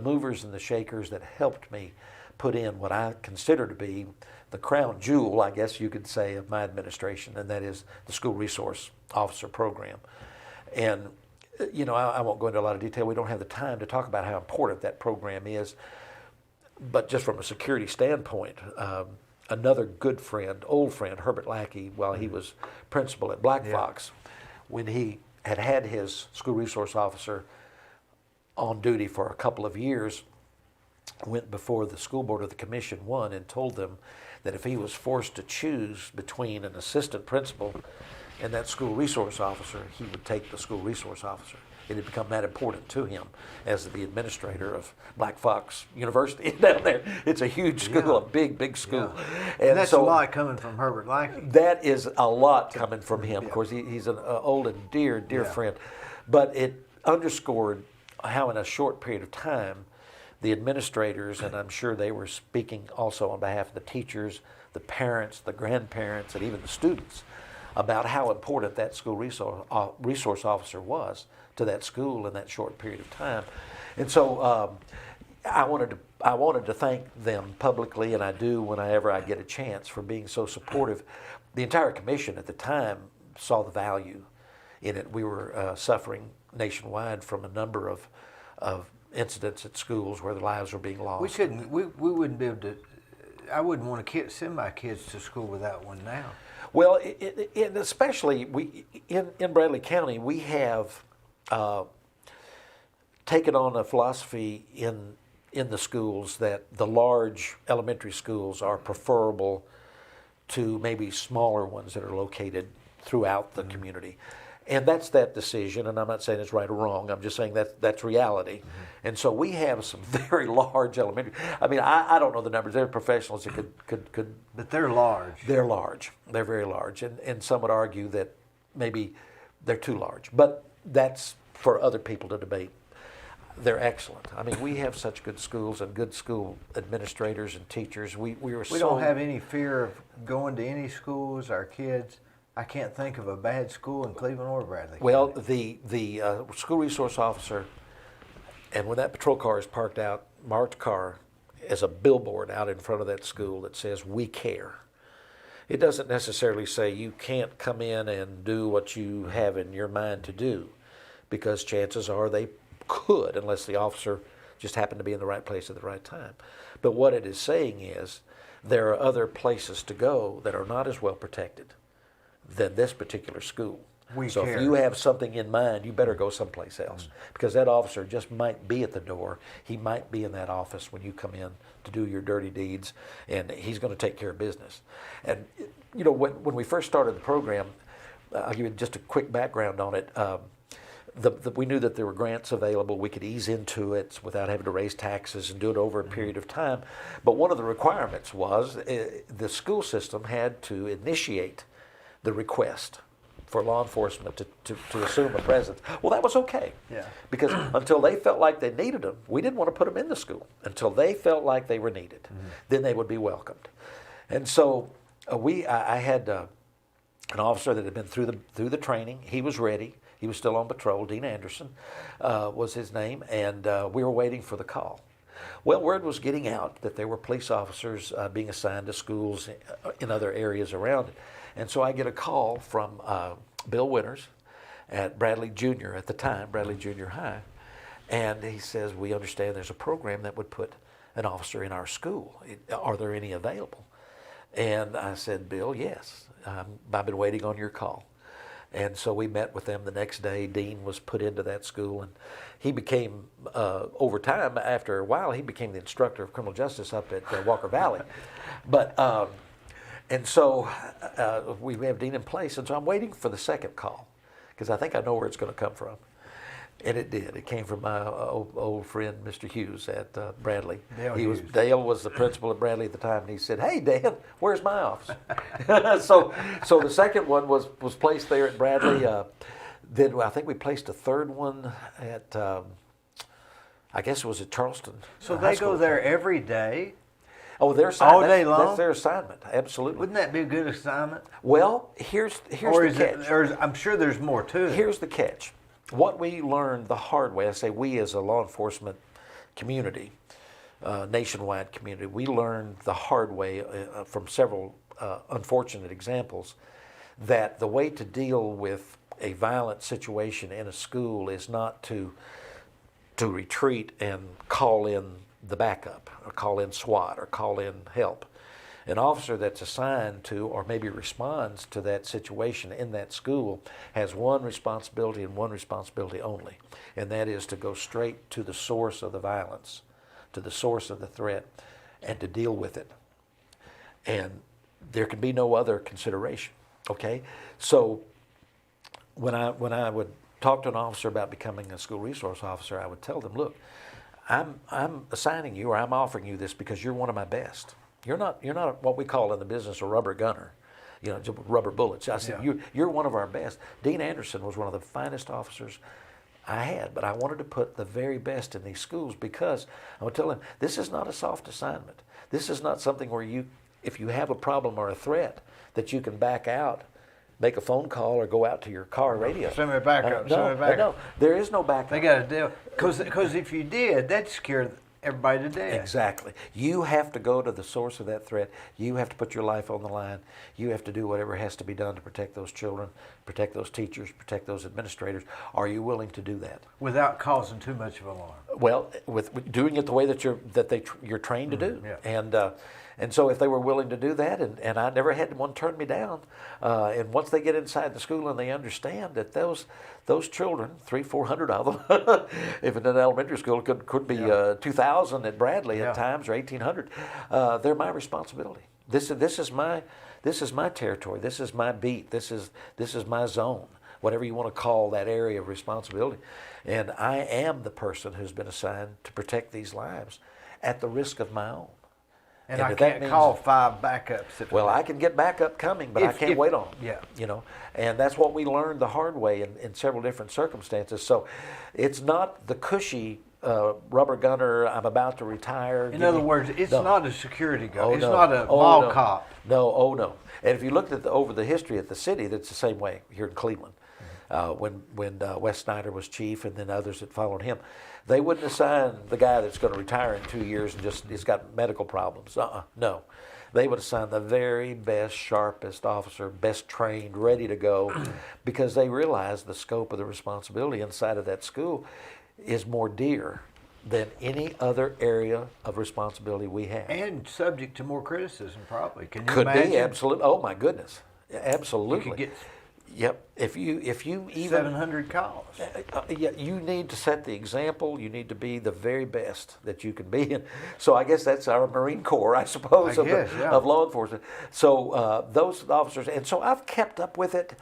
movers and the shakers that helped me put in what I consider to be the crown jewel, I guess you could say, of my administration, and that is the School Resource Officer Program. And, I won't go into a lot of detail. We don't have the time to talk about how important that program is. But just from a security standpoint, another good friend, old friend, Herbert Lackey, while he was principal at Black Fox, when he had his School Resource Officer on duty for a couple of years, went before the school board of the commission one and told them that if he was forced to choose between an assistant principal and that school resource officer, he would take the school resource officer. It had become that important to him as the administrator of Black Fox University down there. It's a huge school, a big school. Yeah. And that's so, a lot coming from Herbert Lackey. That is a lot coming from him. Of course, he's an old and dear friend. But it underscored how in a short period of time, the administrators, and I'm sure they were speaking also on behalf of the teachers, the parents, the grandparents, and even the students, about how important that school resource officer was to that school in that short period of time. And so I wanted to thank them publicly, and I do whenever I get a chance, for being so supportive. The entire commission at the time saw the value in it. We were suffering nationwide from a number of incidents at schools where the lives were being lost. We wouldn't be able to. I wouldn't want to send my kids to school without one now. Well, and especially in Bradley County, we have taken on a philosophy in the schools that the large elementary schools are preferable to maybe smaller ones that are located throughout the community. And that's that decision, and I'm not saying it's right or wrong. I'm just saying that's reality. Mm-hmm. And so we have some very large elementary. I mean, I don't know the numbers. They're professionals that could. But they're large. They're large. They're very large. And some would argue that maybe they're too large. But that's for other people to debate. They're excellent. I mean, we have such good schools and good school administrators and teachers. We don't have any fear of going to any schools. Our kids, I can't think of a bad school in Cleveland or Bradley. Well, the school resource officer, and when that patrol car is parked out, marked car, as a billboard out in front of that school that says, "We care." It doesn't necessarily say you can't come in and do what you have in your mind to do, because chances are they could, unless the officer just happened to be in the right place at the right time. But what it is saying is there are other places to go that are not as well protected than this particular school. So if you have something in mind, you better go someplace else, because that officer just might be at the door. He might be in that office when you come in to do your dirty deeds, and he's going to take care of business. And you know, when we first started the program, I'll give you just a quick background on it. We knew that there were grants available. We could ease into it without having to raise taxes and do it over a period of time. But one of the requirements was the school system had to initiate the request for law enforcement to assume a presence. Well, that was okay. Yeah. Because until they felt like they needed them, we didn't want to put them in the school. Until they felt like they were needed, mm-hmm. then they would be welcomed. And so I had an officer that had been through the training. He was ready. He was still on patrol. Dean Anderson was his name, and we were waiting for the call. Well, word was getting out that there were police officers being assigned to schools in other areas around it. And so I get a call from Bill Winters at Bradley Junior at the time, Bradley Junior High, and he says, "We understand there's a program that would put an officer in our school. Are there any available?" And I said, "Bill, yes. I've been waiting on your call." And so we met with them the next day. Dean was put into that school, and he became, over time, after a while, he became the instructor of criminal justice up at Walker Valley. But and so we have Dean in place, and so I'm waiting for the second call, because I think I know where it's going to come from. And it did. It came from my old friend, Mr. Hughes at Bradley. Dale was the principal at Bradley at the time, and he said, "Hey, Dan, where's my office?" so the second one was placed there at Bradley. Then I think we placed a third one at, I guess it was at Charleston. So they go there every day? Oh, their assignment. All day long? That's their assignment, absolutely. Wouldn't that be a good assignment? Well, here's the catch. I'm sure there's more to it. Here's the catch. What we learned the hard way, I say we as a law enforcement community, nationwide community, we learned the hard way from several unfortunate examples that the way to deal with a violent situation in a school is not to retreat and call in the backup, or call in SWAT, or call in help. An officer that's assigned to, or maybe responds to that situation in that school, has one responsibility and one responsibility only, and that is to go straight to the source of the violence, to the source of the threat, and to deal with it. And there can be no other consideration, okay? So when I would talk to an officer about becoming a school resource officer, I would tell them, "Look, I'm assigning you, or I'm offering you this because you're one of my best. You're not what we call in the business a rubber gunner, just rubber bullets." I said, you're one of our best. Dean Anderson was one of the finest officers I had, but I wanted to put the very best in these schools, because I would tell him, this is not a soft assignment. This is not something where if you have a problem or a threat, that you can back out, make a phone call, or go out to your car radio. Send me back up. No, there is no backup. They got to deal. Because if you did, that'd scare everybody to death. Exactly. You have to go to the source of that threat. You have to put your life on the line. You have to do whatever has to be done to protect those children, protect those teachers, protect those administrators. Are you willing to do that? Without causing too much of alarm. Well, with doing it the way that you're trained to do. Yeah. And so if they were willing to do that, and I never had one turn me down, and once they get inside the school and they understand that those children, 300-400 of them, if in an elementary school it could be 2,000 at Bradley at times, or 1,800, they're my responsibility. This is my territory. This is my beat. This is my zone. whatever you want to call that area of responsibility. And I am the person who's been assigned to protect these lives at the risk of my own. And I can't call 5 backups. Well, I can get backup coming, but I can't wait on them. Yeah. You know, and that's what we learned the hard way in several different circumstances. So it's not the cushy rubber gunner, I'm about to retire. In other words, it's not a security guard. It's no. not a mall no. cop. No. And if you looked at over the history of the city, that's the same way here in Cleveland. When Wes Snyder was chief and then others that followed him, they wouldn't assign the guy that's going to retire in 2 years and just he's got medical problems. No. They would assign the very best, sharpest officer, best trained, ready to go, because they realized the scope of the responsibility inside of that school is more dear than any other area of responsibility we have. And subject to more criticism, probably. Can you Could imagine? be, absolutely. Oh my goodness, absolutely. You could get Yep. If you even 700 calls. Yeah, you need to set the example. You need to be the very best that you can be. And so I guess that's our Marine Corps, I suppose, of law enforcement. So those officers, and so I've kept up with it.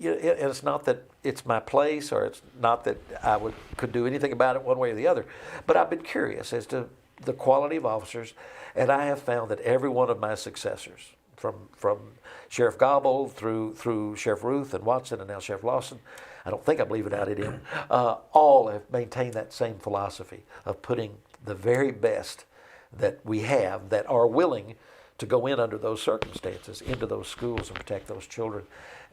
It's not that it's my place, or it's not that I could do anything about it one way or the other. But I've been curious as to the quality of officers, and I have found that every one of my successors, from Sheriff Gobble through Sheriff Ruth and Watson and now Sheriff Lawson, I don't think I'm leaving out any of them, all have maintained that same philosophy of putting the very best that we have that are willing to go in under those circumstances into those schools and protect those children.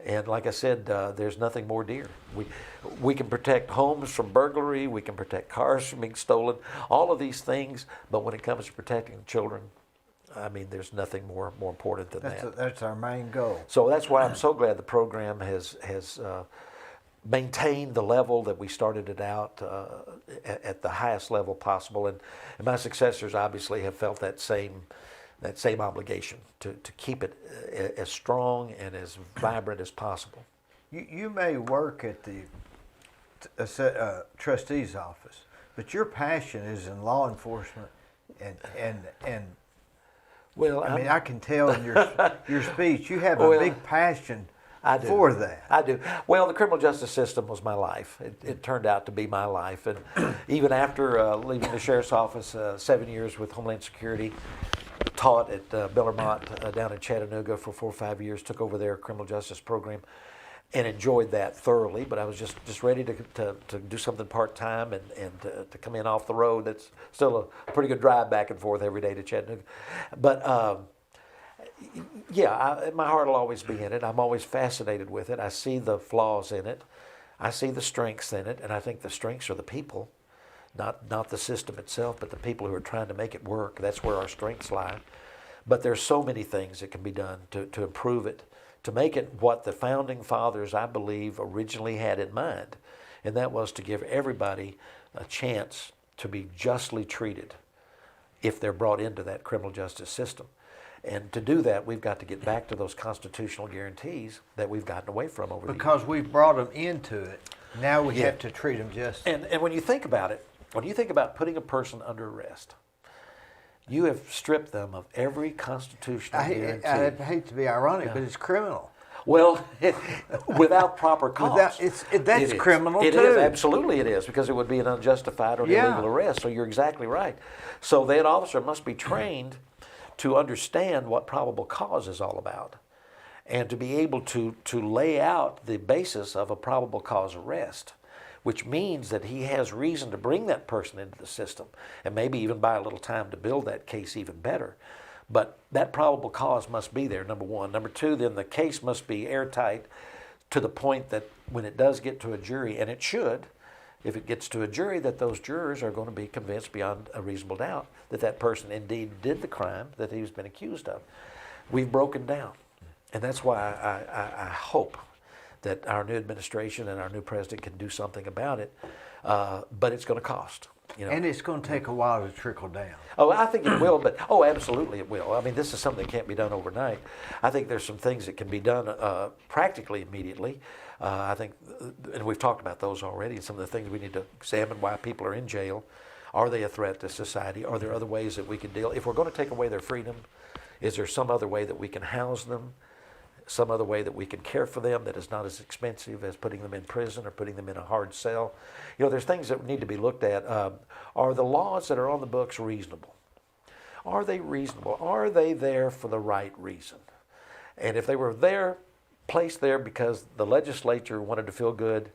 And like I said, there's nothing more dear. We can protect homes from burglary, we can protect cars from being stolen, all of these things, but when it comes to protecting children, I mean, there's nothing more important than that. That's our main goal. So that's why I'm so glad the program has maintained the level that we started it out at the highest level possible. And my successors obviously have felt that same obligation to keep it as strong and as vibrant as possible. You may work at the trustee's office, but your passion is in law enforcement and well, I mean, I can tell in your speech you have a big passion for that. I do. Well, the criminal justice system was my life. It turned out to be my life. And even after leaving the sheriff's office, 7 years with Homeland Security, taught at Bellarmont down in Chattanooga for 4 or 5 years, took over their criminal justice program, and enjoyed that thoroughly. But I was just ready to do something part-time and to come in off the road. That's still a pretty good drive back and forth every day to Chattanooga. But my heart will always be in it. I'm always fascinated with it. I see the flaws in it. I see the strengths in it. And I think the strengths are the people, not the system itself, but the people who are trying to make it work. That's where our strengths lie. But there's so many things that can be done to improve it, to make it what the founding fathers, I believe, originally had in mind. And that was to give everybody a chance to be justly treated if they're brought into that criminal justice system. And to do that, we've got to get back to those constitutional guarantees that we've gotten away from over the years. Because we've brought them into it, now we have to treat them justly. And when you think about it, when you think about putting a person under arrest, you have stripped them of every constitutional guarantee. I hate to be ironic, but it's criminal. Well, without proper cause. That's criminal too. It is, absolutely it is, because it would be an unjustified or illegal arrest. So you're exactly right. So that officer must be trained to understand what probable cause is all about, and to be able to lay out the basis of a probable cause arrest, which means that he has reason to bring that person into the system and maybe even buy a little time to build that case even better. But that probable cause must be there, number one. Number two, then the case must be airtight to the point that when it does get to a jury, and it should, if it gets to a jury, that those jurors are going to be convinced beyond a reasonable doubt that that person indeed did the crime that he's been accused of. We've broken down. And that's why I hope that our new administration and our new president can do something about it, but it's going to cost. And it's going to take a while to trickle down. Oh, I think it will, but absolutely it will. I mean, this is something that can't be done overnight. I think there's some things that can be done practically immediately. I think, and we've talked about those already, some of the things we need to examine: why people are in jail. Are they a threat to society? Are there other ways that we can deal? If we're going to take away their freedom, is there some other way that we can house them, some other way that we can care for them that is not as expensive as putting them in prison or putting them in a hard cell. There's things that need to be looked at. Are the laws that are on the books reasonable? Are they reasonable? Are they there for the right reason? And if they were placed there because the legislature wanted to feel good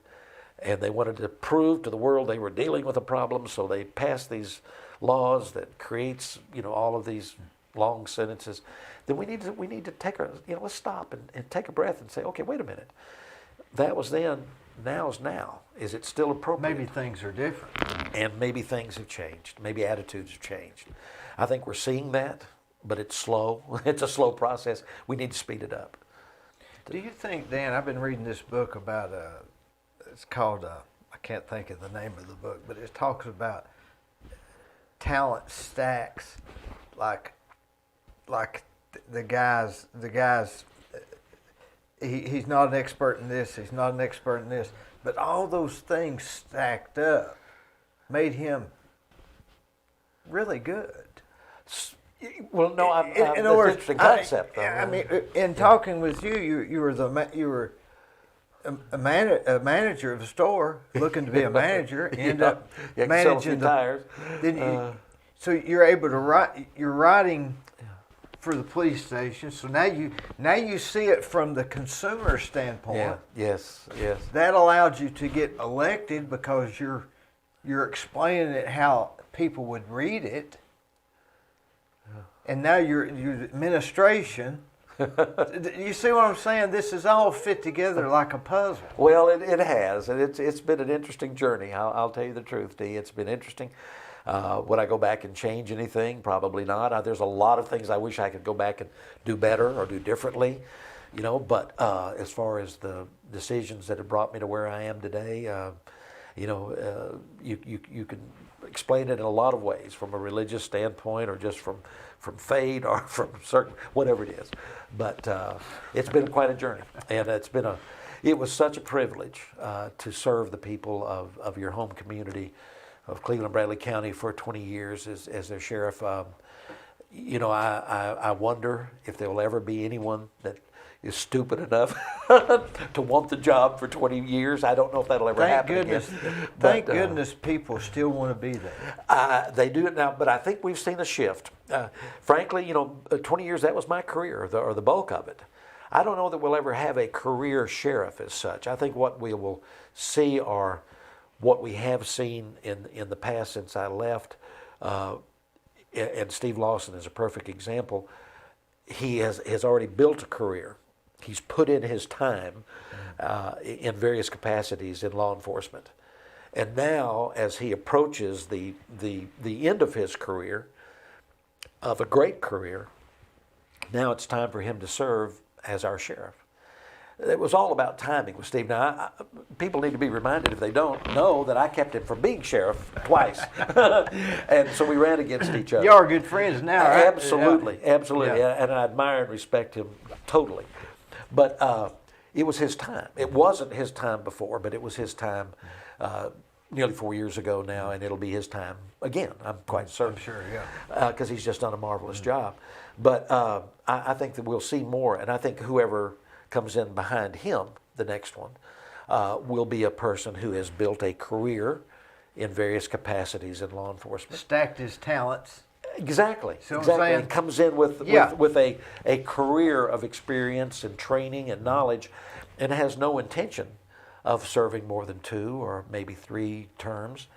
and they wanted to prove to the world they were dealing with a problem, so they passed these laws that creates, all of these long sentences, then we need to take let's stop and take a breath and say, okay, wait a minute. That was then, now's now. Is it still appropriate? Maybe things are different. And maybe things have changed. Maybe attitudes have changed. I think we're seeing that, but it's slow. It's a slow process. We need to speed it up. Do you think, Dan, I've been reading this book about, it's called, I can't think of the name of the book, but it talks about talent stacks, like the guys, he's not an expert in this, he's not an expert in this, but all those things stacked up made him really good. Well, no, in that's other words, an interesting concept. I mean, in talking with you were a manager of a store, looking to be a manager. End up managing the tires. So you're able to write. You're writing for the police station. So now you see it from the consumer standpoint. Yeah. Yes. That allowed you to get elected because you're explaining it how people would read it. And now your administration. You see what I'm saying? This is all fit together like a puzzle. Well, it has, and it's been an interesting journey. I'll tell you the truth, Dee. It's been interesting. Would I go back and change anything? Probably not. There's a lot of things I wish I could go back and do better or do differently, But as far as the decisions that have brought me to where I am today, you can explain it in a lot of ways, from a religious standpoint or just from fate or from certain, whatever it is. But it's been quite a journey, and it was such a privilege to serve the people of your home community of Cleveland, Bradley County for 20 years as their sheriff. I wonder if there will ever be anyone that is stupid enough to want the job for 20 years. I don't know if that'll ever happen again. Thank goodness people still want to be there. They do it now, but I think we've seen a shift. Frankly, 20 years, that was my career, or the bulk of it. I don't know that we'll ever have a career sheriff as such. I think what we will see are what we have seen in the past since I left, and Steve Lawson is a perfect example. He has already built a career. He's put in his time in various capacities in law enforcement. And now, as he approaches the end of his career, of a great career, now it's time for him to serve as our sheriff. It was all about timing with Steve. Now, people need to be reminded, if they don't know, that I kept him from being sheriff twice. And so we ran against each other. You are good friends now, right? Absolutely. Yeah. And I admire and respect him totally. But it was his time. It wasn't his time before, but it was his time nearly 4 years ago now, and it'll be his time again, I'm quite certain. I'm sure, yeah. Because he's just done a marvelous job. But I think that we'll see more, and I think whoever comes in behind him, the next one, will be a person who has built a career in various capacities in law enforcement. Stacked his talents. Exactly. So exactly. And comes in with a career of experience and training and knowledge, and has no intention of serving more than 2 or maybe 3 terms.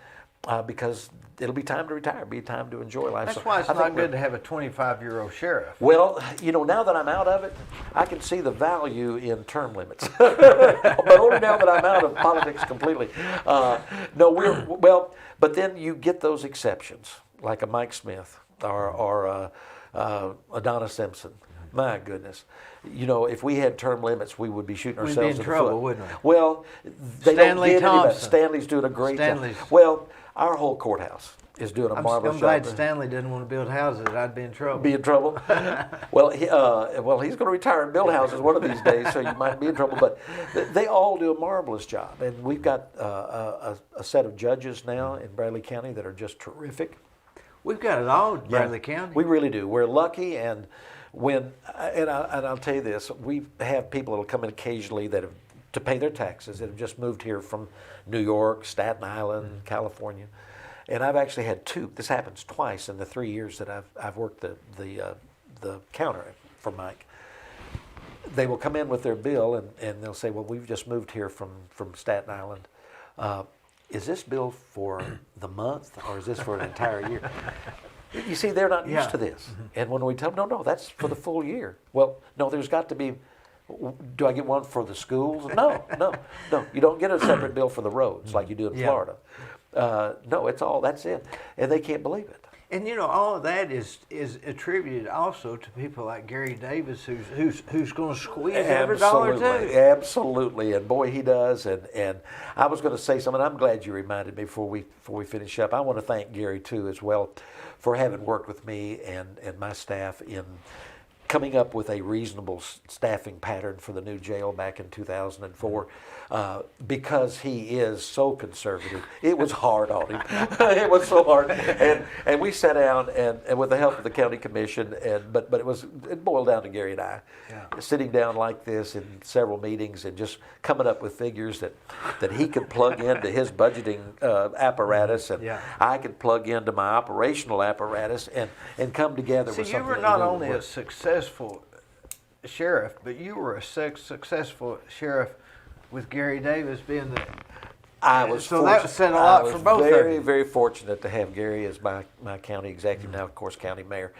Because it'll be time to retire, be time to enjoy life. That's why it's not good to have a 25-year-old sheriff. Well, now that I'm out of it, I can see the value in term limits. But only now that I'm out of politics completely. But then you get those exceptions, like a Mike Smith or Adonis Simpson. My goodness. If we had term limits, we would be shooting ourselves in the foot. We'd be in trouble, wouldn't we? Well, they Stanley don't get Thompson. anybody. Stanley's doing a great job. Well, our whole courthouse is doing a marvelous job. I'm glad Stanley didn't want to build houses. I'd be in trouble. Be in trouble? Well, he's going to retire and build houses one of these days, so you might be in trouble. But they all do a marvelous job. And we've got a set of judges now in Bradley County that are just terrific. We've got it all in Bradley County. We really do. We're lucky, and I'll tell you this, we have people that'll come in occasionally that have to pay their taxes that have just moved here from New York, Staten Island, California, and I've actually had two. This happens twice in the 3 years that I've worked the counter for Mike. They will come in with their bill and they'll say, well, we've just moved here from Staten Island. Is this bill for the month or is this for an entire year? You see, they're not used to this. And when we tell them, no, that's for the full year. Well, no, there's got to be, do I get one for the schools? No. You don't get a separate bill for the roads like you do in Florida. No, that's it. And they can't believe it. And all of that is attributed also to people like Gary Davis, who's going to squeeze every dollar too. Absolutely, and boy, he does. And I was going to say something. I'm glad you reminded me before we finish up. I want to thank Gary too as well for having worked with me and my staff in coming up with a reasonable staffing pattern for the new jail back in 2004. Because he is so conservative, it was hard on him. It was so hard, and we sat down and with the help of the county commission, but it boiled down to Gary and I sitting down like this in several meetings and just coming up with figures that he could plug into his budgeting apparatus, and I could plug into my operational apparatus and come together with something. So you were not only a successful sheriff, but you were a successful sheriff with Gary Davis being the. That said a lot for both of you. Very, very fortunate to have Gary as my county executive, now of course county mayor,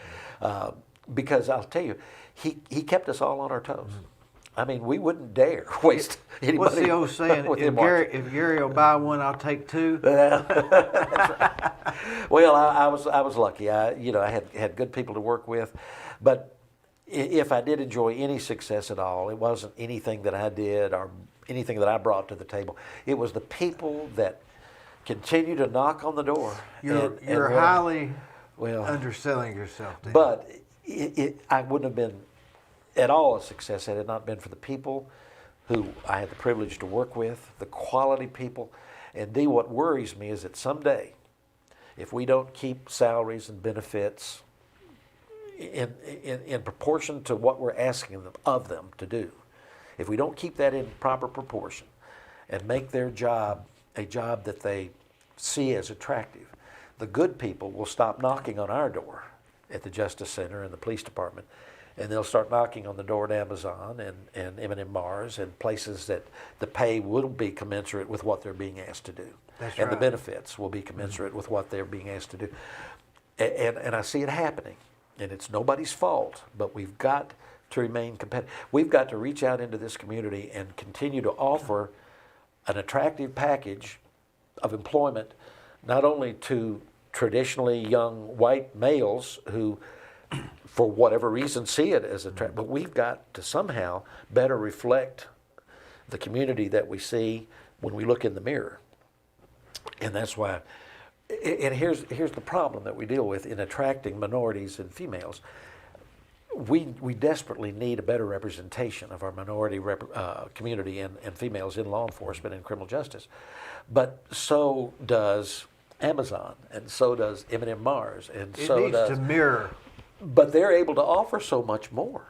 because I'll tell you, he kept us all on our toes. I mean, we wouldn't dare waste any money. What's the old saying? If Gary will buy one, I'll take two. That's right. Well, I was lucky. I had good people to work with, but if I did enjoy any success at all, it wasn't anything that I did or anything that I brought to the table. It was the people that continue to knock on the door. You're highly underselling yourself, Dan. But I wouldn't have been at all a success had it not been for the people who I had the privilege to work with, the quality people. And Dee, what worries me is that someday, if we don't keep salaries and benefits in proportion to what we're asking of them to do, if we don't keep that in proper proportion and make their job a job that they see as attractive, the good people will stop knocking on our door at the Justice Center and the police department, and they'll start knocking on the door at Amazon and M&M Mars and places that the pay will be commensurate with what they're being asked to do. That's and right. The benefits will be commensurate with what they're being asked to do. And I see it happening, and it's nobody's fault, but we've got to remain competitive. We've got to reach out into this community and continue to offer an attractive package of employment, not only to traditionally young white males who, for whatever reason, see it as attractive, but we've got to somehow better reflect the community that we see when we look in the mirror. And that's why, and here's the problem that we deal with in attracting minorities and females. We desperately need a better representation of our minority community and females in law enforcement and criminal justice. But so does Amazon, and so does M&M Mars, and it so needs does... to mirror. But they're able to offer so much more.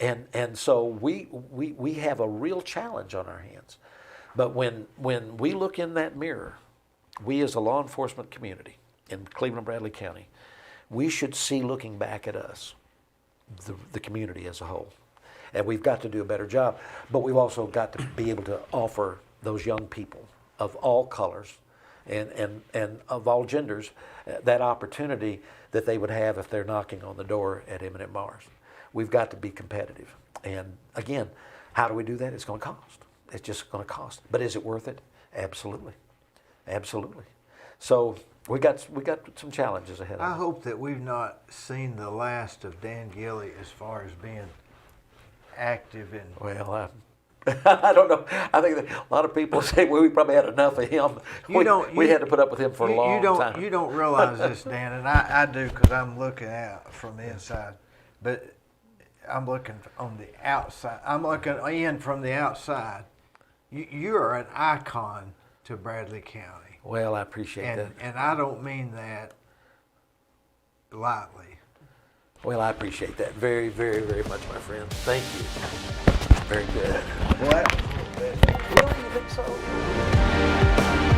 And so we have a real challenge on our hands. But when we look in that mirror, we as a law enforcement community in Cleveland, Bradley County, we should see looking back at us, the community as a whole. And we've got to do a better job. But we've also got to be able to offer those young people of all colors and of all genders that opportunity that they would have if they're knocking on the door at M&M Mars. We've got to be competitive. And again, how do we do that? It's going to cost. It's just going to cost. But is it worth it? Absolutely. Absolutely. So we got some challenges ahead of us. I hope that we've not seen the last of Dan Gilley as far as being active in. Well, I don't know. I think that a lot of people say, well, we probably had enough of him. We had to put up with him for a long time. You don't realize this, Dan, and I do because I'm looking out from the inside. But I'm looking on the outside. I'm looking in from the outside. You are an icon to Bradley County. Well, I appreciate that. And I don't mean that lightly. Well, I appreciate that very, very, very much, my friend. Thank you. Very good. Well, Really, you think so?